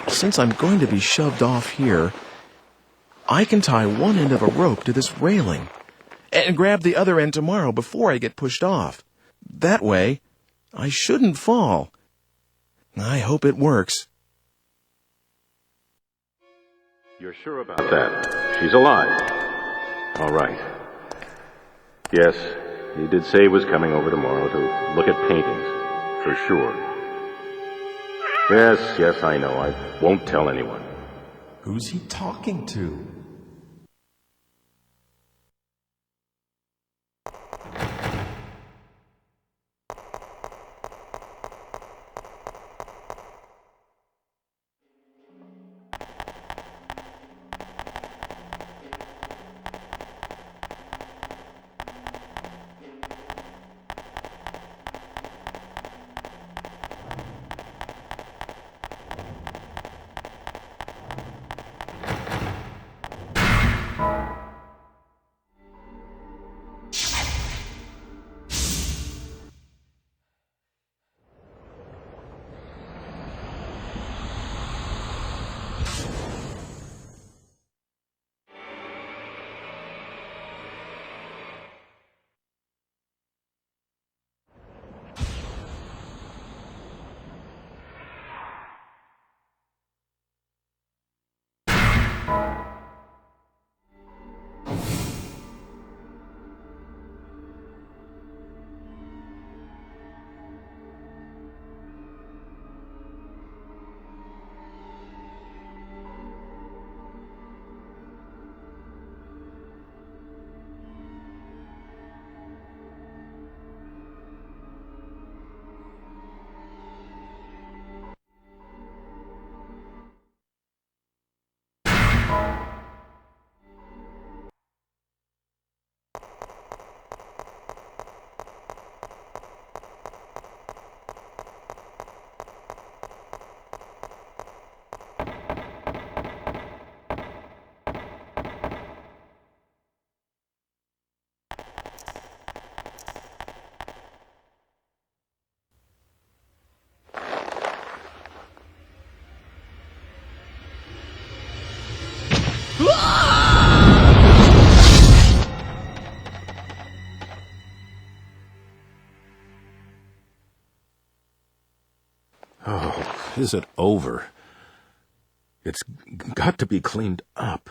Since I'm going to be shoved off here, I can tie one end of a rope to this railing and grab the other end tomorrow before I get pushed off. That way, I shouldn't fall. I hope it works. You're sure about that? She's alive. All right. Yes, he did say he was coming over tomorrow to look at paintings. For sure. Yes, I know. I won't tell anyone. Who's he talking to? is it over? It's got to be cleaned up.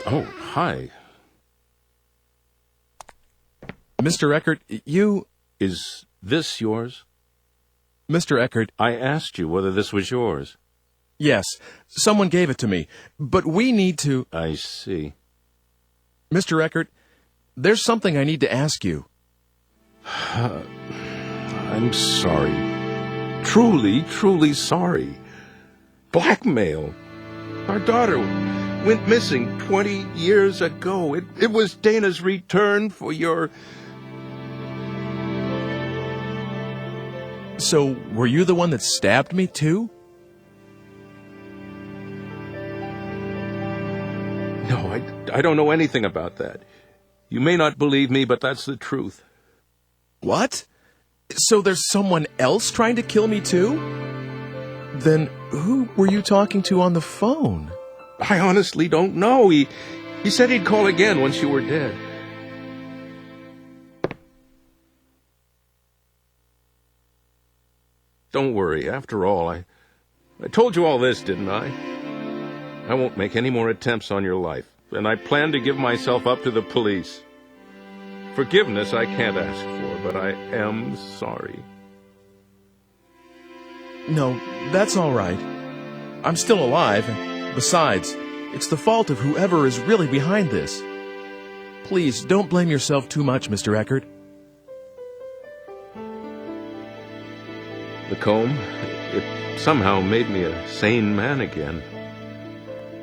Oh, hi. Mr. Eckert, you... Is this yours? Mr. Eckert... I asked you whether this was yours. Yes, someone gave it to me, but we need to... I see. Mr. Eckert, there's something I need to ask you. I'm sorry. Truly, truly sorry. Blackmail. Our daughter went missing 20 years ago. It was Dana's return for your... So, were you the one that stabbed me, too? No, I don't know anything about that. You may not believe me, but that's the truth. What? So there's someone else trying to kill me, too? Then who were you talking to on the phone? I honestly don't know. He said he'd call again once you were dead. Don't worry. After all, I told you all this, didn't I? I won't make any more attempts on your life, and I plan to give myself up to the police. Forgiveness I can't ask for, but I am sorry. No, that's all right. I'm still alive. Besides, it's the fault of whoever is really behind this. Please, don't blame yourself too much, Mr. Eckert. The comb, it somehow made me a sane man again.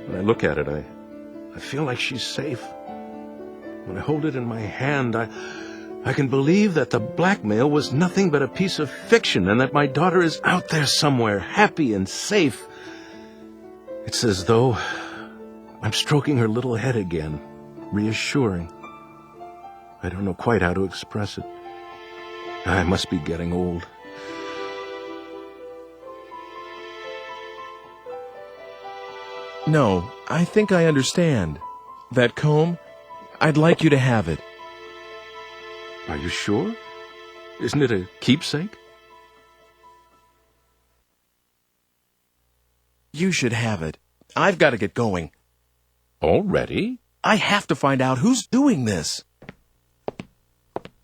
When I look at it, I feel like she's safe. When I hold it in my hand, I can believe that the blackmail was nothing but a piece of fiction and that my daughter is out there somewhere, happy and safe. It's as though I'm stroking her little head again, reassuring. I don't know quite how to express it. I must be getting old. No, I think I understand. That comb, I'd like you to have it. Are you sure? Isn't it a keepsake? You should have it. I've got to get going. Already? I have to find out who's doing this.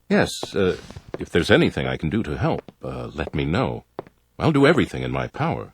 Yes, if there's anything I can do to help, let me know. I'll do everything in my power.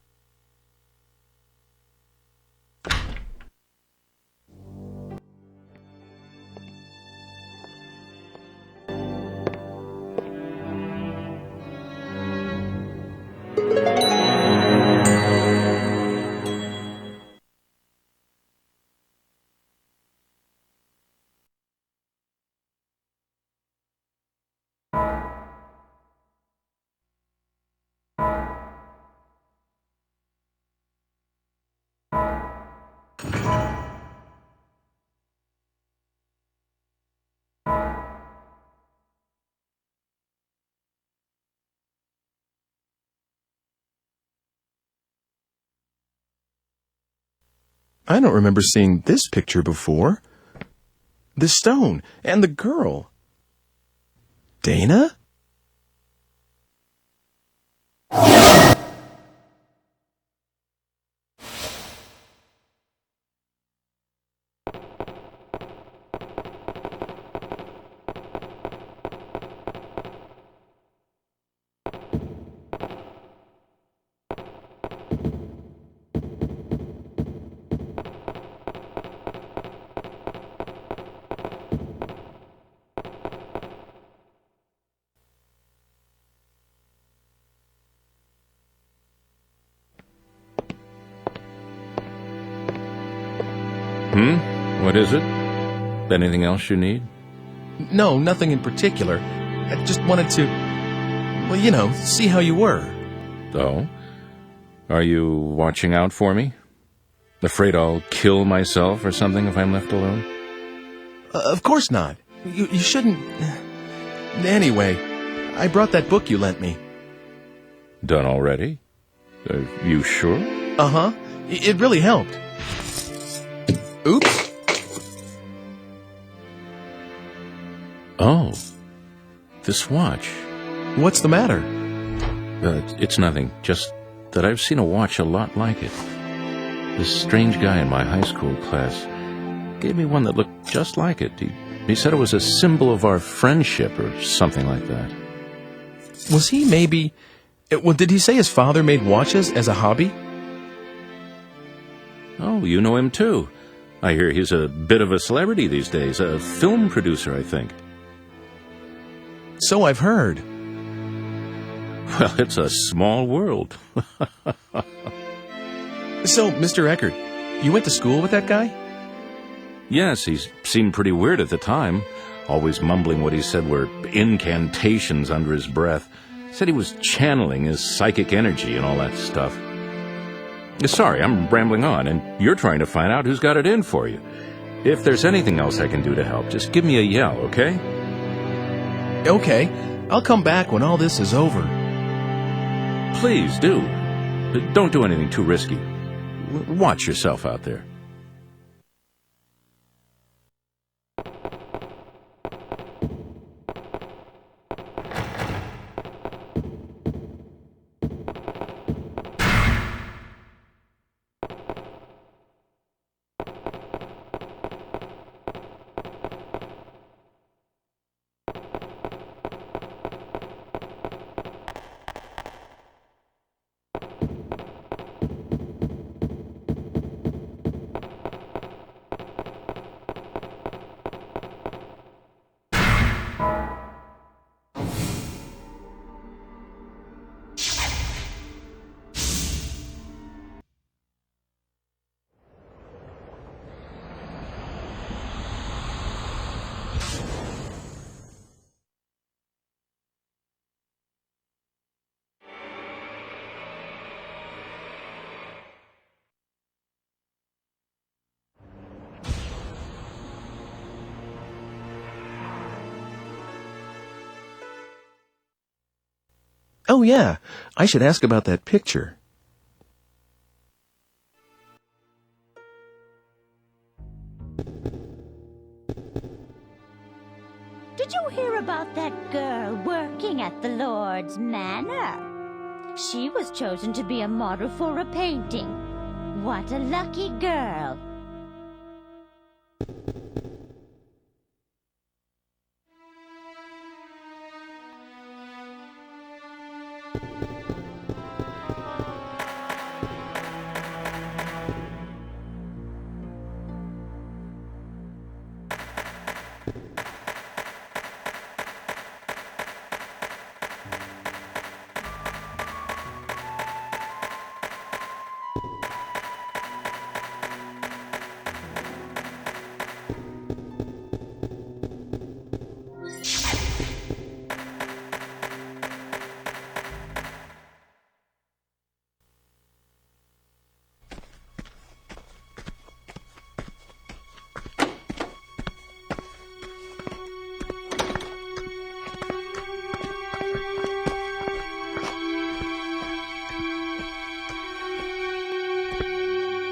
I don't remember seeing this picture before. The stone and the girl. Dana? What is it? Anything else you need? No, nothing in particular. I just wanted to, well, you know, see how you were. Oh? Are you watching out for me? Afraid I'll kill myself or something if I'm left alone? Of course not. You shouldn't... Anyway, I brought that book you lent me. Done already? You sure? Uh-huh. It really helped. Oops. Oh. This watch. What's the matter? It's nothing. Just that I've seen a watch a lot like it. This strange guy in my high school class gave me one that looked just like it. He said it was a symbol of our friendship or something like that. Was he maybe... Well, did he say his father made watches as a hobby? Oh, you know him too. I hear he's a bit of a celebrity these days. A film producer, I think. So I've heard. Well, it's a small world. So, Mr. Eckert, you went to school with that guy? Yes, he seemed pretty weird at the time, always mumbling what he said were incantations under his breath. Said he was channeling his psychic energy and all that stuff. Sorry, I'm rambling on, and you're trying to find out who's got it in for you. If there's anything else I can do to help, just give me a yell, okay? Okay, I'll come back when all this is over. Please do. Don't do anything too risky. Watch yourself out there. Oh, yeah. I should ask about that picture. Did you hear about that girl working at the Lord's Manor? She was chosen to be a model for a painting. What a lucky girl.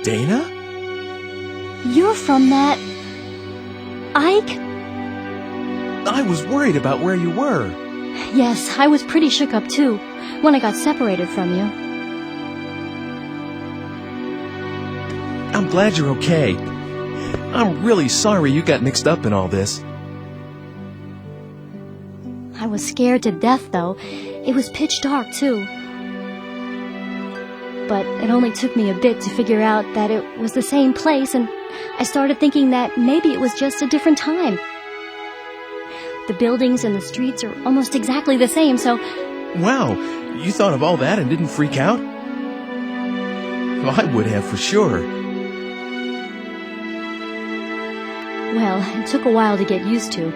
Dana? You're from that... Ike? I was worried about where you were. Yes, I was pretty shook up too, when I got separated from you. I'm glad you're okay. I'm really sorry you got mixed up in all this. I was scared to death, though. It was pitch dark, too. But it only took me a bit to figure out that it was the same place, and I started thinking that maybe it was just a different time. The buildings and the streets are almost exactly the same, so... Wow, you thought of all that and didn't freak out? Well, I would have for sure. Well, it took a while to get used to.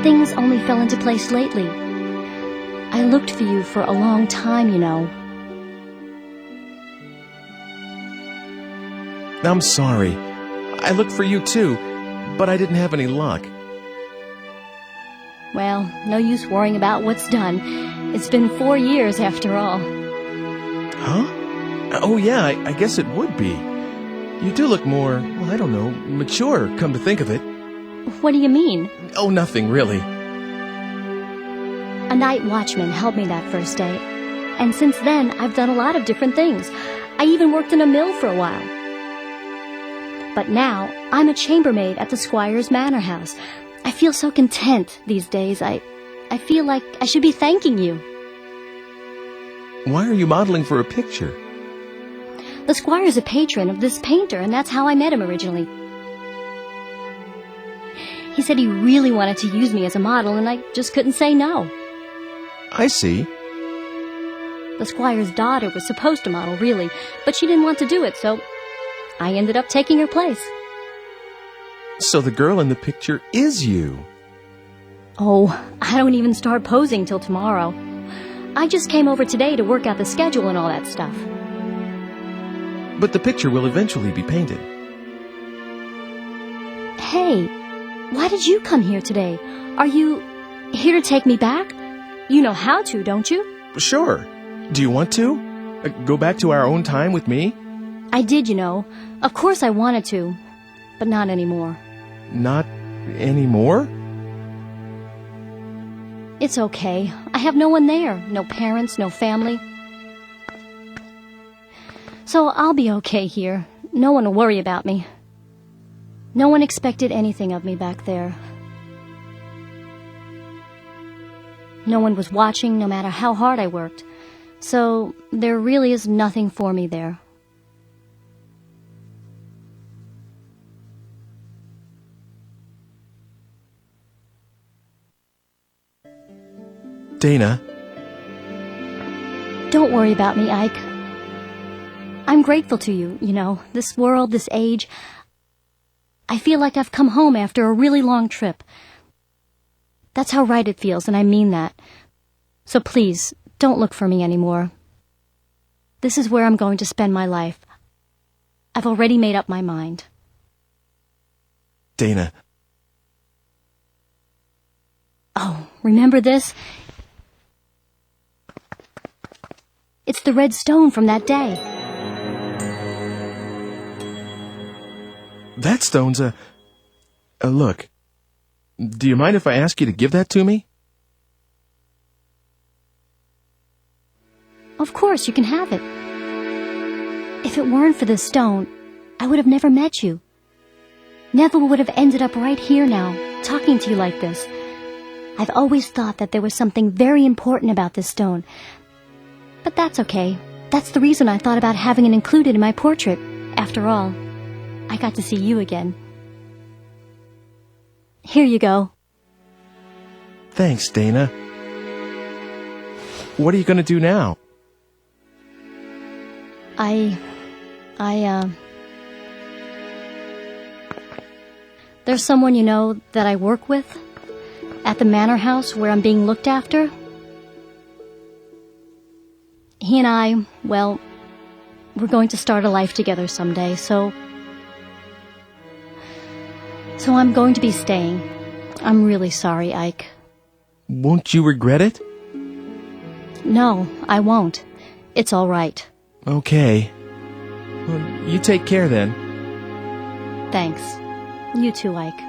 Things only fell into place lately. I looked for you for a long time, you know. I'm sorry. I looked for you too, but I didn't have any luck. Well, no use worrying about what's done. It's been 4 years after all. Huh? Oh yeah, I guess it would be. You do look more, well, I don't know, mature, come to think of it. What do you mean? Oh, nothing, really. A night watchman helped me that first day. And since then, I've done a lot of different things. I even worked in a mill for a while. But now, I'm a chambermaid at the Squire's Manor House. I feel so content these days. I feel like I should be thanking you. Why are you modeling for a picture? The Squire's a patron of this painter, and that's how I met him originally. He said he really wanted to use me as a model, and I just couldn't say no. I see. The Squire's daughter was supposed to model, really, but she didn't want to do it, so I ended up taking her place. So the girl in the picture is you. Oh, I don't even start posing till tomorrow. I just came over today to work out the schedule and all that stuff. But the picture will eventually be painted. Hey, why did you come here today? Are you here to take me back? You know how to, don't you? Sure. Do you want to? Go back to our own time with me? I did, you know. Of course I wanted to, but not anymore. Not anymore? It's okay. I have no one there. No parents, no family. So I'll be okay here. No one will worry about me. No one expected anything of me back there. No one was watching, no matter how hard I worked. So there really is nothing for me there. Dana. Don't worry about me, Ike. I'm grateful to you, you know, this world, this age. I feel like I've come home after a really long trip. That's how right it feels, and I mean that. So please, don't look for me anymore. This is where I'm going to spend my life. I've already made up my mind. Dana. Oh, remember this? It's the red stone from that day. That stone's a look. Do you mind if I ask you to give that to me? Of course, you can have it. If it weren't for this stone, I would have never met you. Never would have ended up right here now, talking to you like this. I've always thought that there was something very important about this stone. But that's okay. That's the reason I thought about having it included in my portrait. After all, I got to see you again. Here you go. Thanks, Dana. What are you going to do now? There's someone you know that I work with at the manor house where I'm being looked after. He and I, well, we're going to start a life together someday, so I'm going to be staying. I'm really sorry, Ike. Won't you regret it? No, I won't. It's all right. Okay. Well, you take care then. Thanks. You too, Ike.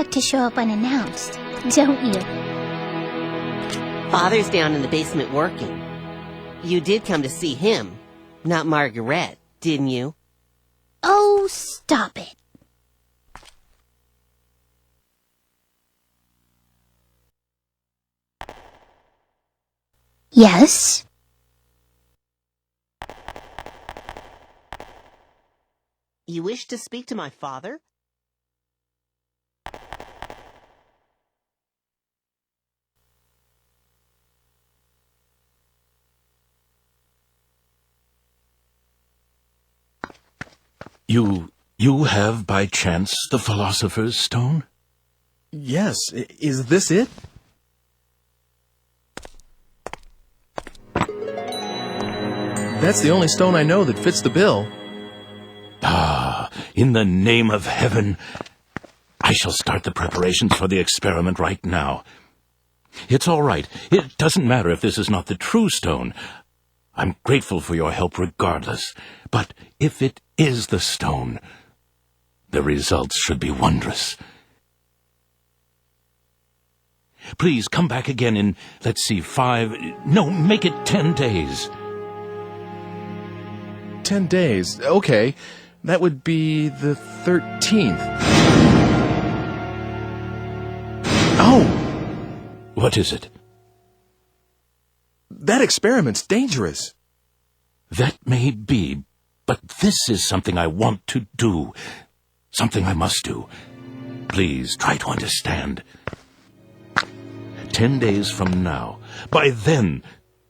like to show up unannounced, don't you? Father's down in the basement working. You did come to see him, not Margaret, didn't you? Oh, stop it. Yes? You wish to speak to my father? You have, by chance, the Philosopher's Stone? Yes. Is this it? That's the only stone I know that fits the bill. Ah, in the name of heaven, I shall start the preparations for the experiment right now. It's all right. It doesn't matter if this is not the true stone. I'm grateful for your help regardless. But if it is the stone, the results should be wondrous. Please come back again in, let's see, make it 10 days. 10 days. Okay. That would be the 13th. Oh! What is it? That experiment's dangerous. That may be, but this is something I want to do. Something I must do. Please, try to understand. 10 days from now, by then,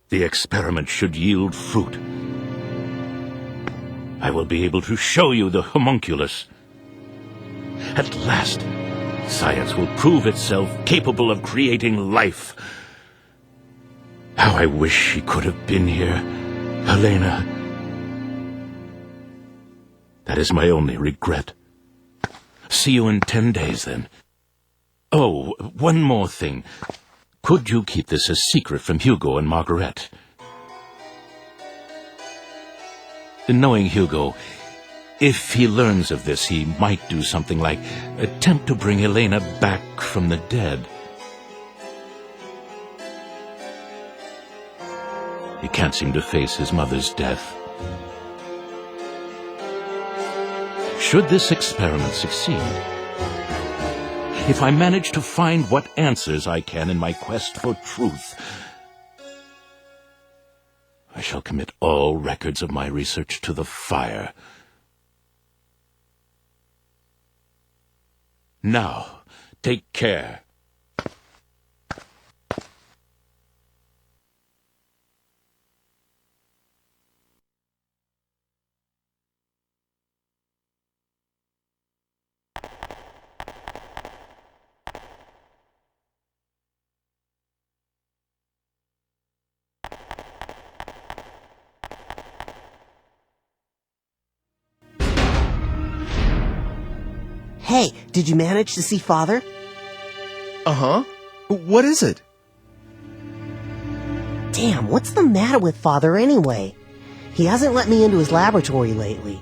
the experiment should yield fruit. I will be able to show you the homunculus. At last, science will prove itself capable of creating life. How I wish she could have been here, Helena. That is my only regret. See you in 10 days, then. Oh, one more thing. Could you keep this a secret from Hugo and Margaret? Knowing Hugo, if he learns of this, he might do something like attempt to bring Helena back from the dead. He can't seem to face his mother's death. Should this experiment succeed, if I manage to find what answers I can in my quest for truth, I shall commit all records of my research to the fire. Now, take care. Hey, did you manage to see Father? Uh-huh. What is it? Damn, what's the matter with Father anyway? He hasn't let me into his laboratory lately.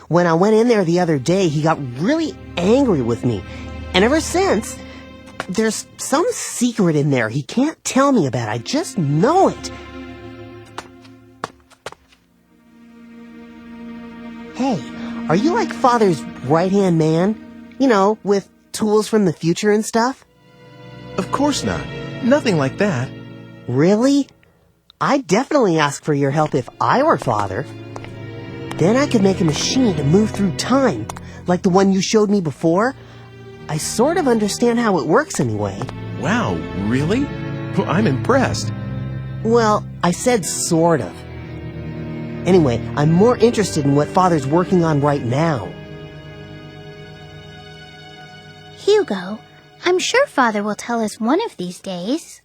When I went in there the other day, he got really angry with me. And ever since, there's some secret in there he can't tell me about. I just know it. Hey, are you like Father's right-hand man? You know, with tools from the future and stuff? Of course not. Nothing like that. Really? I'd definitely ask for your help if I were Father. Then I could make a machine to move through time, like the one you showed me before. I sort of understand how it works anyway. Wow, really? I'm impressed. Well, I said sort of. Anyway, I'm more interested in what Father's working on right now. Hugo, I'm sure Father will tell us one of these days.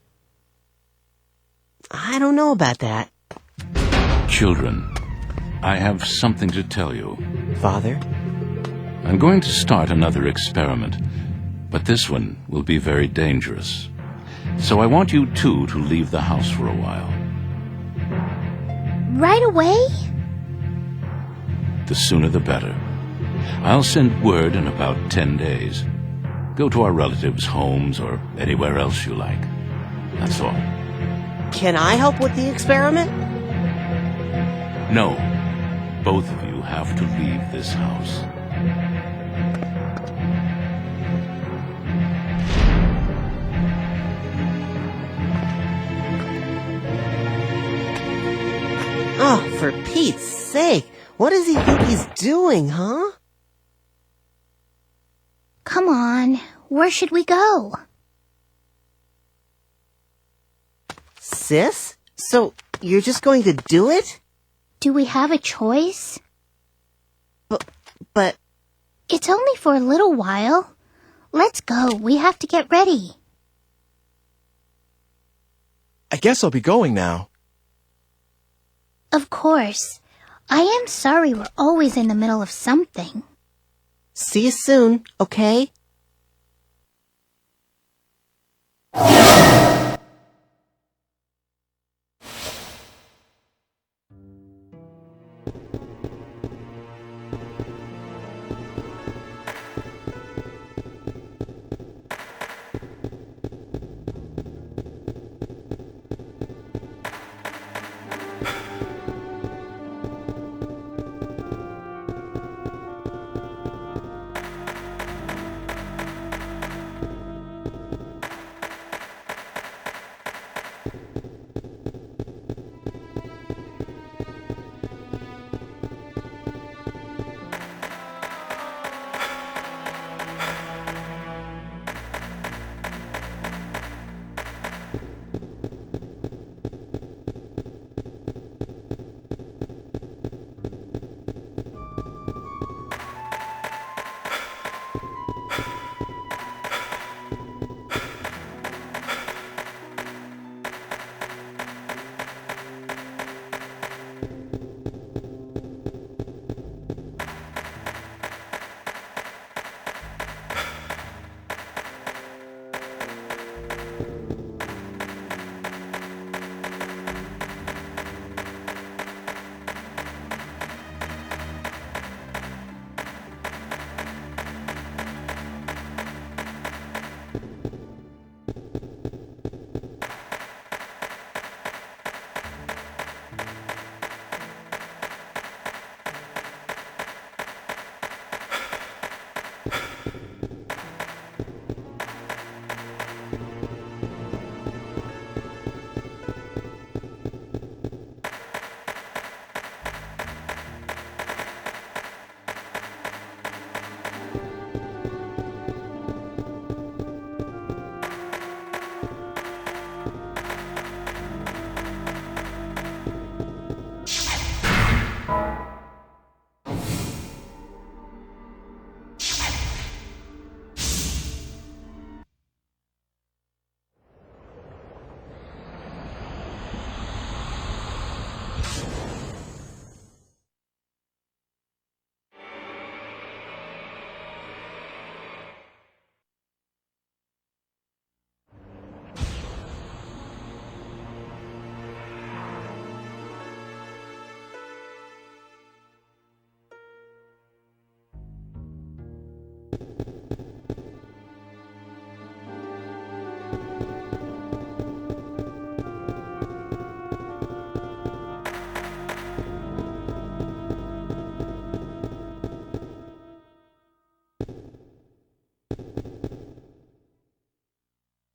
I don't know about that. Children, I have something to tell you. Father? I'm going to start another experiment, but this one will be very dangerous. So I want you two to leave the house for a while. Right away? The sooner the better. I'll send word in about 10 days. Go to our relatives' homes or anywhere else you like. That's all. Can I help with the experiment? No. Both of you have to leave this house. Oh, for Pete's sake. What does he think he's doing, huh? Come on, where should we go? Sis? So, you're just going to do it? Do we have a choice? But... It's only for a little while. Let's go, we have to get ready. I guess I'll be going now. Of course. I am sorry we're always in the middle of something. See you soon, okay?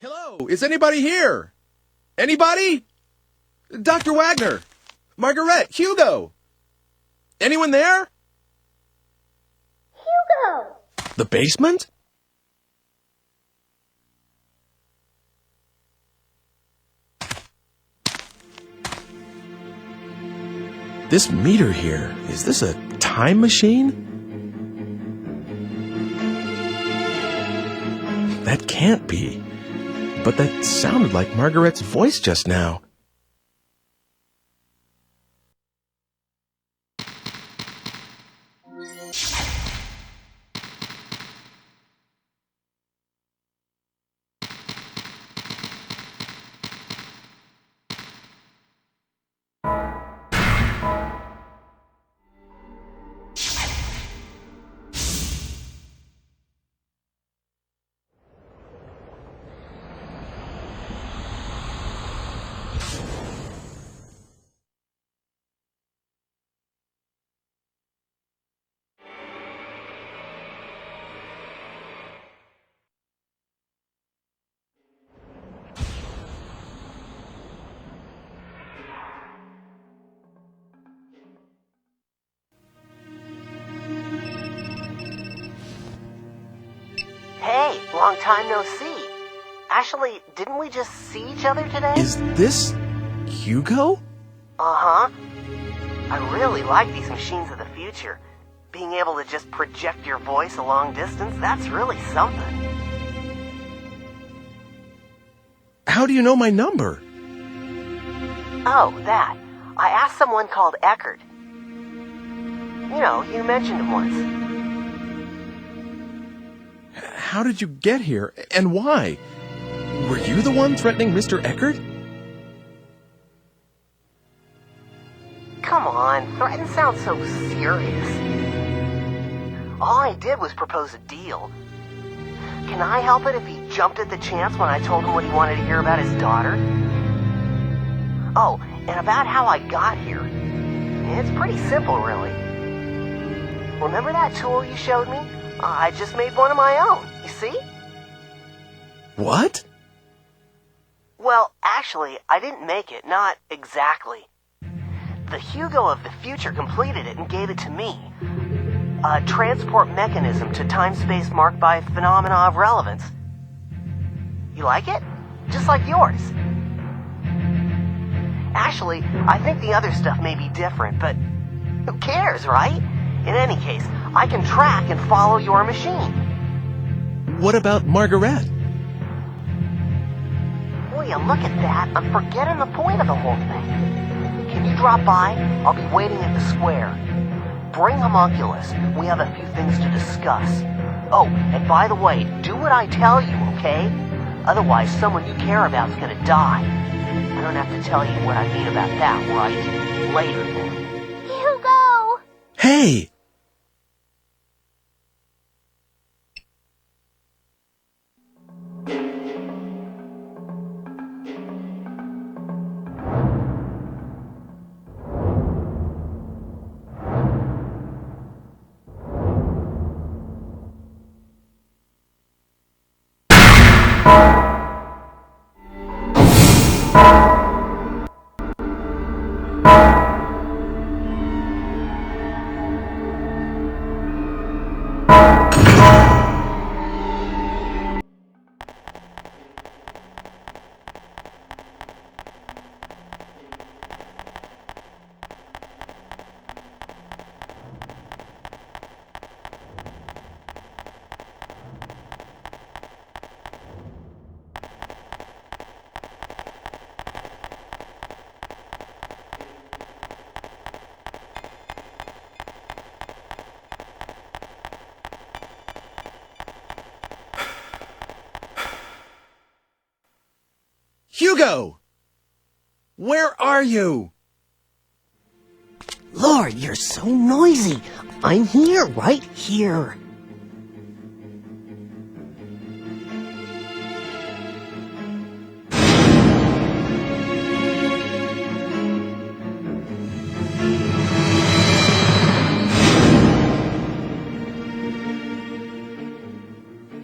Hello, is anybody here? Anybody? Dr. Wagner, Margaret, Hugo. Anyone there? Hugo! The basement? This meter here, is this a time machine? That can't be. But that sounded like Margaret's voice just now. Long time no see. Actually, didn't we just see each other today? Is this Hugo? Uh-huh. I really like these machines of the future. Being able to just project your voice a long distance, that's really something. How do you know my number? Oh, that. I asked someone called Eckert. You know, you mentioned him once. How did you get here, and why? Were you the one threatening Mr. Eckert? Come on, threaten sounds so serious. All I did was propose a deal. Can I help it if he jumped at the chance when I told him what he wanted to hear about his daughter? Oh, and about how I got here. It's pretty simple, really. Remember that tool you showed me? I just made one of my own, you see? What? Well, actually, I didn't make it, not exactly. The Hugo of the future completed it and gave it to me. A transport mechanism to time-space marked by phenomena of relevance. You like it? Just like yours. Actually, I think the other stuff may be different, but who cares, right? In any case, I can track and follow your machine. What about Margaret? Will you look at that? I'm forgetting the point of the whole thing. Can you drop by? I'll be waiting at the square. Bring Homunculus. We have a few things to discuss. Oh, and by the way, do what I tell you, okay? Otherwise, someone you care about is gonna die. I don't have to tell you what I mean about that, right? Later, then. Hugo! Hey! Hugo! Where are you? Lord, you're so noisy. I'm here, right here.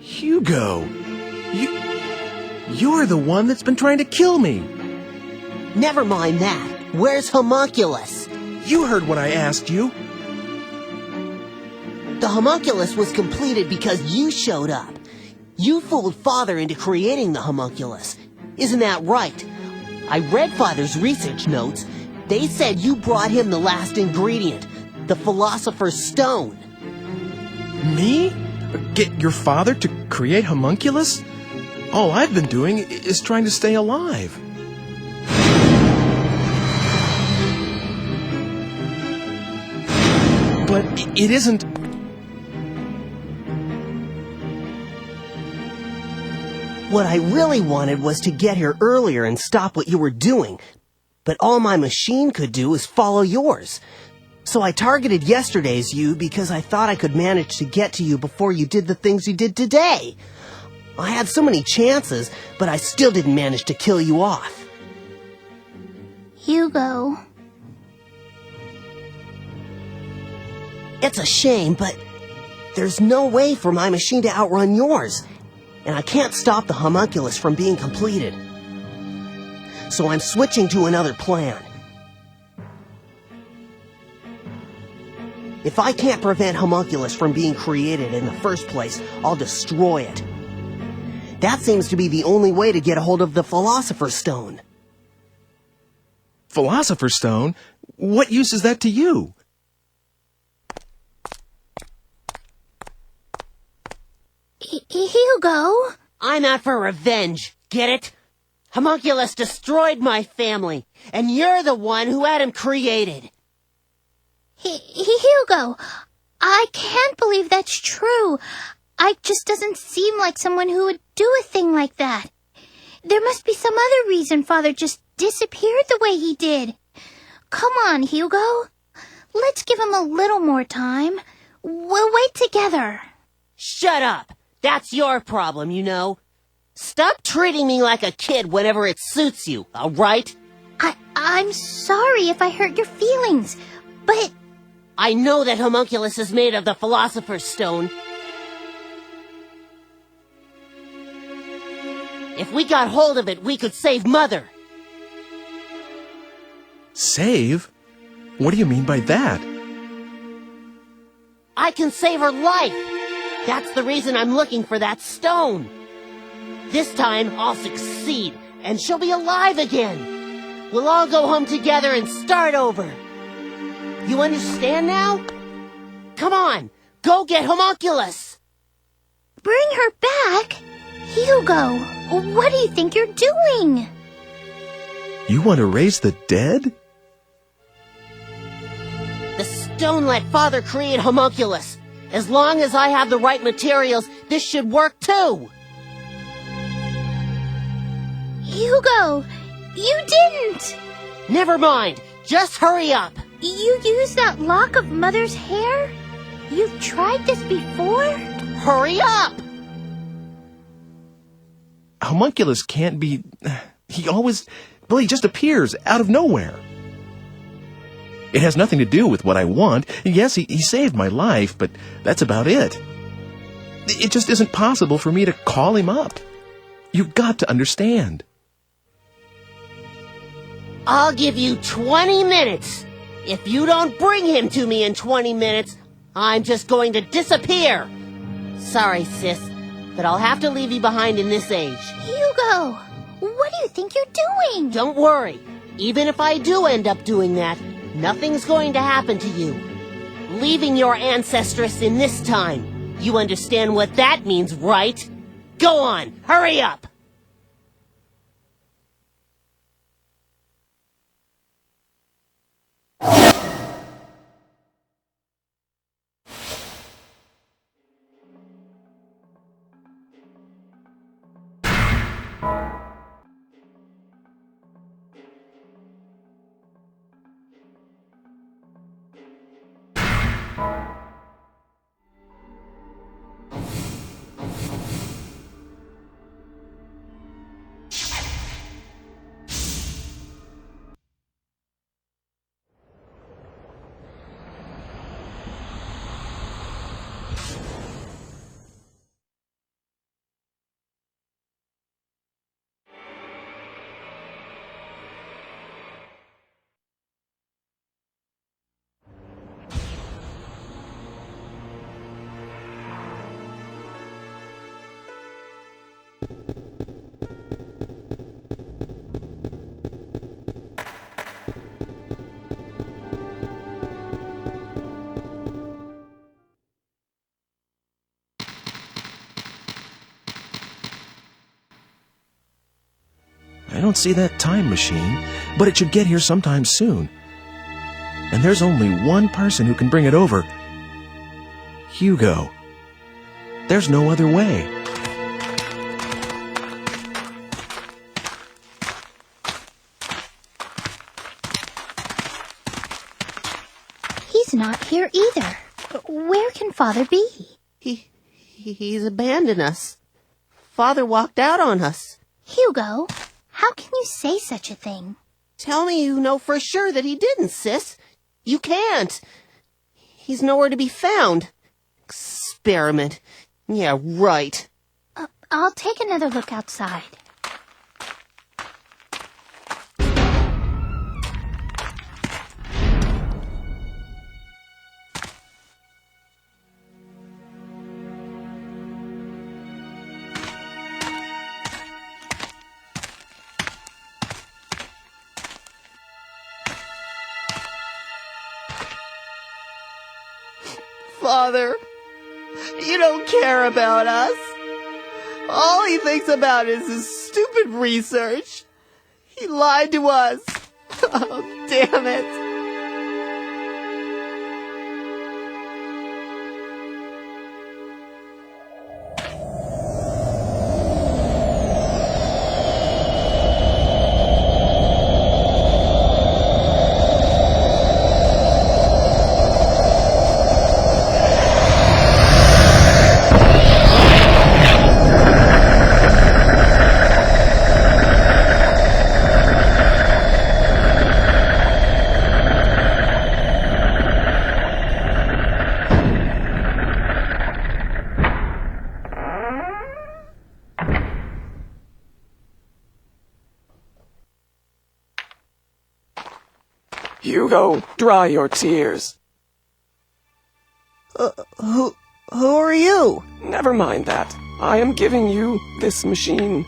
Hugo! You're the one that's been trying to kill me. Never mind that. Where's Homunculus? You heard what I asked you. The Homunculus was completed because you showed up. You fooled Father into creating the Homunculus. Isn't that right? I read Father's research notes. They said you brought him the last ingredient, the Philosopher's Stone. Me? Get your father to create Homunculus? All I've been doing is trying to stay alive. But it isn't... What I really wanted was to get here earlier and stop what you were doing. But all my machine could do was follow yours. So I targeted yesterday's you because I thought I could manage to get to you before you did the things you did today. I had so many chances, but I still didn't manage to kill you off. Hugo. It's a shame, but there's no way for my machine to outrun yours, and I can't stop the Homunculus from being completed. So I'm switching to another plan. If I can't prevent Homunculus from being created in the first place, I'll destroy it. That seems to be the only way to get a hold of the Philosopher's Stone. Philosopher's Stone? What use is that to you? Hugo? I'm out for revenge, get it? Homunculus destroyed my family, and you're the one who had him created. Hugo, I can't believe that's true. Ike just doesn't seem like someone who would do a thing like that. There must be some other reason Father just disappeared the way he did. Come on, Hugo. Let's give him a little more time. We'll wait together. Shut up. That's your problem, you know. Stop treating me like a kid whenever it suits you, all right? I'm sorry if I hurt your feelings, but... I know that Homunculus is made of the Philosopher's Stone. If we got hold of it, we could save Mother. Save? What do you mean by that? I can save her life. That's the reason I'm looking for that stone. This time, I'll succeed, and she'll be alive again. We'll all go home together and start over. You understand now? Come on, go get Homunculus. Bring her back? Hugo, what do you think you're doing? You want to raise the dead? The stone let Father create Homunculus. As long as I have the right materials, this should work too. Hugo, you didn't! Never mind, just hurry up. You used that lock of Mother's hair? You've tried this before? Hurry up! Homunculus can't be... He just appears out of nowhere. It has nothing to do with what I want. Yes, he saved my life, but that's about it. It just isn't possible for me to call him up. You've got to understand. I'll give you 20 minutes. If you don't bring him to me in 20 minutes, I'm just going to disappear. Sorry, sis, but I'll have to leave you behind in this age. Hugo, what do you think you're doing? Don't worry. Even if I do end up doing that, nothing's going to happen to you. Leaving your ancestress in this time. You understand what that means, right? Go on, hurry up! I don't see that time machine, but it should get here sometime soon. And there's only one person who can bring it over. Hugo. There's no other way. He's not here either. Where can Father be? He's abandoned us. Father walked out on us. Hugo, how can you say such a thing? Tell me you know for sure that he didn't, sis. You can't. He's nowhere to be found. Experiment. Yeah, right. I'll take another look outside. Father, you don't care about us. All he thinks about is his stupid research. He lied to us. Oh, damn it. Hugo, dry your tears. Who are you? Never mind that. I am giving you this machine.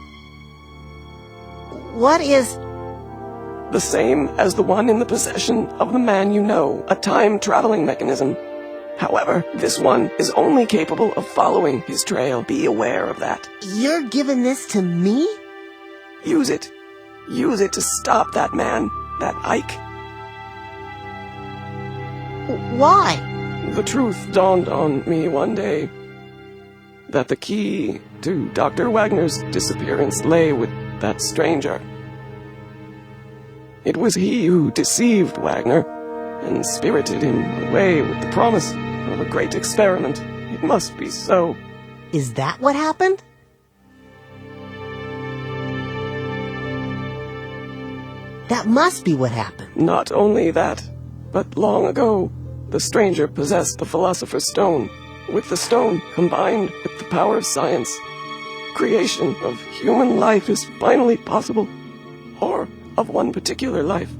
What is... The same as the one in the possession of the man you know, a time-traveling mechanism. However, this one is only capable of following his trail. Be aware of that. You're giving this to me? Use it. Use it to stop that man, that Ike. Why? The truth dawned on me one day that the key to Dr. Wagner's disappearance lay with that stranger. It was he who deceived Wagner and spirited him away with the promise of a great experiment. It must be so. Is that what happened? That must be what happened. Not only that, but long ago, the stranger possessed the Philosopher's Stone. With the stone combined with the power of science, creation of human life is finally possible. Or of one particular life.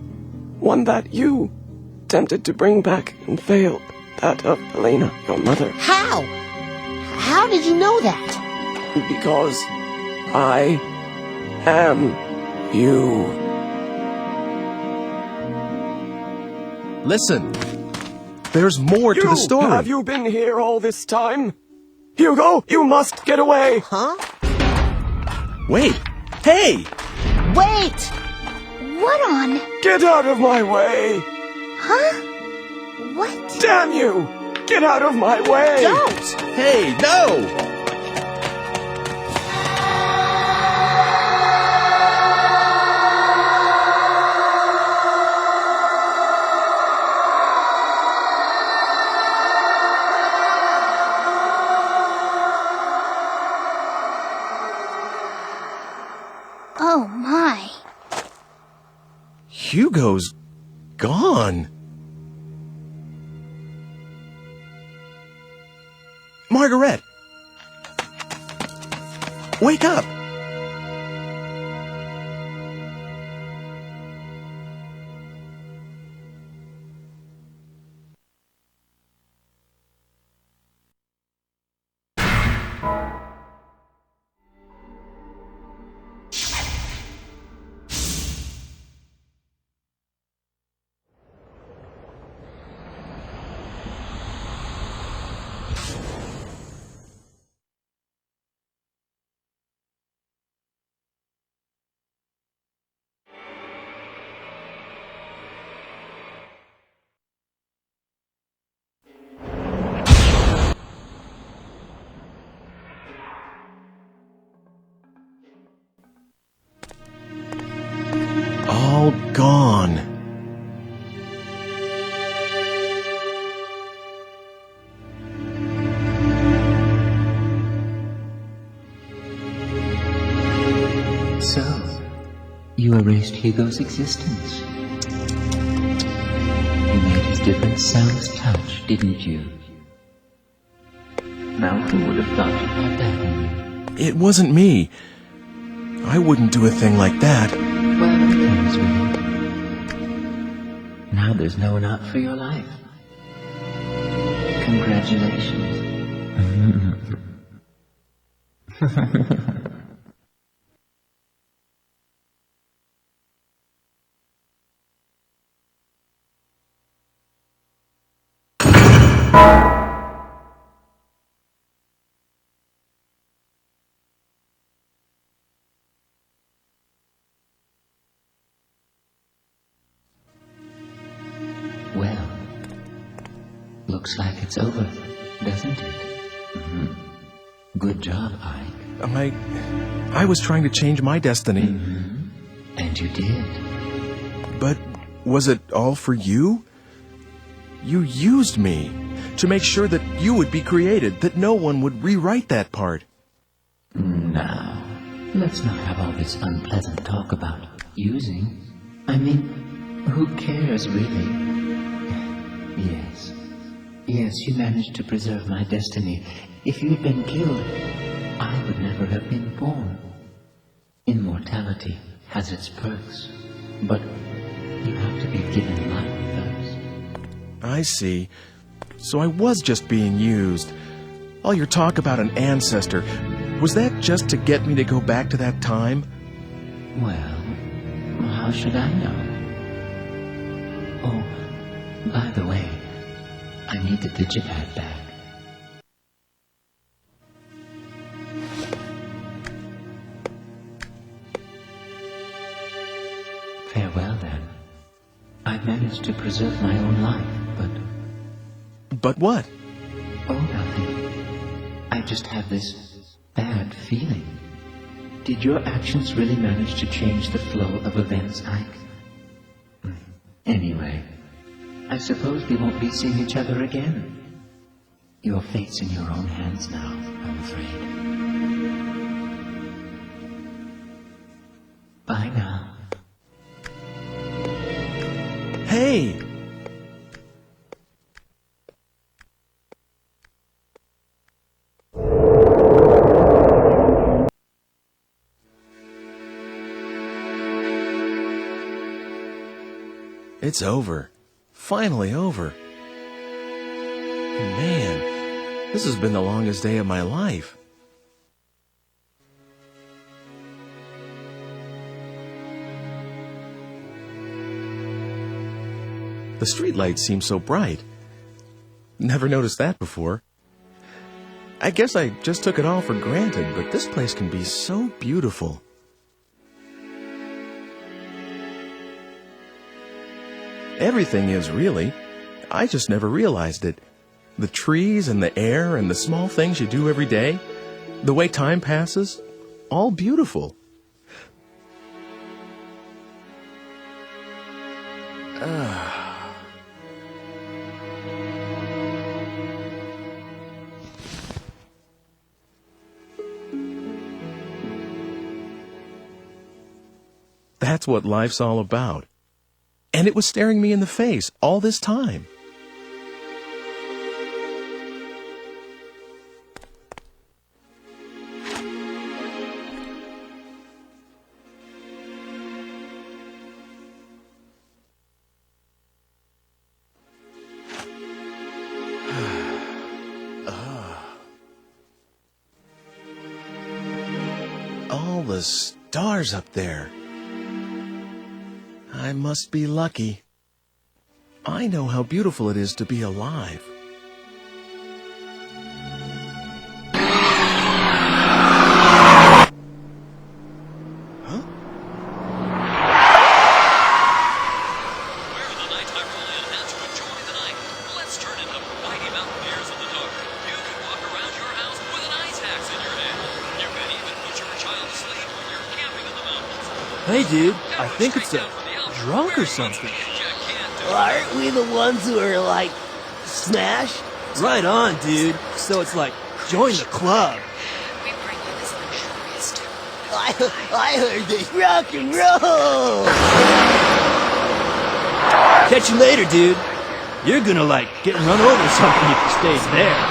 One that you attempted to bring back and failed. That of Helena, your mother. How? How did you know that? Because I am you. Listen, there's more to the story. Have you been here all this time? Hugo, you must get away. Huh? Wait. Hey! Wait! What on? Get out of my way. Huh? What? Damn you! Get out of my way! Don't! Hey, no! Oh my. Hugo's gone. Margaret! Wake up! All gone. So, you erased Hugo's existence. You made his different cells touch, didn't you? Now who would have thought you had that? It wasn't me. I wouldn't do a thing like that. Well, here's with it. Now there's no one out for your life. Congratulations. Looks like it's over, doesn't it? Good job, Ike. I was trying to change my destiny. And you did. But was it all for you? You used me to make sure that you would be created, that no one would rewrite that part. Now, let's not have all this unpleasant talk about using. I mean, who cares, really? Yes, you managed to preserve my destiny. If you'd been killed, I would never have been born. Immortality has its perks, but you have to be given life first. I see. So I was just being used. All your talk about an ancestor, was that just to get me to go back to that time? Well, how should I know? Oh, by the way, I need the digipad back. Farewell, then. I've managed to preserve my own life, but... But what? Oh, nothing. I just have this bad feeling. Did your actions really manage to change the flow of events, Ike? Anyway, I suppose we won't be seeing each other again. Your fate's in your own hands now, I'm afraid. Bye now. Hey! It's over. Finally over. Man, this has been the longest day of my life. The streetlights seem so bright. Never noticed that before. I guess I just took it all for granted, but this place can be so beautiful. Everything is, really. I just never realized it. The trees and the air and the small things you do every day, the way time passes, all beautiful. That's what life's all about. And it was staring me in the face all this time. All the stars up there. I must be lucky. I know how beautiful it is to be alive. Hey, dude, I think it's a drunk or something. Aren't we the ones who are, like, smashed? Right on, dude. So it's like, join the club. I heard this rock and roll! Catch you later, dude. You're gonna, like, get run over or something if you stay there.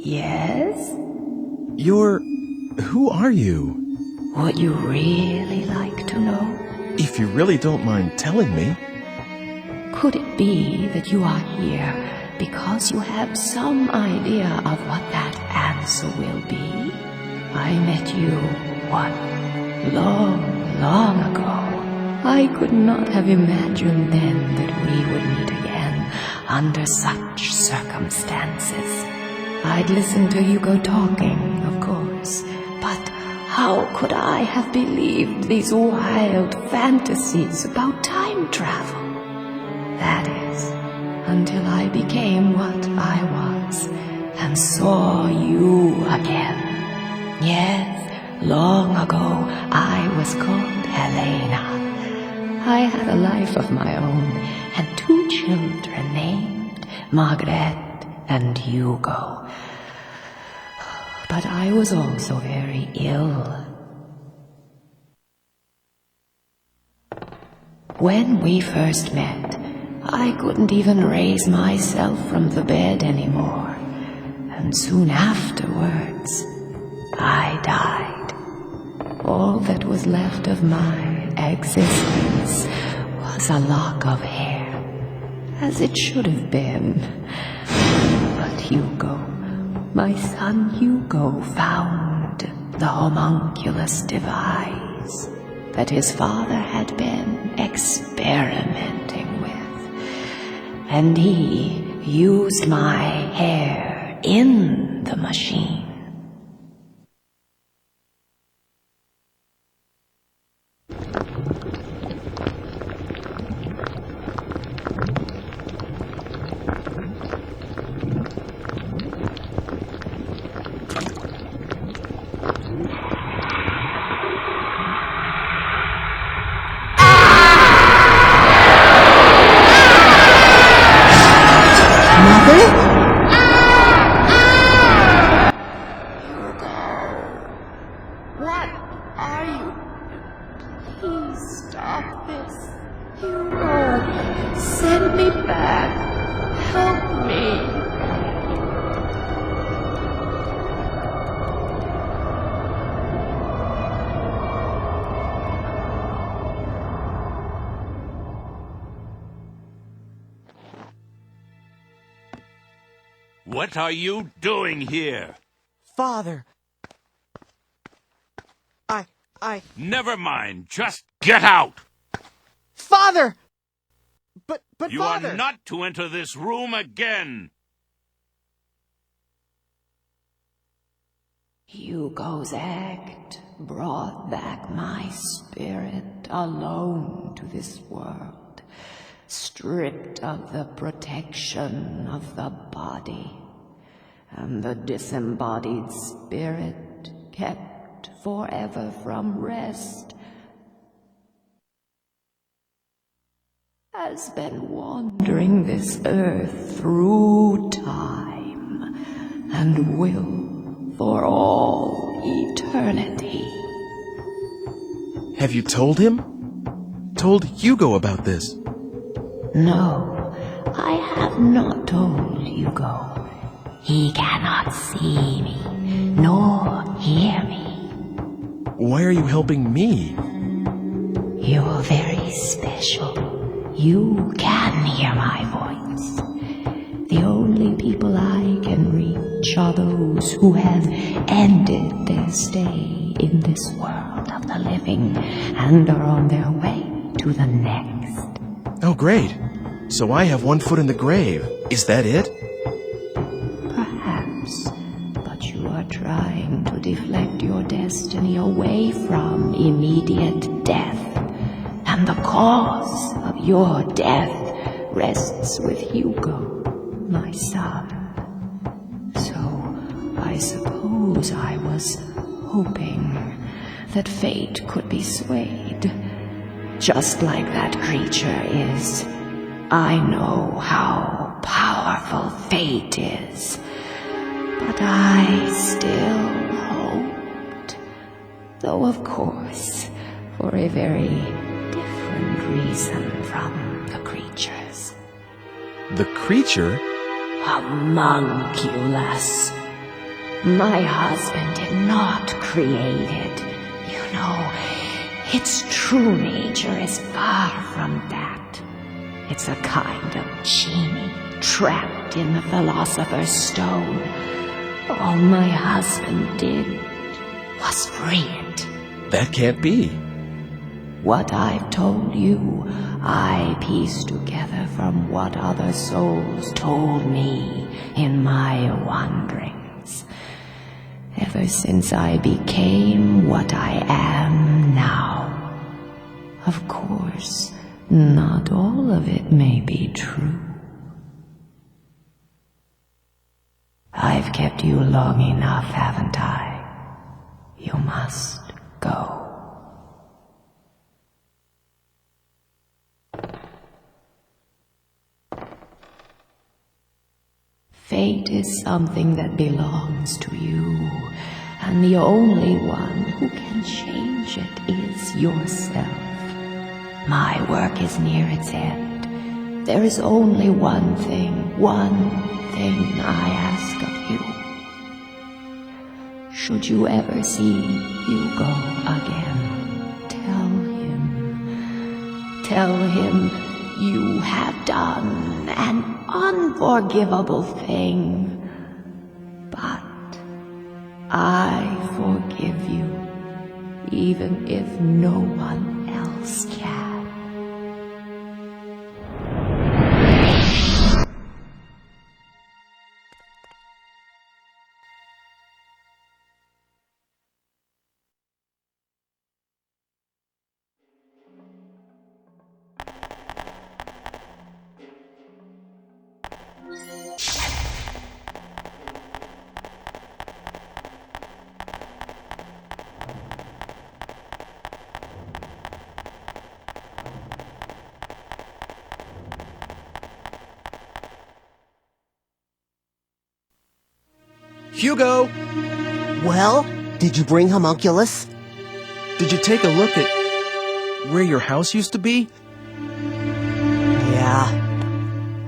Yes? Who are you? Would you really like to know? If you really don't mind telling me. Could it be that you are here because you have some idea of what that answer will be? I met you, long ago. I could not have imagined then that we would meet again under such circumstances. I'd listened to you go talking, of course, but how could I have believed these wild fantasies about time travel? That is, until I became what I was and saw you again. Yes, long ago I was called Helena. I had a life of my own and 2 children named Margaret and Hugo. But I was also very ill. When we first met, I couldn't even raise myself from the bed anymore. And soon afterwards, I died. All that was left of my existence was a lock of hair, as it should have been. But Hugo, my son Hugo, found the homunculus device that his father had been experimenting with. And he used my hair in the machine. What are you doing here? Father. I... Never mind. Just get out. Father! But you Father... are not to enter this room again. Hugo's act brought back my spirit alone to this world, stripped of the protection of the body, and the disembodied spirit kept forever from rest, has been wandering this earth through time, and will for all eternity. Have you told him? Told Hugo about this? No, I have not told Hugo. He cannot see me, nor hear me. Why are you helping me? You're very special. You can hear my voice. The only people I can reach are those who have ended their stay in this world of the living and are on their way to the next. Oh, great. So I have 1 foot in the grave. Is that it? Perhaps, but you are trying to deflect your destiny away from immediate death, and the cause of your death rests with Hugo, my son. So I suppose I was hoping that fate could be swayed, just like that creature is. I know how powerful fate is, but I still hoped, though of course for a very different reason from the creatures. The creature? Homunculus. My husband did not create it. You know, its true nature is far from that. It's a kind of genie trapped in the Philosopher's Stone. All my husband did was free it. That can't be. What I've told you, I pieced together from what other souls told me in my wanderings. Ever since I became what I am now. Of course, not all of it may be true. I've kept you long enough, haven't I? You must go. Fate is something that belongs to you, and the only one who can change it is yourself. My work is near its end. There is only one thing I ask of you. Should you ever see Hugo again, tell him you have done an unforgivable thing, but I forgive you, even if no one else can. Hugo! Well, did you bring Homunculus? Did you take a look at where your house used to be? Yeah.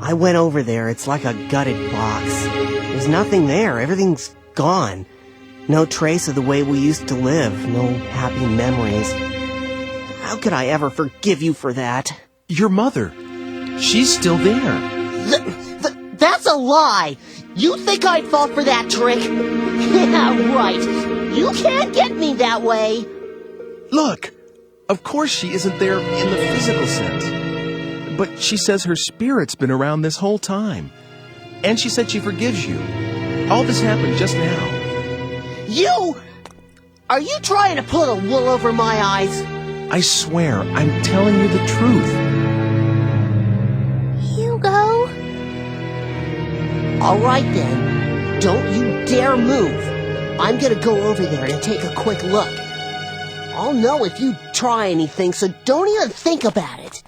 I went over there. It's like a gutted box. There's nothing there. Everything's gone. No trace of the way we used to live. No happy memories. How could I ever forgive you for that? Your mother. She's still there. That's a lie! You think I'd fall for that trick? Yeah, right. You can't get me that way. Look, of course she isn't there in the physical sense. But she says her spirit's been around this whole time. And she said she forgives you. All this happened just now. You! Are you trying to put a wool over my eyes? I swear, I'm telling you the truth. Hugo? All right, then. Don't you dare move. I'm gonna go over there and take a quick look. I'll know if you try anything, so don't even think about it.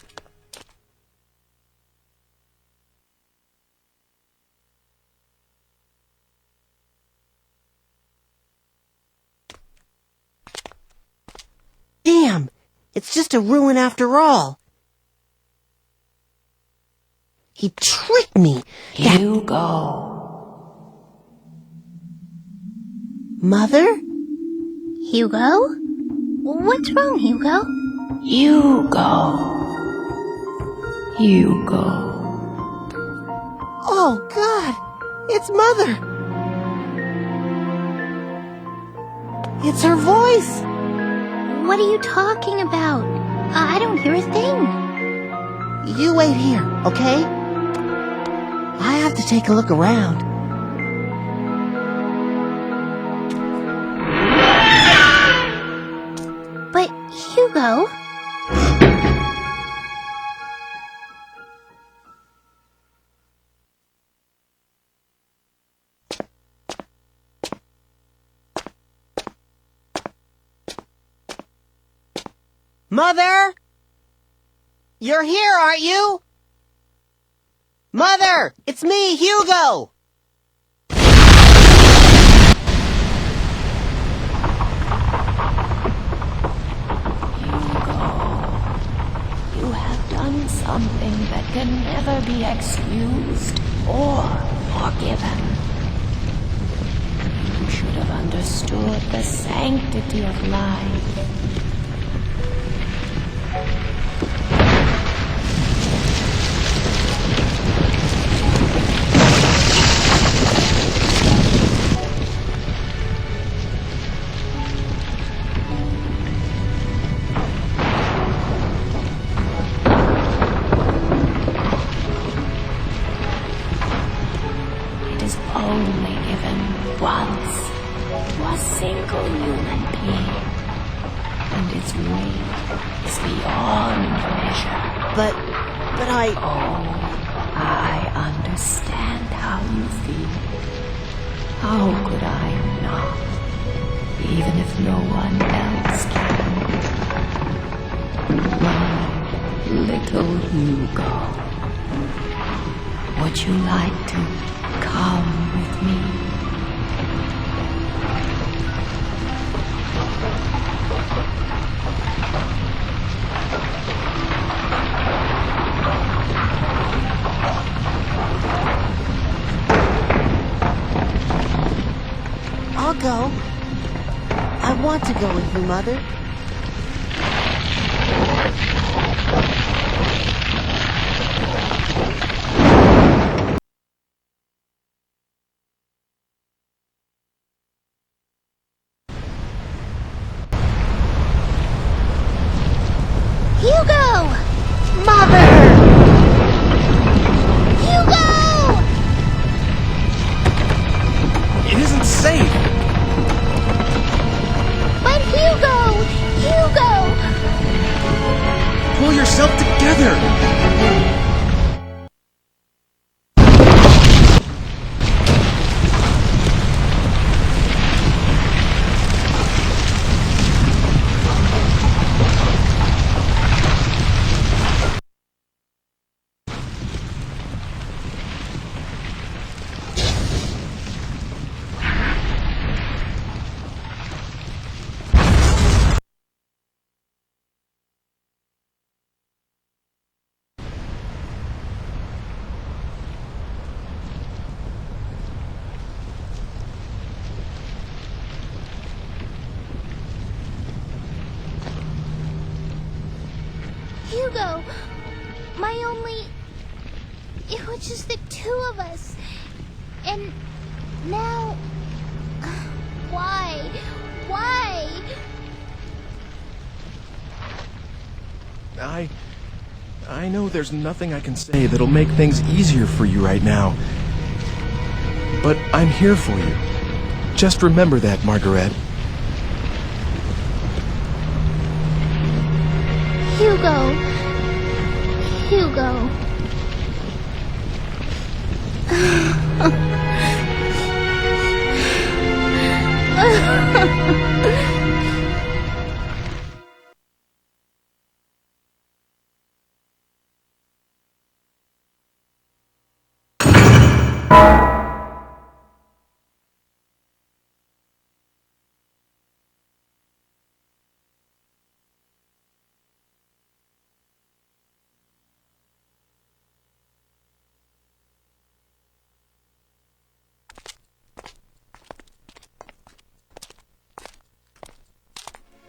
Damn! It's just a ruin after all. He tricked me. Hugo. Mother? Hugo? What's wrong, Hugo? Hugo. Oh, God! It's Mother! It's her voice! What are you talking about? I don't hear a thing. You wait here, okay? I have to take a look around. But, Hugo... Mother? You're here, aren't you? Mother! It's me, Hugo! You have done something that can never be excused or forgiven. You understood the sanctity of life. Only given once to a single human being, and its weight is beyond measure. But I... Oh, I understand how you feel. How could I not, even if no one else can? My little Hugo, would you like to come with me? I'll go. I want to go with you, Mother. Hugo! Mother! Hugo! It isn't safe! But Hugo! Hugo! Pull yourself together! Hugo! It was just the two of us. And now... Why? Why? I know there's nothing I can say that'll make things easier for you right now. But I'm here for you. Just remember that, Margaret. Hugo. Hugo.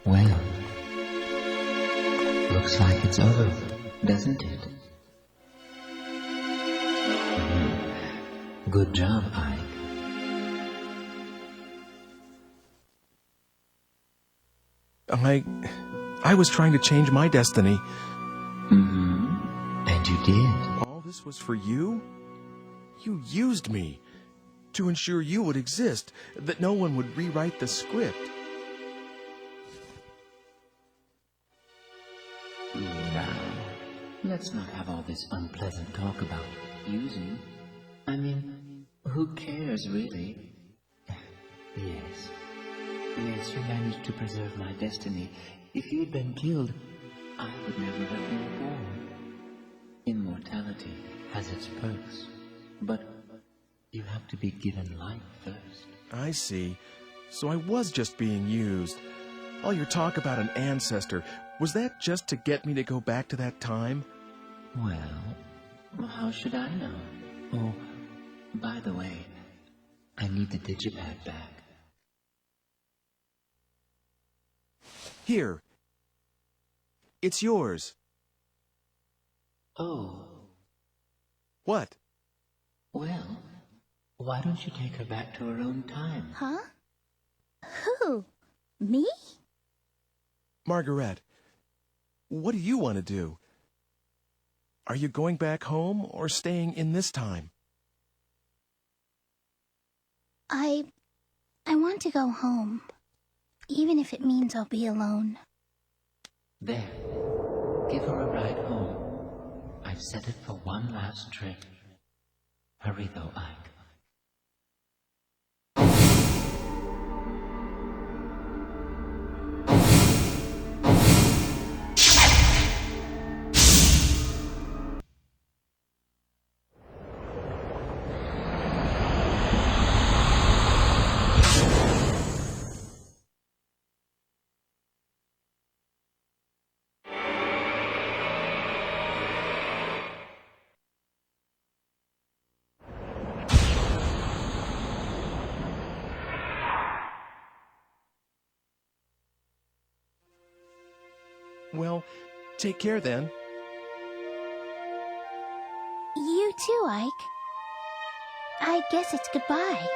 Well, looks like it's over, doesn't it? Good job, Ike. I was trying to change my destiny. And you did. All this was for you? You used me to ensure you would exist, that no one would rewrite the script. Now, let's not have all this unpleasant talk about using. I mean, who cares, really? Yes, you managed to preserve my destiny. If you'd been killed, I would never have been born. Immortality has its perks, but you have to be given life first. I see. So I was just being used. All your talk about an ancestor, was that just to get me to go back to that time? Well, how should I know? Oh, by the way, I need the digipad back. Here. It's yours. Oh, What? well, why don't you take her back to her own time? Huh? Who? Me? Margaret, what do you want to do? Are you going back home or staying in this time? I want to go home. Even if it means I'll be alone. There. Give her a ride home. I've set it for one last trip. Hurry though, Ike. Well, take care then. You too, Ike. I guess it's goodbye.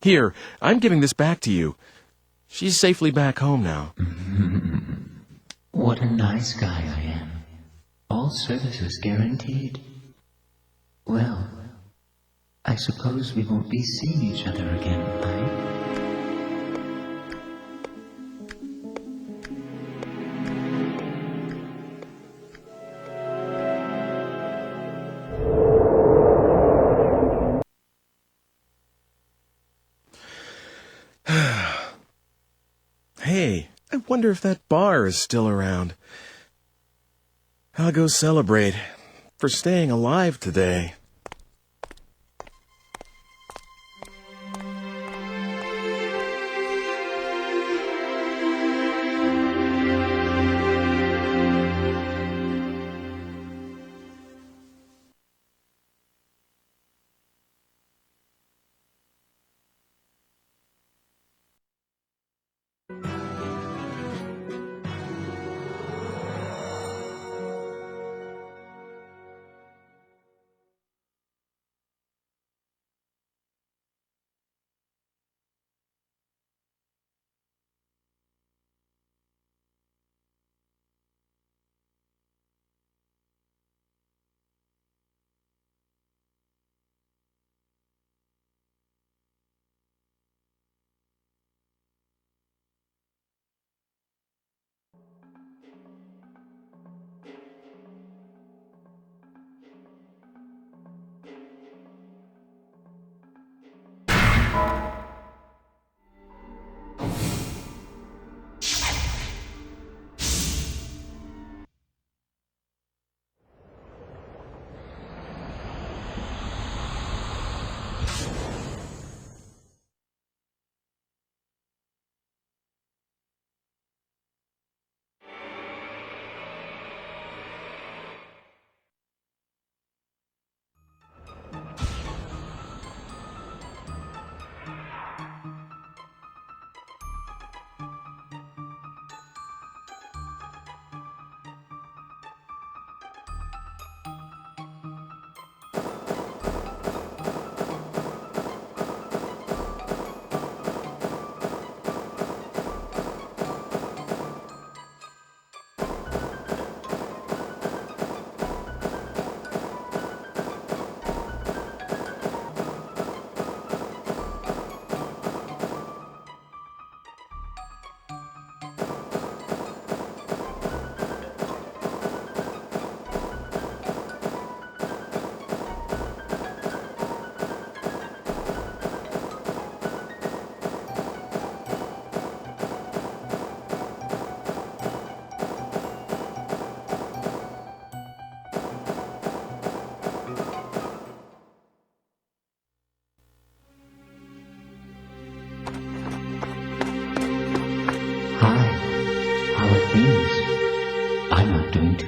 Here, I'm giving this back to you. She's safely back home now. What a nice guy I am. All services guaranteed. Well, I suppose we won't be seeing each other again, Ike. Hey, I wonder if that bar is still around. I'll go celebrate for staying alive today.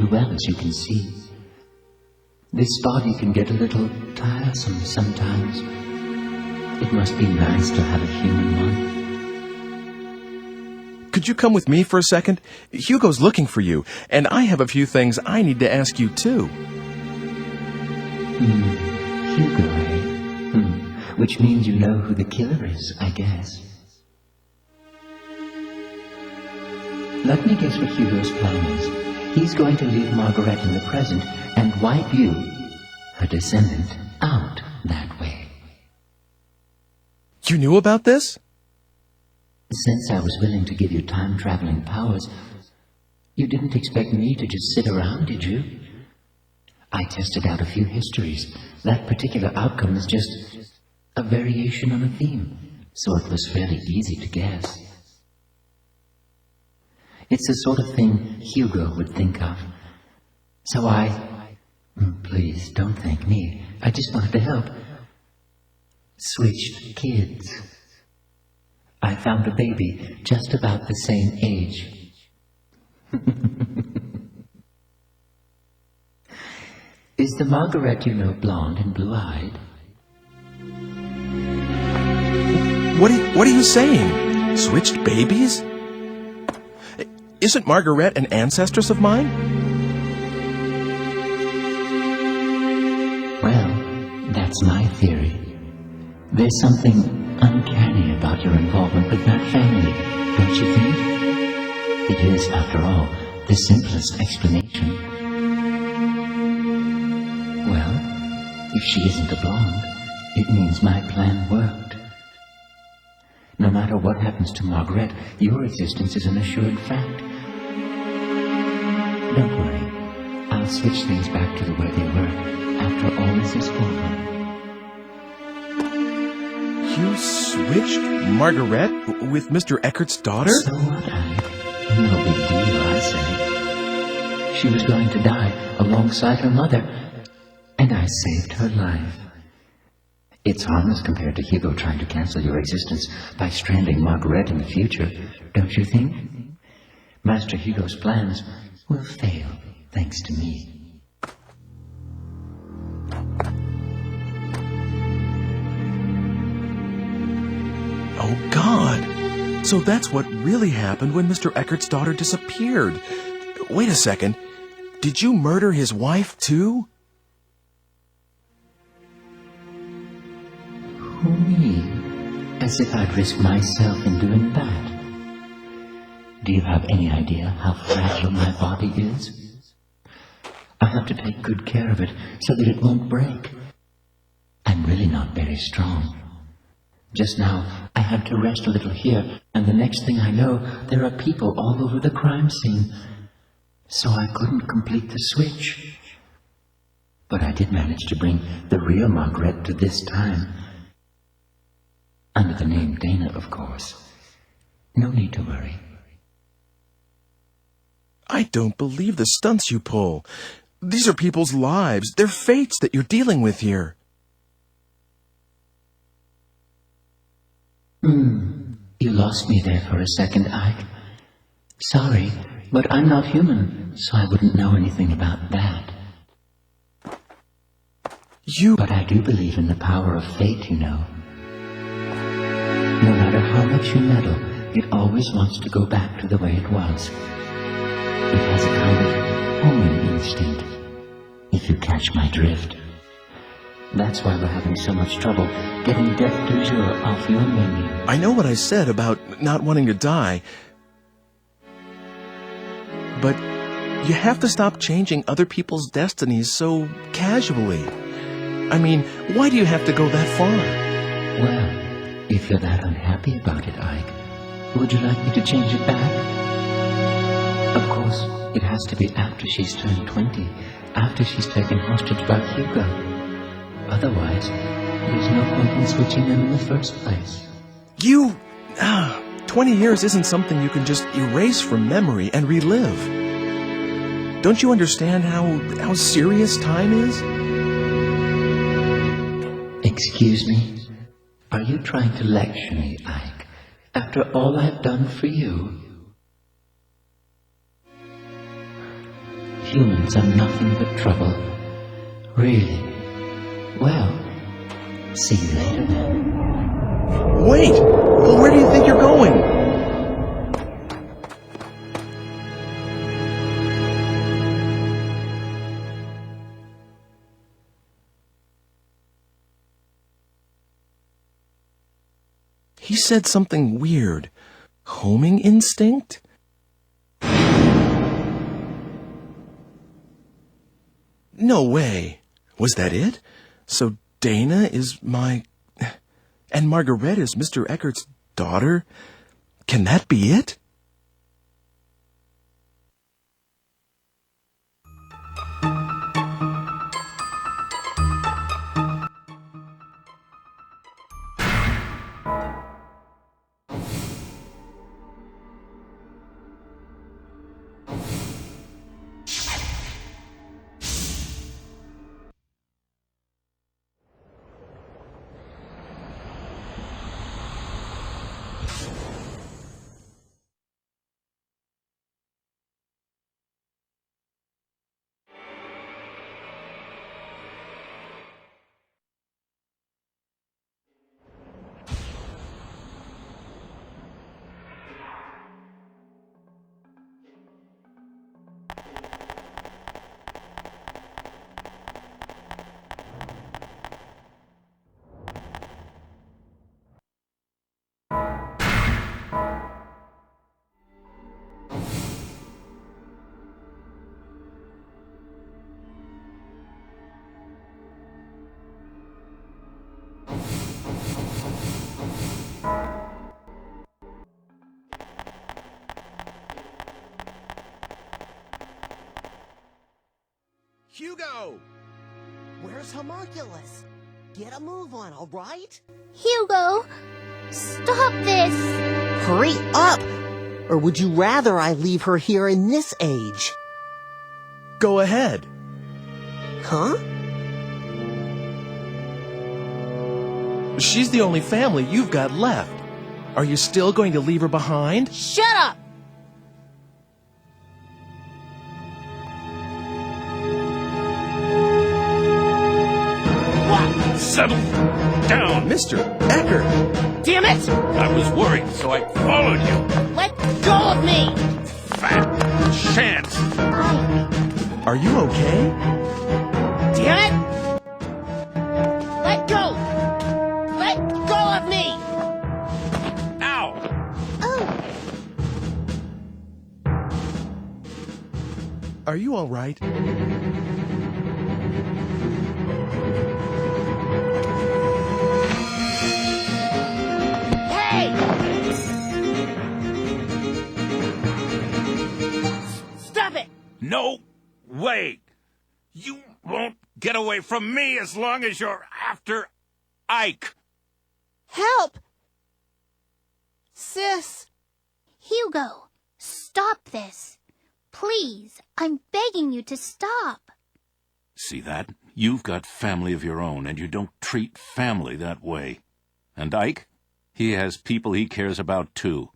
too well, as you can see. This body can get a little tiresome sometimes. It must be nice to have a human one. Could you come with me for a second? Hugo's looking for you, and I have a few things I need to ask you, too. Hugo, eh? Which means you know who the killer is, I guess. Let me guess what Hugo's plan is. He's going to leave Margaret in the present and wipe you, her descendant, out that way. You knew about this? Since I was willing to give you time-traveling powers, you didn't expect me to just sit around, did you? I tested out a few histories. That particular outcome is just a variation on a theme, so it was fairly easy to guess. It's the sort of thing Hugo would think of. So please don't thank me, I just wanted to help. Switched kids. I found a baby just about the same age. Is the Margaret you know blonde and blue-eyed? What are you saying? Switched babies? Isn't Margaret an ancestress of mine? Well, that's my theory. There's something uncanny about your involvement with that family, don't you think? It is, after all, the simplest explanation. Well, if she isn't a blonde, it means my plan worked. No matter what happens to Margaret, your existence is an assured fact. Don't worry, I'll switch things back to the way they were after all this is over. You switched Margaret with Mr. Eckert's daughter? So what, no big deal, I say. She was going to die alongside her mother, and I saved her life. It's harmless compared to Hugo trying to cancel your existence by stranding Margaret in the future, don't you think? Master Hugo's plans will fail, thanks to me. Oh, God. So that's what really happened when Mr. Eckert's daughter disappeared. Wait a second. Did you murder his wife, too? Who, me? As if I'd risk myself in doing that. Do you have any idea how fragile my body is? I have to take good care of it so that it won't break. I'm really not very strong. Just now, I had to rest a little here, and the next thing I know, there are people all over the crime scene. So I couldn't complete the switch. But I did manage to bring the real Margaret to this time. Under the name Dana, of course. No need to worry. I don't believe the stunts you pull. These are people's lives. They're fates that you're dealing with here. You lost me there for a second, Ike. Sorry, but I'm not human, so I wouldn't know anything about that. But I do believe in the power of fate, you know. No matter how much you meddle, it always wants to go back to the way it was. It has a kind of homing instinct, if you catch my drift. That's why we're having so much trouble getting Death du Jour off your menu. I know what I said about not wanting to die, but you have to stop changing other people's destinies so casually. I mean, why do you have to go that far? Well, if you're that unhappy about it, Ike, would you like me to change it back? Of course, it has to be after she's turned 20, after she's taken hostage by Hugo. Otherwise, there's no point in switching them in the first place. 20 years isn't something you can just erase from memory and relive. Don't you understand how serious time is? Excuse me? Are you trying to lecture me, Ike? After all I've done for you? humans are nothing but trouble. Really? Well, see you later then. Wait! Where do you think you're going? He said something weird. Homing instinct? No way. Was that it? So Dana is my... And Margaret is Mr. Eckert's daughter? Can that be it? Hugo! Where's Homunculus? Get a move on, all right? Hugo, stop this! Hurry up! Or would you rather I leave her here in this age? Go ahead. Huh? She's the only family you've got left. Are you still going to leave her behind? Shut up! Settle down. Mr. Eckert! Damn it! I was worried, so I followed you. Let go of me! Fat chance. Are you okay? Damn it! Let go! Let go of me! Ow! Oh! Are you all right? Stop it! No way! You won't get away from me as long as you're after Ike. Help! Sis! Hugo, stop this. Please, I'm begging you to stop. See that? You've got family of your own, and you don't treat family that way. And Ike? He has people he cares about, too.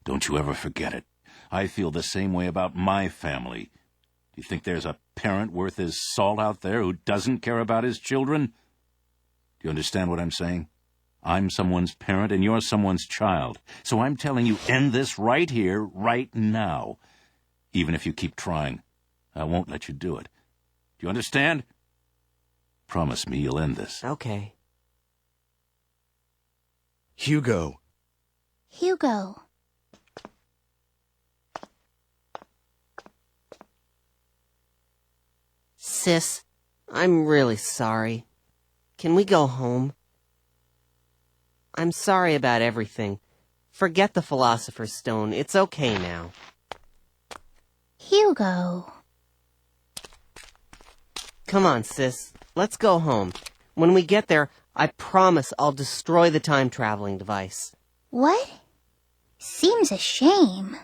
Don't you ever forget it. I feel the same way about my family. Do you think there's a parent worth his salt out there who doesn't care about his children? Do you understand what I'm saying? I'm someone's parent and you're someone's child. So I'm telling you, end this right here, right now. Even if you keep trying, I won't let you do it. Do you understand? Promise me you'll end this. Okay. Hugo. Hugo. Sis, I'm really sorry. Can we go home? I'm sorry about everything. Forget the Philosopher's Stone. It's okay now. Hugo. Come on, sis. Let's go home. When we get there, I promise I'll destroy the time-traveling device. What? Seems a shame.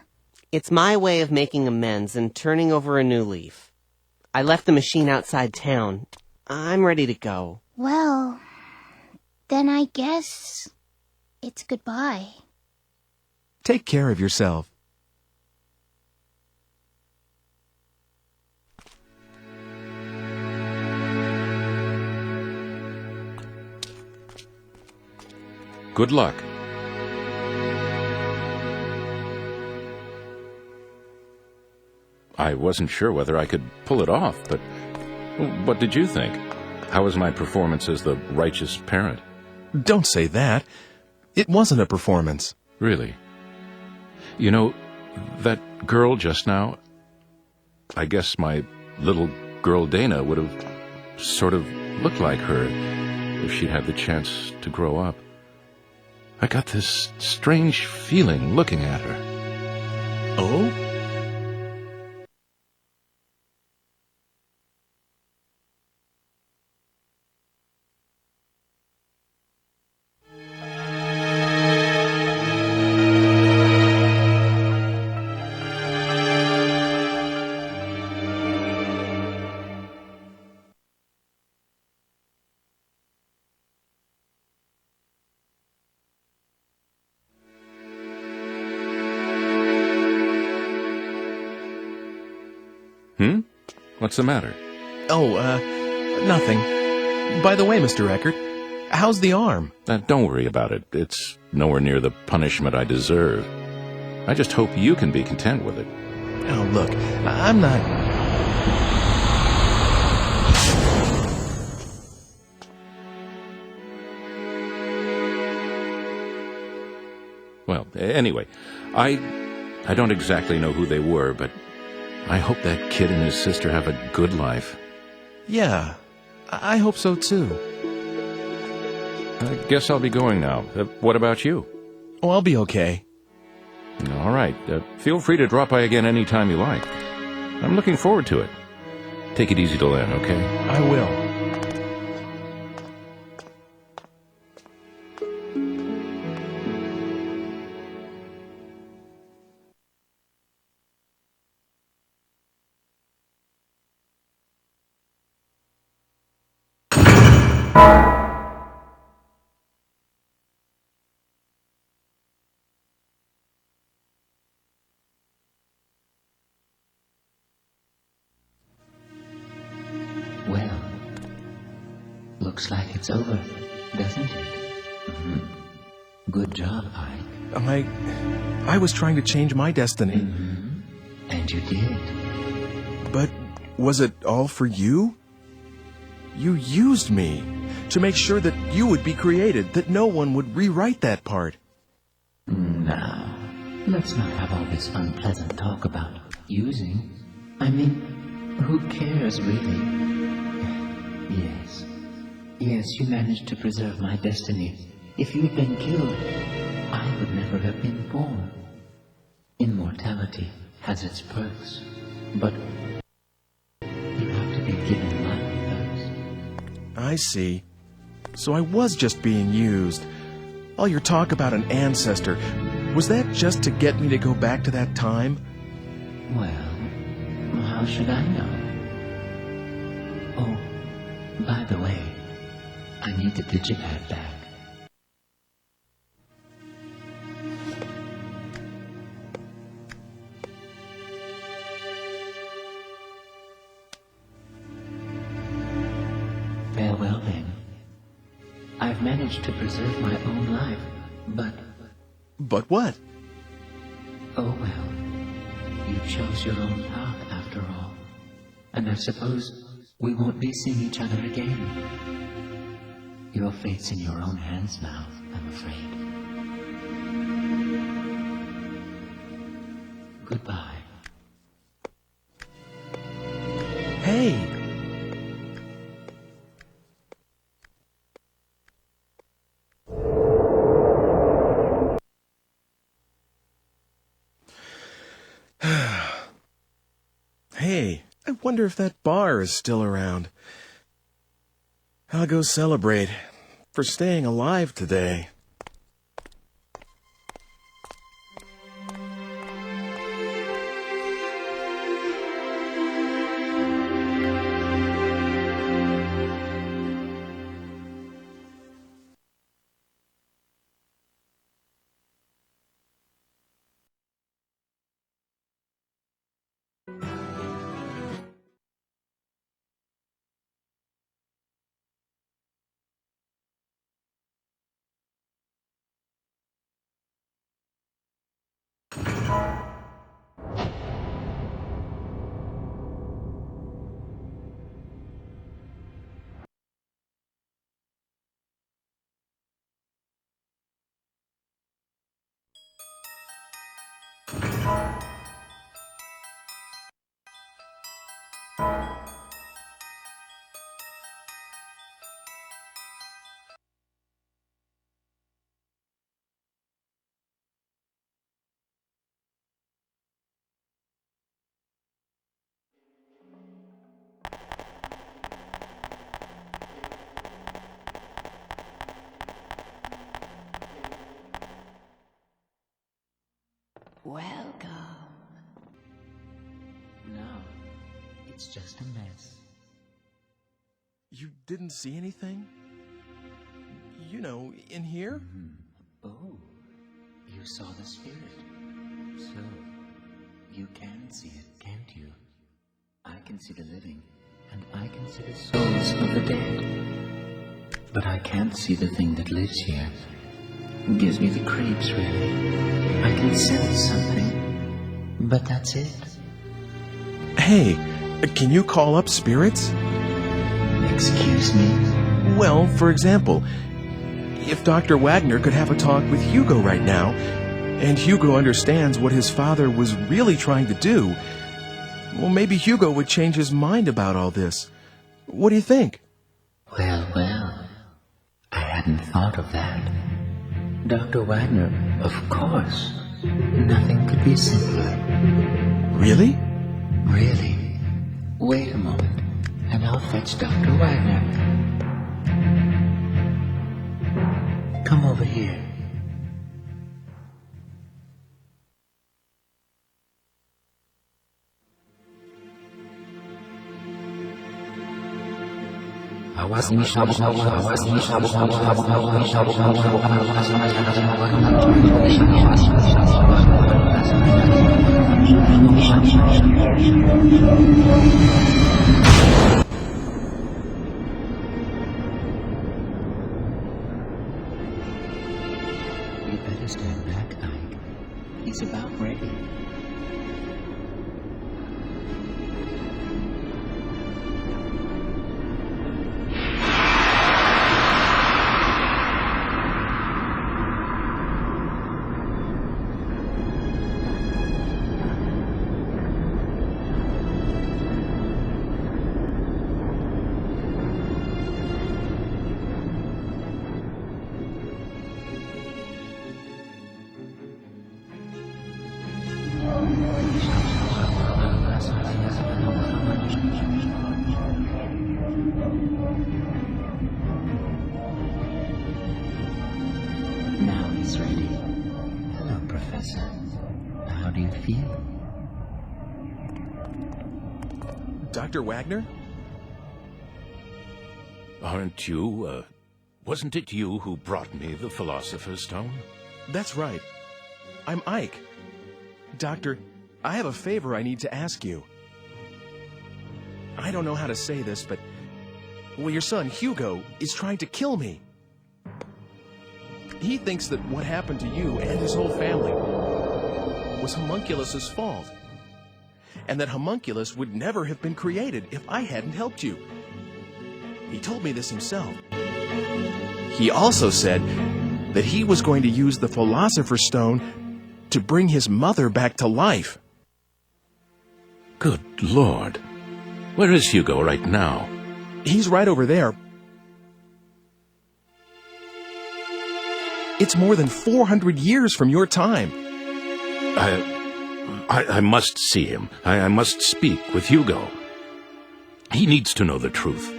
It's my way of making amends and turning over a new leaf. I left the machine outside town. I'm ready to go. Well, then I guess it's goodbye. Take care of yourself. Good luck. I wasn't sure whether I could pull it off, but what did you think? How was my performance as the righteous parent? Don't say that. It wasn't a performance. Really? You know, that girl just now, I guess my little girl Dana would have sort of looked like her if she'd had the chance to grow up. I got this strange feeling looking at her. Oh? What's the matter? Oh, nothing. By the way, Mr. Eckert, how's the arm? Don't worry about it. It's nowhere near the punishment I deserve. I just hope you can be content with it. Oh, look, I'm not... Well, anyway, I don't exactly know who they were, but I hope that kid and his sister have a good life. Yeah, I hope so too. I guess I'll be going now. What about you? Oh, I'll be okay. All right. Feel free to drop by again any time you like. I'm looking forward to it. Take it easy till then, okay? I will. Well, looks like it's over, doesn't it? Good job, Ike. I was trying to change my destiny. And you did. But was it all for you? You used me to make sure that you would be created, that no one would rewrite that part. Now, let's not have all this unpleasant talk about using. I mean, who cares, really? Yes, you managed to preserve my destiny. If you'd been killed, I would never have been born. Immortality has its perks, but you have to be given life first. I see. So I was just being used. All your talk about an ancestor, was that just to get me to go back to that time? Well, how should I know? Oh, by the way, I need the digipad back. Farewell, then. I've managed to preserve my own life, but... But what? Oh, well. You chose your own path, after all. And I suppose we won't be seeing each other again. Your fate's in your own hands now, I'm afraid. Goodbye. Hey! Hey, I wonder if that bar is still around. I'll go celebrate for staying alive today. No, it's just a mess. You didn't see anything? You know, in here? Oh, you saw the spirit. So, you can see it, can't you? I can see the living, and I can see the souls of the dead. But I can't see the thing that lives here. It gives me the creeps, really. I can sense something, but that's it. Hey, can you call up spirits? Excuse me? Well, for example, if Dr. Wagner could have a talk with Hugo right now, and Hugo understands what his father was really trying to do, well, maybe Hugo would change his mind about all this. What do you think? Well, I hadn't thought of that. Dr. Wagner, of course. Nothing could be simpler. Really? Really. Wait a moment, and I'll fetch Dr. Wagner. Come over here. You better stand back, Ike. He's about ready. Now he's ready. Hello, Professor. How do you feel? Dr. Wagner? Aren't you, wasn't it you who brought me the Philosopher's Stone? That's right. I'm Ike. Doctor, I have a favor I need to ask you. I don't know how to say this, but... well, your son, Hugo, is trying to kill me. He thinks that what happened to you and his whole family was Homunculus's fault. And that Homunculus would never have been created if I hadn't helped you. He told me this himself. He also said that he was going to use the Philosopher's Stone to bring his mother back to life. Good Lord. Where is Hugo right now? He's right over there. It's more than 400 years from your time. I must see him. I must speak with Hugo. He needs to know the truth.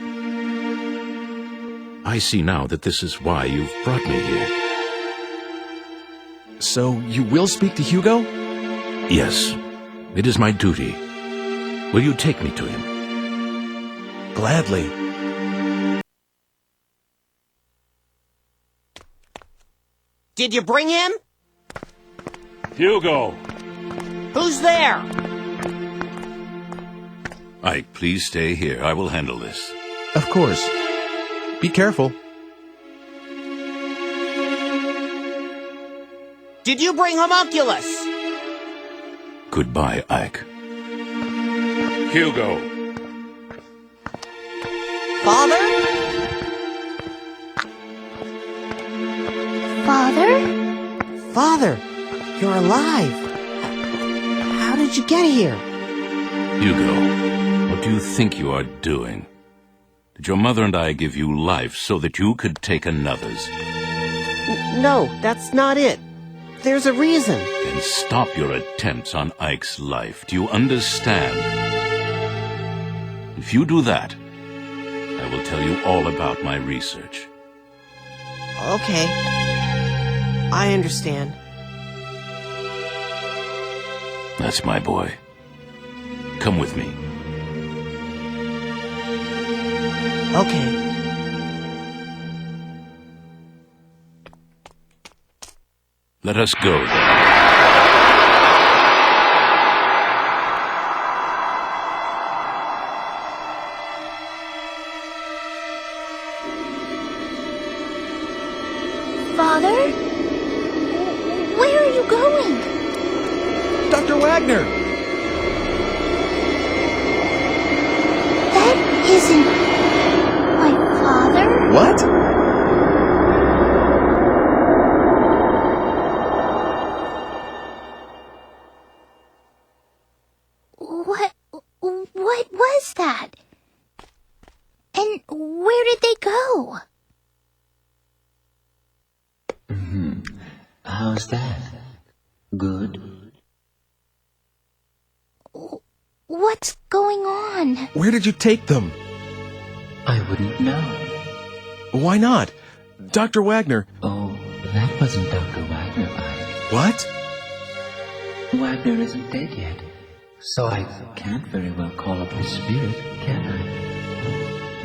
I see now that this is why you've brought me here. So you will speak to Hugo? Yes. It is my duty. Will you take me to him? Gladly. Did you bring him? Hugo! Who's there? Ike, please stay here. I will handle this. Of course. Be careful. Did you bring Homunculus? Goodbye, Ike. Hugo! Father? Father? Father, you're alive. How did you get here? Hugo, what do you think you are doing? Did your mother and I give you life so that you could take another's? No, that's not it. There's a reason. Then stop your attempts on Ike's life. Do you understand? If you do that, I will tell you all about my research. Okay. I understand. That's my boy. Come with me. Okay. Let us go. Father? Where are you going? Dr. Wagner! That isn't my father? What? What was that? And where did they go? How's that? Good? What's going on? Where did you take them? I wouldn't know. Why not? Dr. Wagner. Oh, that wasn't Dr. Wagner, What? Wagner isn't dead yet, so I can't very well call up his spirit, can I?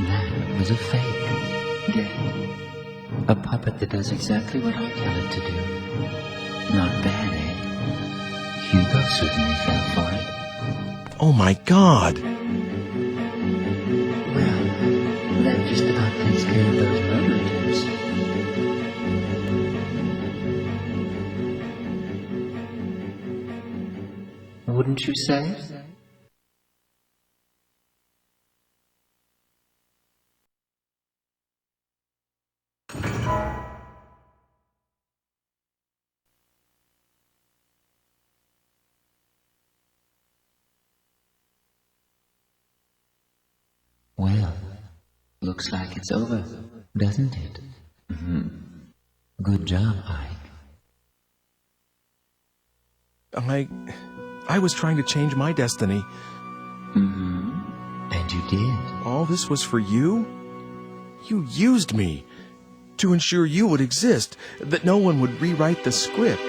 That was a fake. Yeah. A puppet that does exactly what I tell it to do. Not bad, eh? Hugo certainly fell for it. Oh my God. Well, that just about takes care of those murder attempts. Wouldn't you say? Well, looks like it's over, doesn't it? Good job, Ike. I was trying to change my destiny. And you did. All this was for you? You used me to ensure you would exist, that no one would rewrite the script.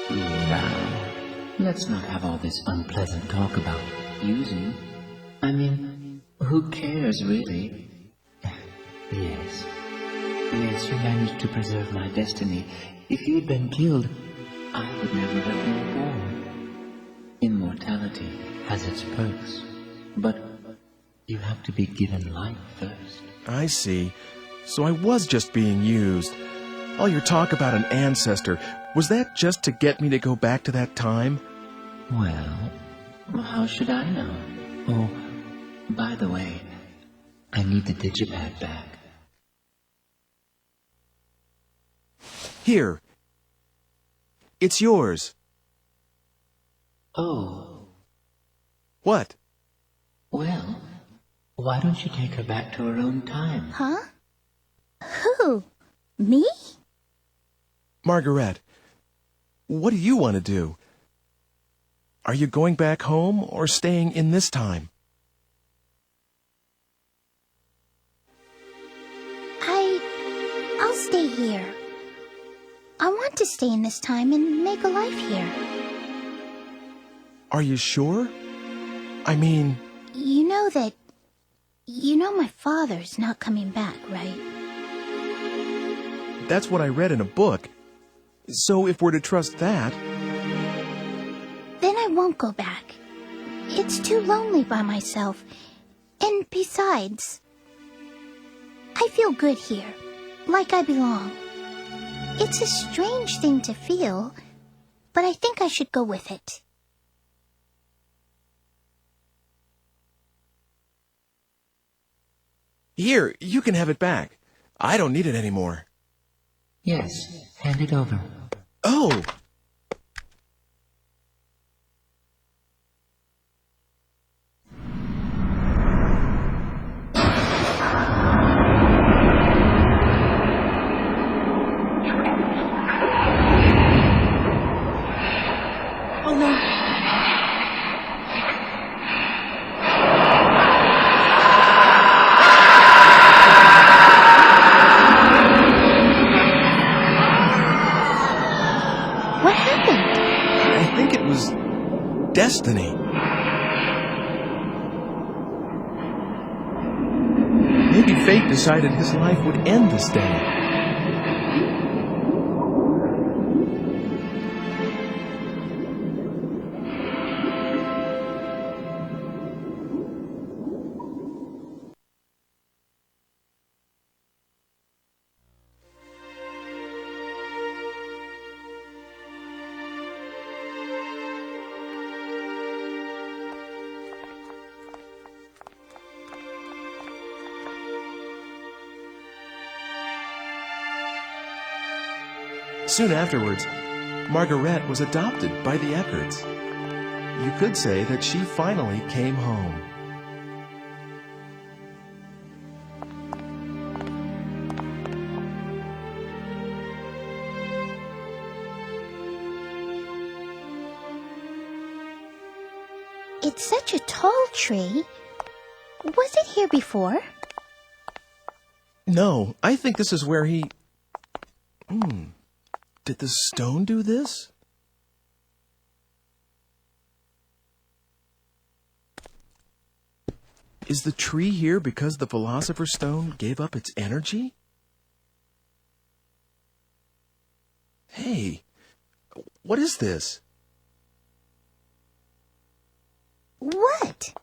Now, let's not have all this unpleasant talk about using. I mean, who cares, really? Yes. Yes, you managed to preserve my destiny. If you'd been killed, I would never have been born. Immortality has its perks, but you have to be given life first. I see. So I was just being used. All your talk about an ancestor, was that just to get me to go back to that time? Well, how should I know? Oh, by the way, I need the digipad back. Here. It's yours. Oh. What? Well, why don't you take her back to her own time? Huh? Who? Me? Margaret, what do you want to do? Are you going back home or staying in this time? I'll stay here. I want to stay in this time and make a life here. Are you sure? I mean... You know my father's not coming back, right? That's what I read in a book. So if we're to trust that... Then I won't go back. It's too lonely by myself. And besides, I feel good here, like I belong. It's a strange thing to feel, but I think I should go with it. Here, you can have it back. I don't need it anymore. Yes, hand it over. Oh! Oh no. was destiny. Maybe fate decided his life would end this day. Soon afterwards, Margaret was adopted by the Eckerts. You could say that she finally came home. It's such a tall tree. Was it here before? No, I think this is where he... Did the stone do this? Is the tree here because the Philosopher's Stone gave up its energy? Hey, what is this? What?